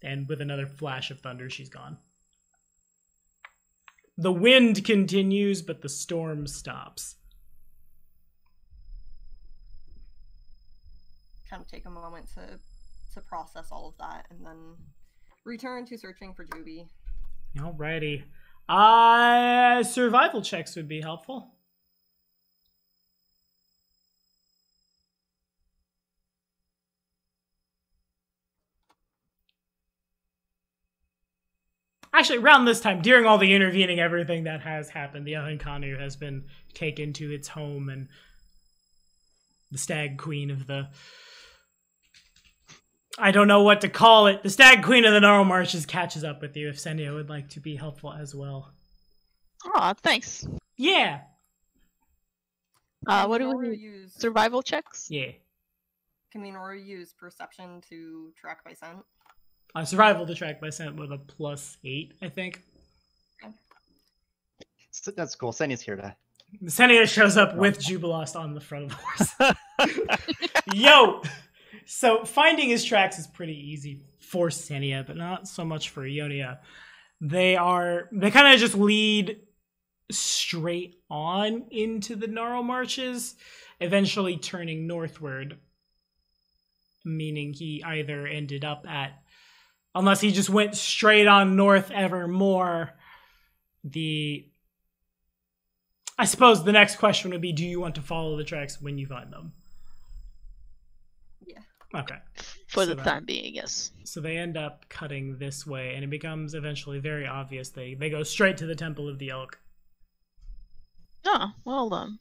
And with another flash of thunder, she's gone. The wind continues, but the storm stops. Kind of take a moment to process all of that, and then return to searching for Juby. Alrighty. Survival checks would be helpful. actually, around this time, during all the intervening everything that has happened, the Unholy has been taken to its home, and the Stag Queen of the... I don't know what to call it. The Stag Queen of the Gnarl Marshes catches up with you if Senya would like to be helpful as well. Aw, thanks. Yeah. What do Nora we use? Survival checks? Yeah. Can the Nora use perception to track by scent? Survival to track by scent with a +8, I think. So that's cool. Senya's here to. Senya shows up with Jubilost on the front of the horse. Yo! So finding his tracks is pretty easy for Senya, but not so much for Ionia. They kind of just lead straight on into the Gnarl Marches, eventually turning northward, meaning he either ended up at, unless he just went straight on north evermore, I suppose the next question would be, do you want to follow the tracks when you find them? Yeah. Okay. For the time being, yes. So they end up cutting this way, and it becomes eventually very obvious. They go straight to the Temple of the Elk. Oh, well done.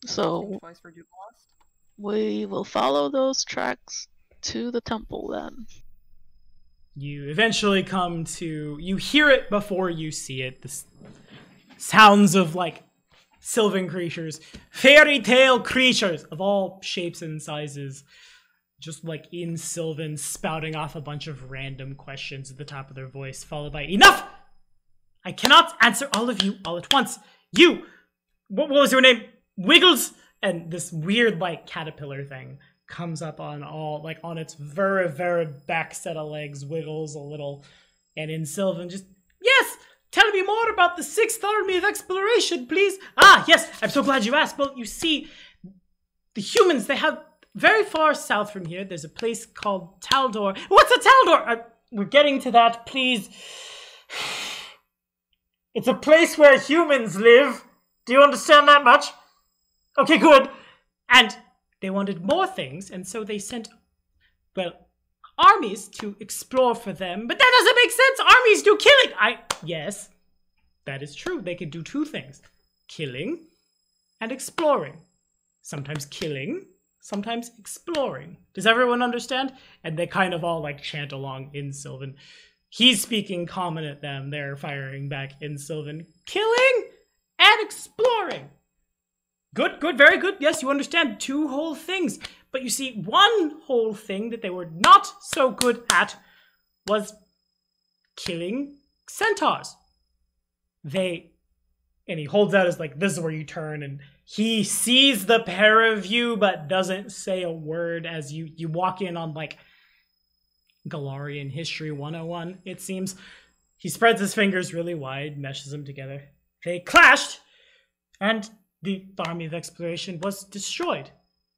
So Think twice for Jubilost. we will follow those tracks to the temple then. You eventually come to... You hear it before you see it. The sounds of, like, sylvan creatures. Fairy tale creatures of all shapes and sizes. Just, like, in Sylvan, spouting off a bunch of random questions at the top of their voice, followed by, "Enough! I cannot answer all of you all at once. You! What was your name? Wiggles?" And this weird, like, caterpillar thing comes up on on its very back set of legs, wiggles a little, and in Sylvan just, "Yes! Tell me more about the 6th Army of Exploration, please." "Ah, yes, I'm so glad you asked. Well, you see, the humans, they have very far south from here, there's a place called Taldor." "What's a Taldor?" We're getting to that, please. "It's a place where humans live. Do you understand that much?" "Okay, good." "And they wanted more things, and so they sent, armies to explore for them." "But that doesn't make sense. Armies do killing." Yes, that is true. They could do 2 things. Killing and exploring. Sometimes killing, sometimes exploring. Does everyone understand? And they kind of all, like, chant along in Sylvan. He's speaking common at them. They're firing back in Sylvan. Killing and exploring. Good, very good. Yes, you understand 2 whole things. But you see, one whole thing that they were not so good at was killing centaurs. And he holds out his, like, "This is where you turn," and he sees the pair of you, but doesn't say a word as you walk in on, like, Galarian History 101, it seems. He spreads his fingers really wide, meshes them together. They clashed, and the Army of Exploration was destroyed.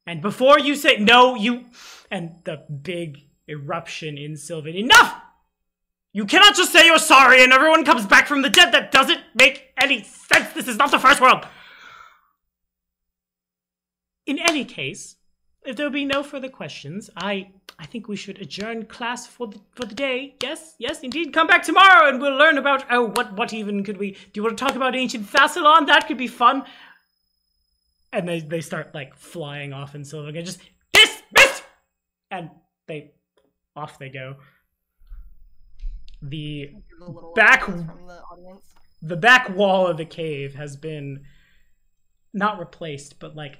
And before you say, "No, you..." And the big eruption in Sylvan. "Enough! You cannot just say you're sorry and everyone comes back from the dead. That doesn't make any sense. This is not the first world." In any case, if there will be no further questions, I think we should adjourn class for the day. Yes, indeed. Come back tomorrow and we'll learn about, what even could we... Do you want to talk about ancient Thassilon? That could be fun. And they start, like, flying off in Sylvan and just, "Dismissed!" And off they go. The back from the audience. The back wall of the cave has been not replaced, but, like,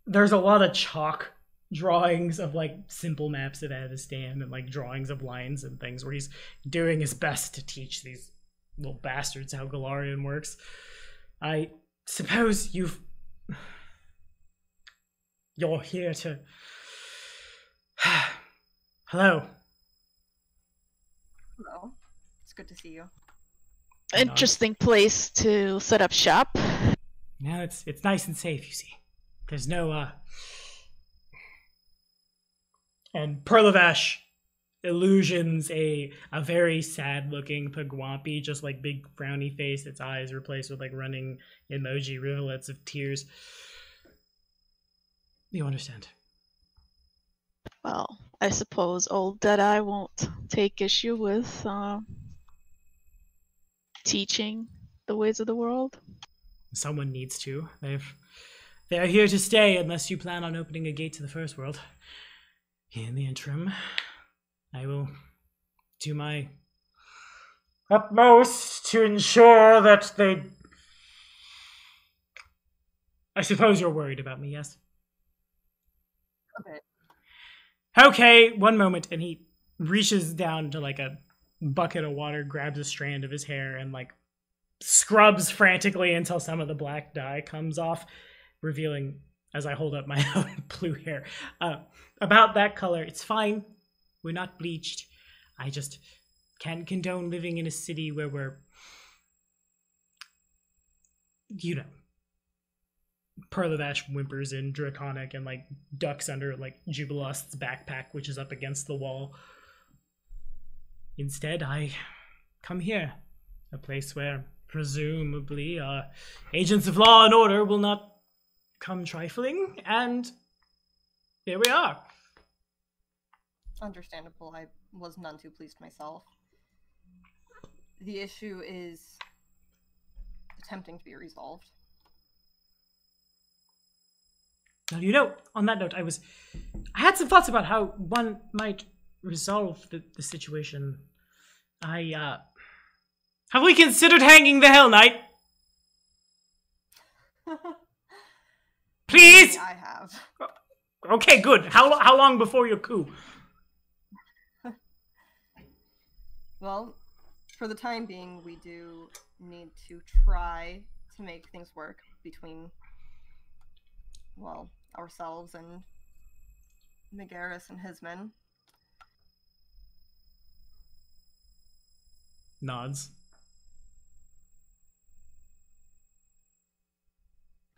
there's a lot of chalk drawings of, like, simple maps of Avestan and, like, drawings of lines and things where he's doing his best to teach these little bastards how Galarian works. I suppose you're here to... Hello. Hello. It's good to see you. Interesting place to set up shop. No, it's nice and safe, you see. There's no, And Perlavash illusions a very sad-looking Pagwampi, just, like, big frowny face, its eyes replaced with, like, running emoji rivulets of tears. You understand. Well, I suppose old Deadeye won't take issue with teaching the ways of the world. Someone needs to. They're here to stay unless you plan on opening a gate to the first world. In the interim, I will do my utmost to ensure that they... I suppose you're worried about me, yes? A bit. Okay, one moment. And he reaches down to like a bucket of water, grabs a strand of his hair, and like scrubs frantically until some of the black dye comes off, revealing, as I hold up my own blue hair, about that color. It's fine. We're not bleached. I just can't condone living in a city where we're, you know, Perlavash whimpers in Draconic and like ducks under like Jubilust's backpack, which is up against the wall. Instead, I come here, a place where presumably agents of law and order will not come trifling, and here we are. Understandable. I was none too pleased myself. The issue is attempting to be resolved. Now, you know, on that note, I had some thoughts about how one might resolve the situation. Have we considered hanging the Hell Knight? Please? I have. Okay, good. How long before your coup? Well, for the time being, we do need to try to make things work between, well, ourselves and Megaris and his men. Nods.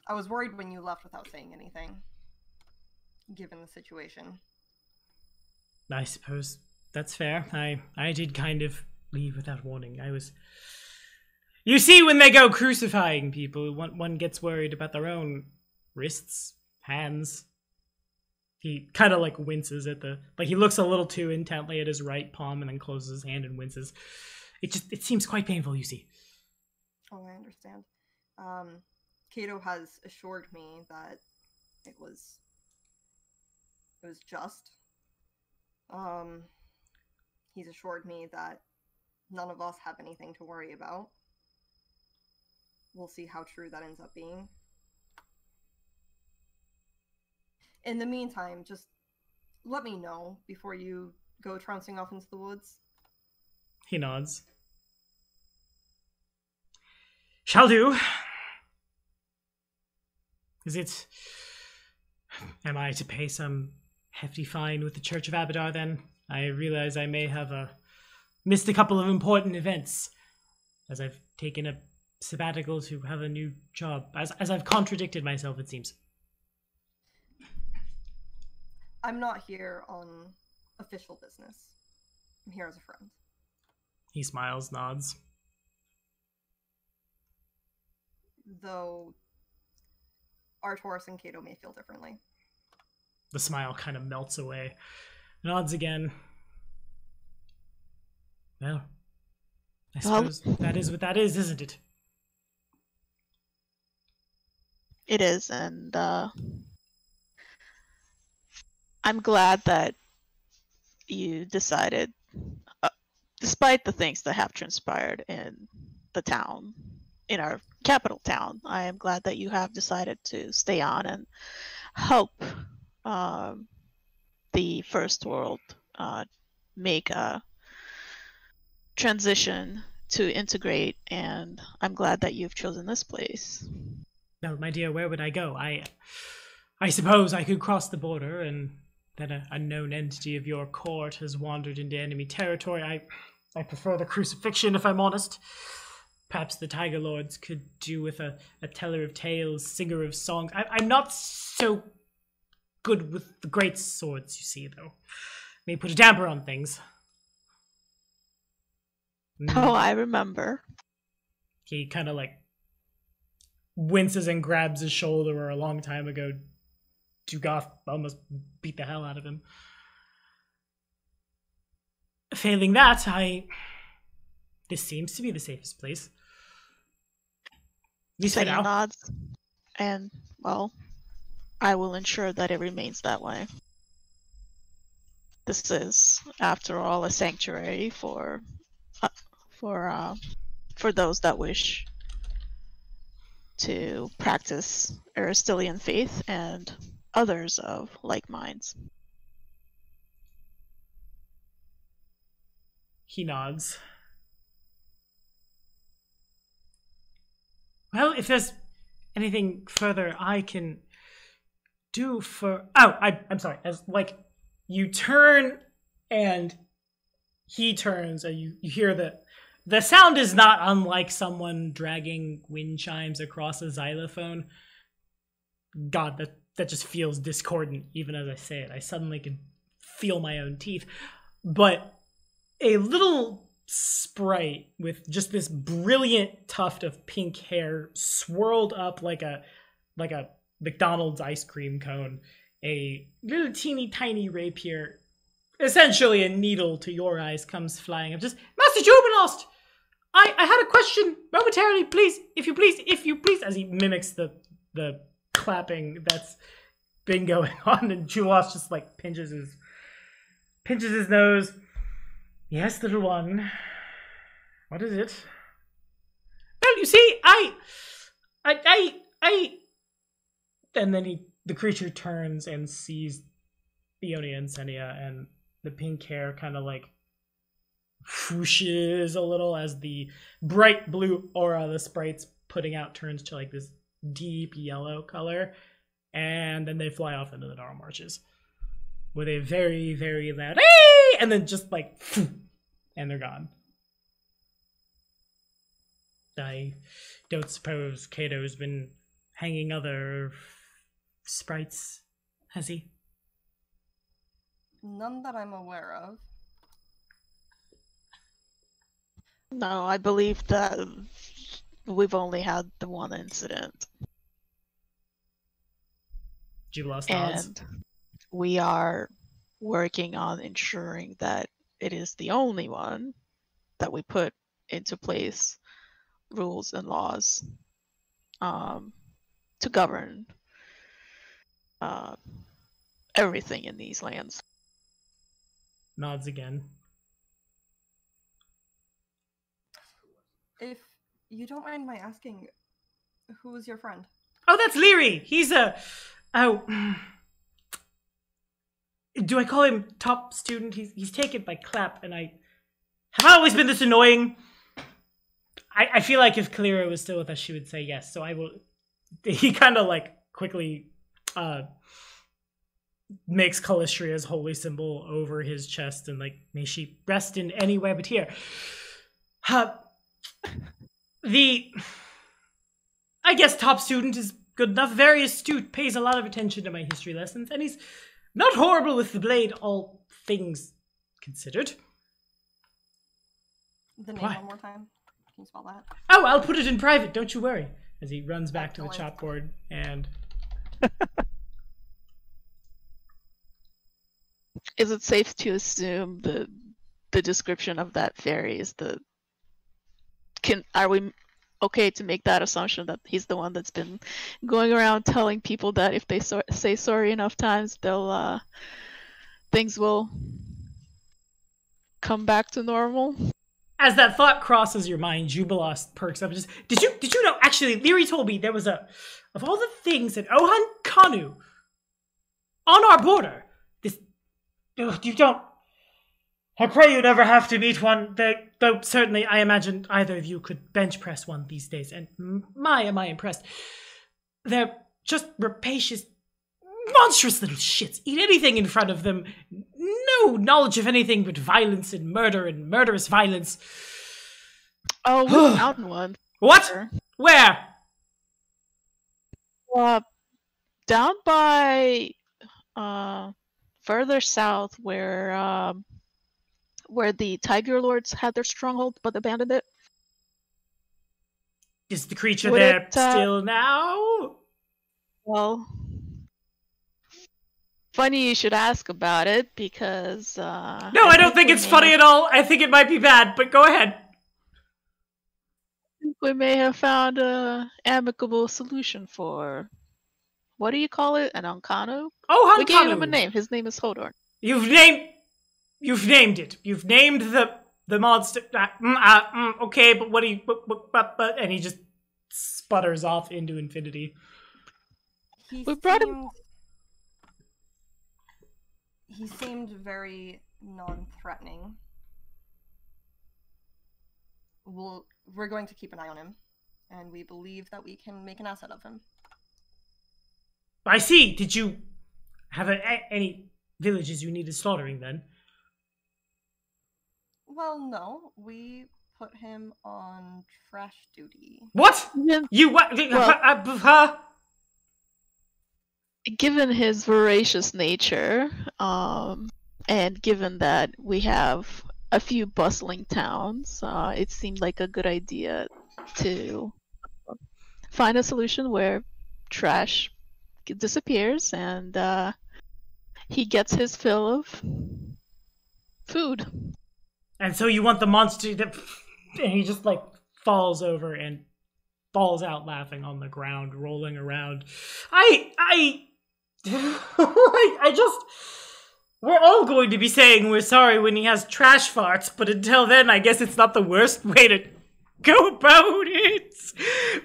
I was worried when you left without saying anything, given the situation. I suppose that's fair. I did kind of leave without warning. You see, when they go crucifying people, one gets worried about their own wrists, hands. He kind of like winces at he looks a little too intently at his right palm and then closes his hand and winces. It seems quite painful, you see. Oh, I understand. Cato has assured me that it was just. He's assured me that none of us have anything to worry about. We'll see how true that ends up being. In the meantime, just let me know before you go trouncing off into the woods. He nods. Shall do. Am I to pay some hefty fine with the Church of Abadar then? I realize I may have missed a couple of important events, as I've taken a sabbatical to have a new job. As I've contradicted myself, it seems. I'm not here on official business. I'm here as a friend. He smiles, nods. Though Artoris and Cato may feel differently. The smile kind of melts away. Nods again. Well, I suppose that is what that is, isn't it? It is, and I'm glad that you decided, despite the things that have transpired in the town, in our capital town, I am glad that you have decided to stay on and help the First World make a transition to integrate, and I'm glad that you've chosen this place. No, my dear, where would I go? I suppose I could cross the border, and that an unknown entity of your court has wandered into enemy territory. I prefer the crucifixion, if I'm honest. Perhaps the Tiger Lords could do with a teller of tales, singer of songs. I'm not so good with the great swords, you see, though. May put a damper on things. Oh, I remember. He kind of winces and grabs his shoulder, where a long time ago Dugoth almost beat the hell out of him. failing that, this seems to be the safest place. At least for Senya now. nods, and well, I will ensure that it remains that way. This is, after all, a sanctuary for those that wish to practice Aristotelian faith and others of like minds. He nods. Well, if there's anything further I can do for... Oh, I'm sorry. As like you turn and he turns, and you hear the sound is not unlike someone dragging wind chimes across a xylophone. God, that just feels discordant even as I say it. I suddenly can feel my own teeth. But a little sprite with just this brilliant tuft of pink hair swirled up like a McDonald's ice cream cone, a little teeny tiny rapier, essentially a needle to your eyes, comes flying up. Just, Master Jubilost, I had a question momentarily, please, if you please, as he mimics the clapping that's been going on, and Jubilost just like pinches his nose. Yes, little one. What is it? Well, you see, I. And then the creature turns and sees Ione and Senya, and the pink hair kind of like whooshes a little as the bright blue aura the sprite's putting out turns to like this deep yellow color, and then they fly off into the Dark Marches with a very, very loud "Hey!" and then just like, and they're gone. I don't suppose Kato's been hanging other sprites, has he? None that I'm aware of. No, I believe that we've only had the one incident. Jubilost nods. And we are working on ensuring that it is the only one, that we put into place rules and laws to govern everything in these lands. Nods again. If you don't mind my asking, who is your friend? Oh, that's Leary. He's do I call him top student? He's taken by Clap, and have I always been this annoying? I feel like if Kalira was still with us, she would say yes. So I will. He kind of like quickly makes Calistria's holy symbol over his chest, and like, may she rest in anywhere but here. I guess top student is good enough. Very astute, pays a lot of attention to my history lessons, and he's not horrible with the blade, all things considered. The name What? one more time. Can you spell that? Oh, I'll put it in private, don't you worry. As he runs back to the chalkboard and... Is it safe to assume the description of that fairy is are we okay to make that assumption that he's the one that's been going around telling people that if they say sorry enough times, they'll things will come back to normal? As that thought crosses your mind, Jubilost perks up and just, did you know, actually, Leary told me there was of all the things that Ohan Kanu on our border, you don't, I pray you never have to meet one, though certainly I imagine either of you could bench press one these days, and my, am I impressed. They're just rapacious, monstrous little shits. Eat anything in front of them. No knowledge of anything but violence and murder and murderous violence. Oh, we found one. What? Where? Down by further south where the Tiger Lords had their stronghold but abandoned it. Is the creature Would there it, still now? Well, Funny you should ask about it because. No, I don't think it's funny at all. I think it might be bad, but go ahead. We may have found a amicable solution for. What do you call it? An Ankano? Oh, We gave him Hankanu. a name. His name is Hodor. You've named it. You've named the monster. Okay, but what do you? But and he just sputters off into infinity. We brought him. He seemed very non-threatening. We're going to keep an eye on him, and we believe that we can make an asset of him. I see. Did you have any villages you needed slaughtering then? Well, no. We put him on trash duty. What? Yeah. You what? Huh? Given his voracious nature, and given that we have a few bustling towns, it seemed like a good idea to find a solution where trash disappears and he gets his fill of food. And so you want the monster that... And he just, like, falls over and falls out laughing on the ground, rolling around. I just... We're all going to be saying we're sorry when he has trash farts, but until then, I guess it's not the worst way to go about it.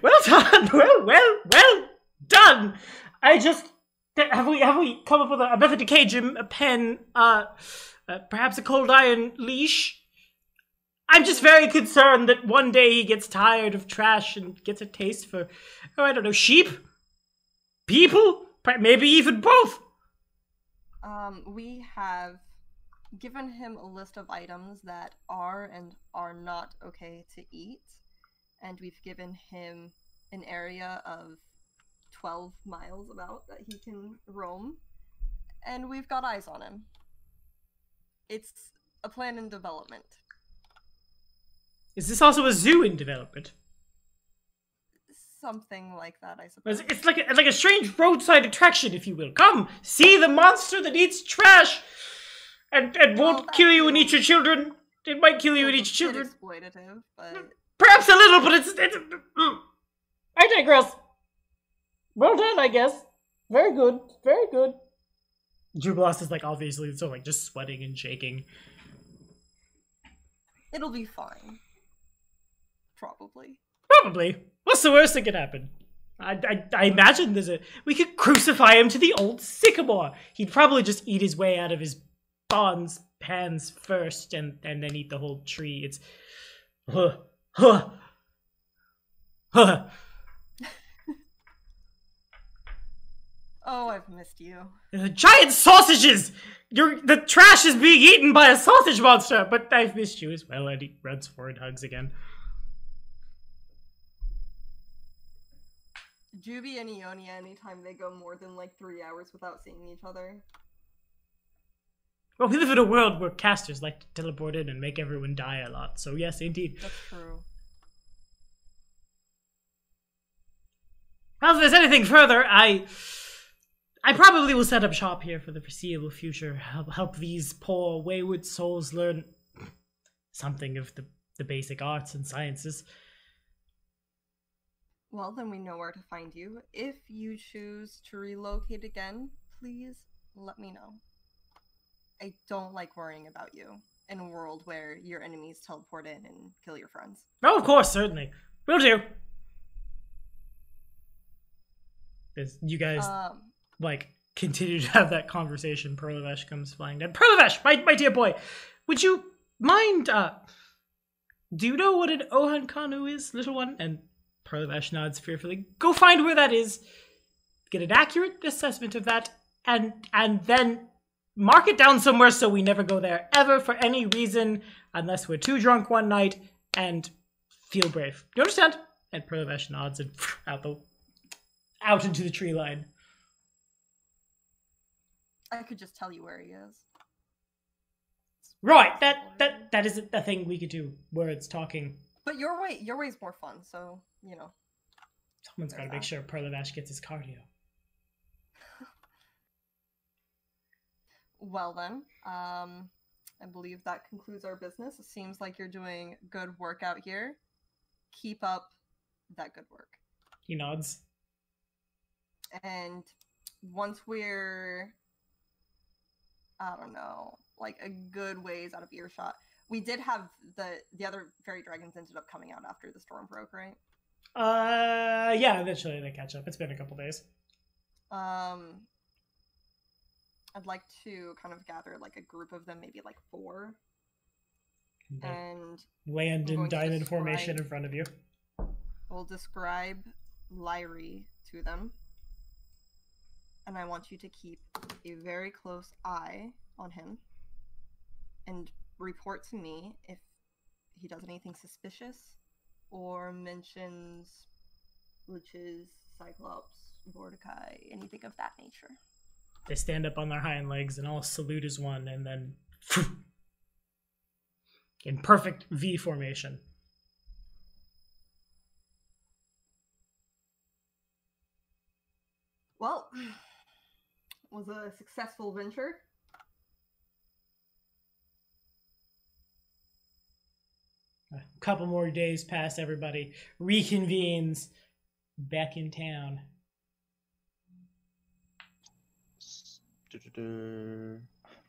Well done. Well done. I just... Have we come up with a method to cage him? A pen, perhaps a cold iron leash? I'm just very concerned that one day he gets tired of trash and gets a taste for, oh, I don't know, sheep? People? Maybe even both. We have given him a list of items that are and are not okay to eat, and we've given him an area of 12 miles about that he can roam, and we've got eyes on him. It's a plan in development. Is this also a zoo in development? Something like that, I suppose. It's like a strange roadside attraction, if you will. Come, see the monster that eats trash and won't kill you and eat your children. It might kill you and eat your children. Exploitative, but perhaps a little, but it's I digress. Well done, I guess. Very good. Very good. Jublos is like obviously so like just sweating and shaking. it'll be fine. Probably. Probably. What's the worst that could happen? I imagine we could crucify him to the old sycamore. He'd probably just eat his way out of his pans first and then eat the whole tree. It's Oh, I've missed you. Giant sausages! The trash is being eaten by a sausage monster, but I've missed you as well. And he runs forward, hugs again. Juby and Ionia, anytime they go more than like 3 hours without seeing each other. Well, we live in a world where casters like to teleport in and make everyone die a lot, so yes, indeed. That's true. Well, if there's anything further, I probably will set up shop here for the foreseeable future. Help these poor wayward souls learn something of the basic arts and sciences. Well, then we know where to find you. If you choose to relocate again, please let me know. I don't like worrying about you in a world where your enemies teleport in and kill your friends. Oh, of course, certainly. Will do. As you guys, continue to have that conversation, Perlavesh comes flying down. Perlavesh, my dear boy, would you mind, do you know what an Ohan Kanu is, little one? And Perlavesh nods fearfully. Go find where that is, get an accurate assessment of that, and then mark it down somewhere so we never go there ever for any reason unless we're too drunk one night and feel brave. Do you understand? And Perlavesh nods and out into the tree line. I could just tell you where he is. Right, that isn't a thing we could do. Words talking. But your way's more fun, so you know. Someone's got to make sure Perlavesh gets his cardio. Well then, I believe that concludes our business. It seems like you're doing good work out here. Keep up that good work. He nods. And once we're, I don't know, like a good ways out of earshot, we did have the other fairy dragons ended up coming out after the storm broke, right? Yeah, eventually they catch up. It's been a couple days. I'd like to kind of gather like a group of them, maybe like 4. They And land I'm in going to diamond describe- formation in front of you. we'll describe Lyrie to them. And I want you to keep a very close eye on him and report to me if he does anything suspicious or mentions liches, cyclops, vortici, anything of that nature. They stand up on their hind legs and all salute as one, and then in perfect V formation. Well, it was a successful venture. A couple more days pass, everybody reconvenes back in town.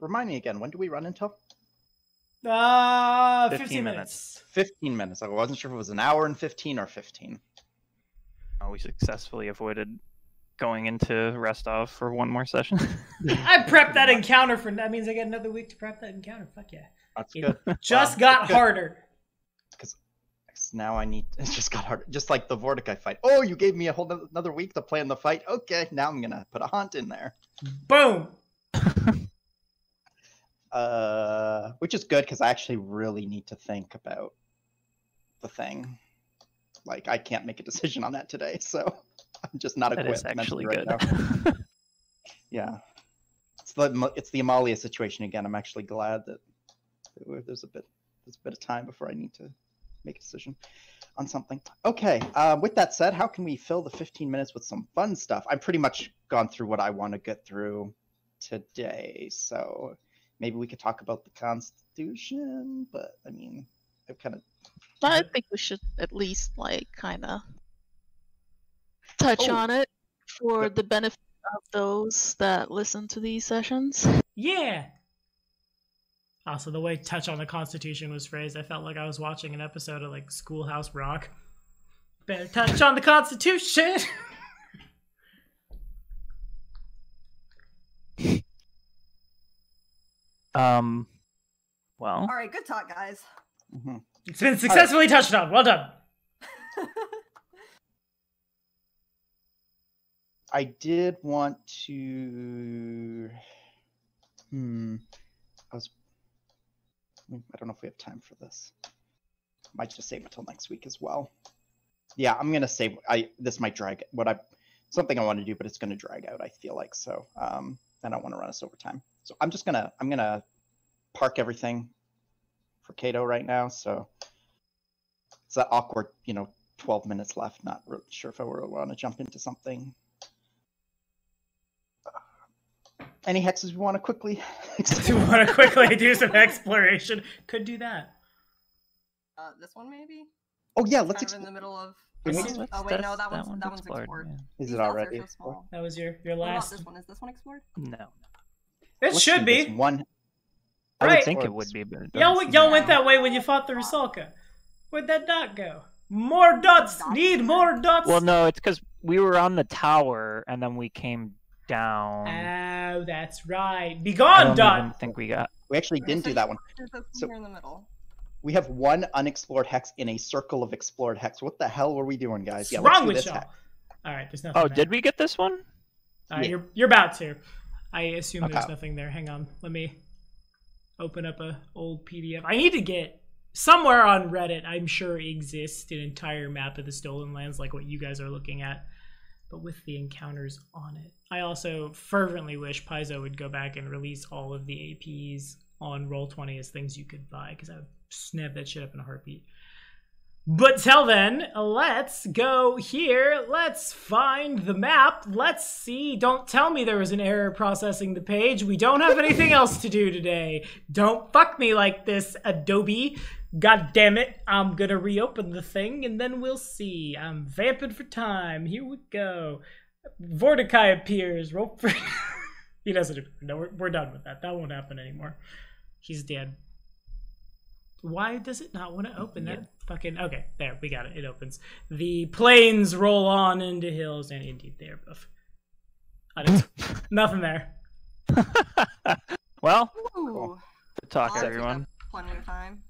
Remind me again, when do we run until? 15 minutes. 15 minutes. I wasn't sure if it was an hour and 15 or 15. We successfully avoided going into Restov for one more session. I prepped that encounter for, that means I get another week to prep that encounter. Fuck yeah. That's It good. just got harder. Because now I need, it just got harder. Just like the Vortici fight. Oh, you gave me a whole another week to plan the fight. Okay, now I'm going to put a haunt in there. Boom. Which is good because I actually really need to think about the thing. Like, I can't make a decision on that today, so I'm just not That equipped is actually mentally good. right now. Yeah, it's the Amalia situation again. I'm actually glad that there's a bit of time before I need to make a decision on something. Okay, with that said, how can we fill the 15 minutes with some fun stuff? I've pretty much gone through what I want to get through today, so maybe we could talk about the Constitution, but I mean, I've kind of... I think we should at least like kind of touch Oh. on it for Good. the benefit of those that listen to these sessions. Yeah. Also, the way touch on the Constitution was phrased, I felt like I was watching an episode of like Schoolhouse Rock. Better touch on the Constitution. Well, All right, good talk, guys. Mhm. It's been successfully touched on. Well done. I did want to... I don't know if we have time for this. Might just save it till next week as well. Yeah, I'm gonna save. This might drag something I want to do, but it's gonna drag out. I feel like so. I don't want to run us over time. So I'm gonna park everything for Cato right now. So it's that awkward, 12 minutes left. Not really sure if I want to jump into something. Any hexes we want to quickly? Do you want to quickly do some exploration? Could do that. This one maybe? Oh yeah, let's Kind of in the middle of. Can we- Oh wait, no, that one's explored. yeah. Is These it dots already? are so small. That was your What about last. this one? Is this one explored? No. It Let's should do this be. one. I would Right. think it would be, but it Y'all doesn't y'all seem went to. that way when you fought the Rusalka. Where'd that dot go? More dots. Dots? Need more dots. Well, no, it's because we were on the tower and then we came down. Oh, that's right. I Begone, don't dot. even think we got. We actually didn't do that one. There's this one So- here in the middle. We have one unexplored hex in a circle of explored hex. What the hell were we doing, guys? What's Yeah, let's wrong do with this y'all? hex. All right, there's nothing. Oh, there. did we get this one? All right, Yeah. you're about to. I assume there's Okay. nothing there. Hang on, let me open up a old PDF. I need to get somewhere on Reddit. I'm sure exists an entire map of the Stolen Lands like what you guys are looking at, but with the encounters on it. I also fervently wish Paizo would go back and release all of the APs on Roll20 as things you could buy, because I would snap that shit up in a heartbeat. But till then, let's go here. Let's find the map. Let's see. Don't tell me there was an error processing the page. We don't have anything else to do today. Don't fuck me like this, Adobe. God damn it. I'm gonna reopen the thing and then we'll see. I'm vamping for time. Here we go. Vorticai appears. Rope for... He doesn't. No, we're done with that. That won't happen anymore. He's dead. Why does it not want to open that fucking... Okay, there, we got it. It opens. The plains roll on into hills, and indeed they are both. Nothing there. Well, Ooh. good talk I'll to take everyone. up plenty of time.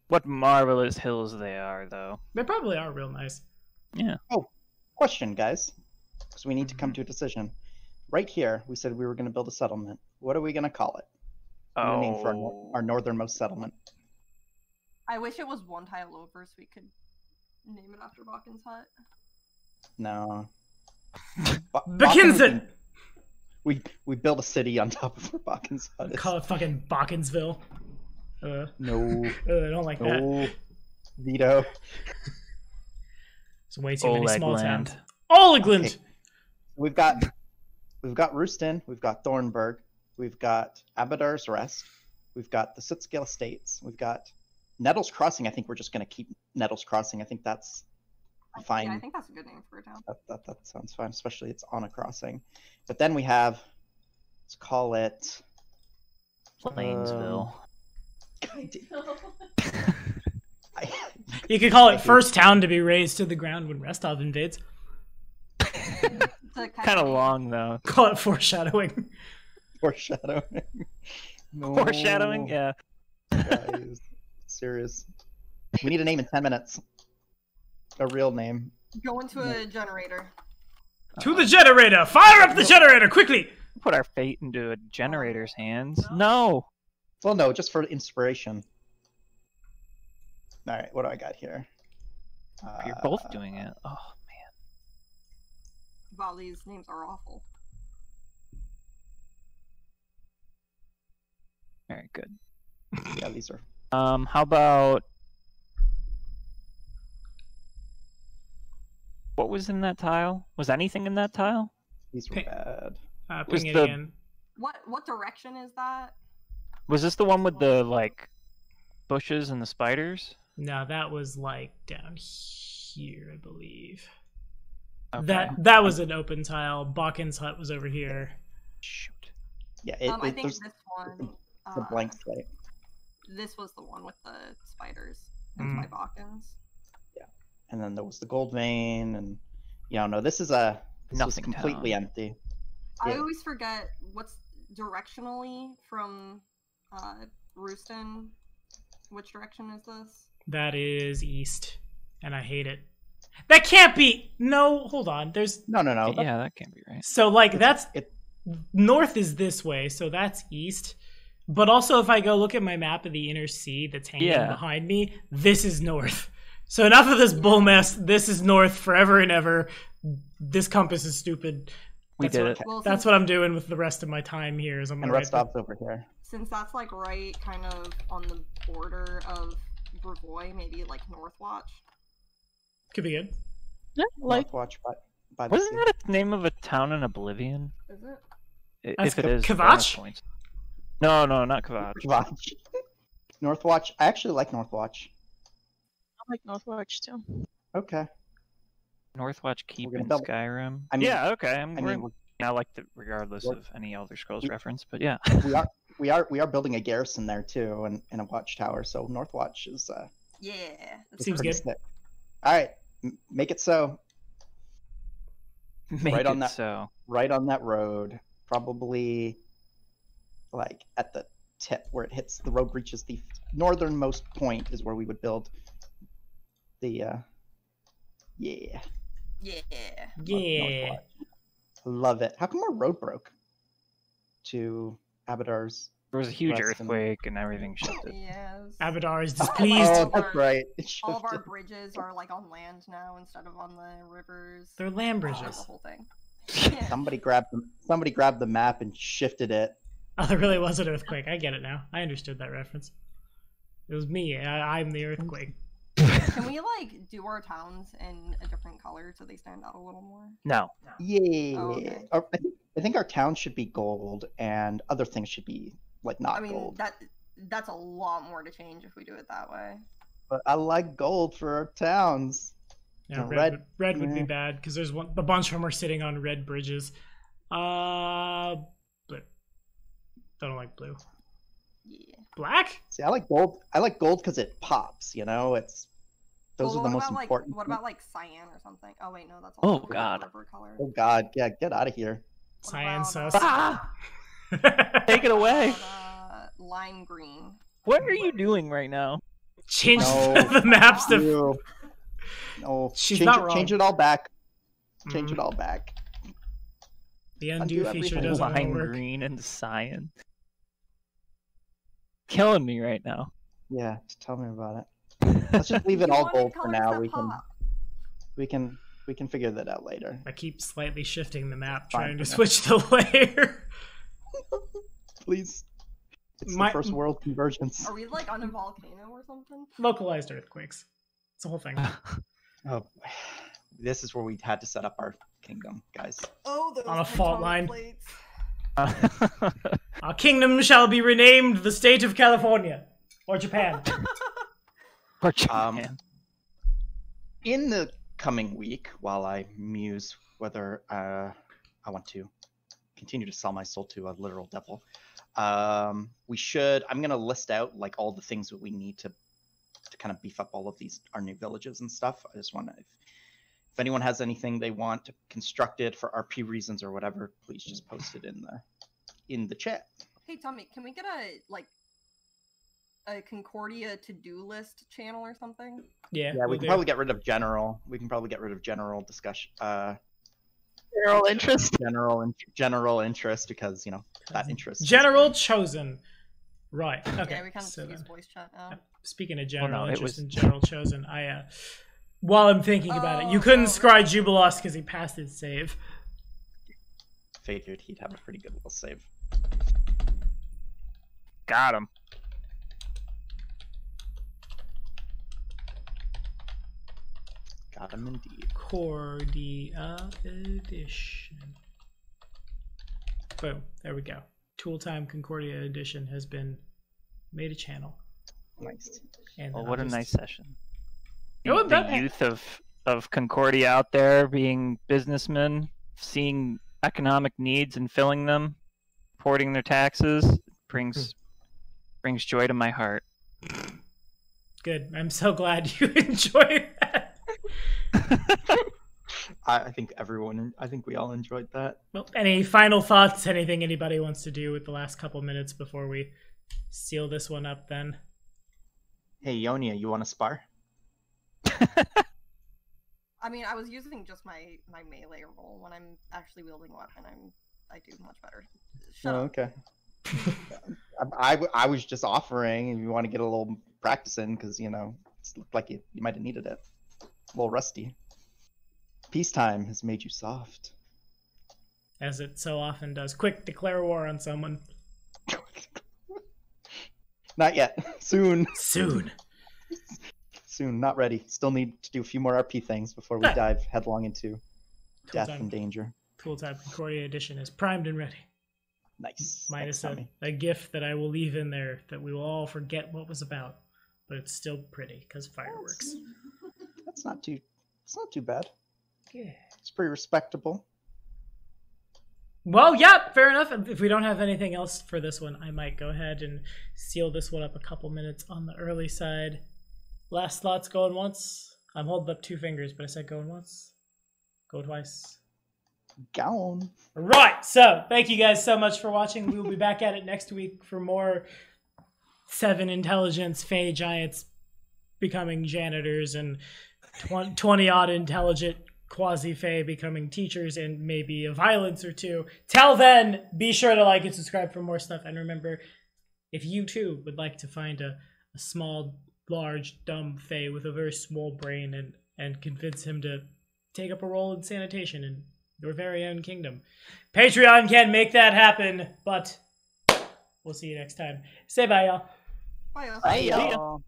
What marvelous hills they are, though. They probably are real nice. Yeah. Question, guys, because we need to come to a decision. Right here, we said we were going to build a settlement. What are we going to call it? New name for our northernmost settlement. I wish it was one tile over so we could name it after Bakken's hut. No. Bakinson! We built a city on top of where Bakken's hut is. Call it fucking Bakkensville. No. I don't like that. No. Veto. It's way too many small Olegland. towns. Olegland! Okay. We've got Rooston, we've got Thornburg, we've got Abadar's Rest, we've got the Sootscale Estates, we've got Nettles Crossing. I think we're just going to keep Nettles Crossing. I think that's fine. Yeah, I think that's a good name for a town. That sounds fine, especially it's on a crossing. But then we have, let's call it Plainsville. You could call it first town to be razed to the ground when Restov invades. Kind of long, though. Call it foreshadowing. Foreshadowing. No. Foreshadowing? Yeah. Guys, serious. We need a name in 10 minutes. A real name. Go into a generator. To the generator! Fire up the generator, quickly! Put our fate into a generator's hands. No! Well, no, just for inspiration. All right, what do I got here? You're both doing it. Oh, Wow, these names are awful. very good. Yeah, these are. How about... What was in that tile? Was anything in that tile? These were Pink. bad. Was Ping it the- again. What direction is that? Was this the one with the, like, bushes and the spiders? No, that was like down here, I believe. Okay. That was an open tile. Bakken's hut was over here. Shoot. Yeah, I think there's this one. the blank slate. This was the one with the spiders. That's my Bakken's. And then there was the gold vein, and no, this was Nothing completely town. empty. I Yeah. always forget what's directionally from Rooston. Which direction is this? That is east, and I hate it. That can't be. No, hold on. There's No. Yeah, that can't be right. so like that's it. north is this way, so that's east. But also, if I go look at my map of the inner sea that's hanging Yeah. behind me, this is north. So enough of this bull mess. This is north forever and ever. This compass is stupid. We That's did what, it. Well, That's what I'm doing with the rest of my time here. Is I'm And gonna write Restov's over here. since that's like right kind of on the border of Brevoy, maybe like Northwatch. could be good. Yeah, like Northwatch by the Wasn't sea. that a name of a town in Oblivion? Is it? That's If it is, Kvatch? bonus points. No, not Kvatch. Northwatch. Northwatch. I actually like Northwatch. I like Northwatch too. Okay. Northwatch Keep gonna in double- Skyrim. I mean- yeah, okay. we're- I liked it regardless of any Elder Scrolls we- reference, but yeah. we are building a garrison there too, and a watchtower. So Northwatch is Yeah. is Seems pretty good. sick. All right, make it so. Make Right on it that- so. Right on that road, probably like at the tip where it hits the road reaches the northernmost point is where we would build the Yeah. Yeah. Northwatch. Love it. How come our road broke to Abadar's? There was a huge Rest and- earthquake and everything shifted. Yes. Abadar is displeased. Oh, that's right. It All of our shifted. bridges are like on land now instead of on the rivers. They're land That's bridges. the whole thing. Yeah. Somebody grabbed the map and shifted it Oh, there really was an earthquake. I get it now. I understood that reference. It was me. I'm the earthquake. Can we like do our towns in a different color so they stand out a little more? No. Yeah. Oh, okay. I think our town should be gold, and other things should be like not I mean gold. that's a lot more to change if we do it that way. But I like gold for our towns. Yeah, The red would be yeah. bad because there's a bunch of them are sitting on red bridges. Blue. Don't like blue. Yeah. Black? See, I like gold. I like gold because it pops. You know, those are the most important. What about like cyan or something? Oh wait, no, that's Oh, also God. river color. Oh God, yeah, get out of here. What Cyan about, sus. Ah! Take it away. Lime green. What are you doing right now? Change No. the maps to. Ew. No, She's change not it, wrong. Change it all back. Change Mhm. it all back. The undo Undo feature everything. doesn't want to Lime work. green and cyan. Killing me right now. Yeah, just tell me about it. Let's just leave it You all wanted gold for colors now. that We pop. can figure that out later. I keep slightly shifting the map, Fine, trying to yeah. switch the layer. Please. It's My- the first world convergence. Are we like on a volcano or something? Localized earthquakes. It's a whole thing. Oh, this is where we had to set up our kingdom, guys. Oh, those On a fault tectonic line. plates. Our kingdom shall be renamed the state of California. Or Japan. Poor Japan. In the coming week, while I muse whether I want to continue to sell my soul to a literal devil, I'm going to list out like all the things that we need to kind of beef up all of our new villages and stuff. I just want to, if anyone has anything they want to construct it for RP reasons or whatever, please just post it in the chat. Hey Tommy, can we get a Concordia to-do list channel or something? Yeah, Yeah, we we'll can do. probably get rid of general. We can probably get rid of general discussion. General interest. General interest because that interest. General chosen. Right. Okay. Yeah, we kind of so use then, voice chat now. speaking of general no, it interest was- and general chosen, I while I'm thinking about it, you Oh, couldn't oh, scry really? Jubilos because he passed his save. Figured he'd have a pretty good little save. Got him. Got him indeed. Cordia edition. Boom. There we go. Tool Time Concordia edition has been made a channel. Nice. And Well, then what I'll a just- nice session. Oh, The that- youth of Concordia out there being businessmen, seeing economic needs and filling them, reporting their taxes, brings joy to my heart. Good. I'm so glad you enjoyed that. I think we all enjoyed that. Well, any final thoughts? Anything anybody wants to do with the last couple minutes before we seal this one up then? Hey, Ionia, you want to spar? I mean, I was using just my melee roll. When I'm actually wielding a weapon, I do much better. Shut up. Okay. I was just offering if you want to get a little practice in because it looked like you might have needed it. A little rusty. Peacetime has made you soft. As it so often does. Quick, declare war on someone. Not yet. Soon. Soon. Soon. Not ready. Still need to do a few more RP things before we Ah. dive headlong into death time. and danger. Tool Time Concordia edition is primed and ready. Nice. Minus Thanks, Tommy. a gift that I will leave in there that we will all forget what was about. But it's still pretty because fireworks. That's not too. It's not too bad. Yeah. It's pretty respectable. Well, yeah, fair enough. If we don't have anything else for this one, I might go ahead and seal this one up a couple minutes on the early side. Last thoughts going once. I'm holding up 2 fingers, but I said going once. Go twice. Gown. Right, so thank you guys so much for watching. We will be back at it next week for more 7 intelligence Fey Giants becoming janitors and 20-odd intelligent quasi-Fey becoming teachers and maybe a violence or 2. Till then, be sure to like and subscribe for more stuff. And remember, if you too would like to find a small, large, dumb Fey with a very small brain and convince him to take up a role in sanitation in your very own kingdom, Patreon can make that happen, but we'll see you next time. Say bye, y'all. Bye. Bye, See ya. y'all.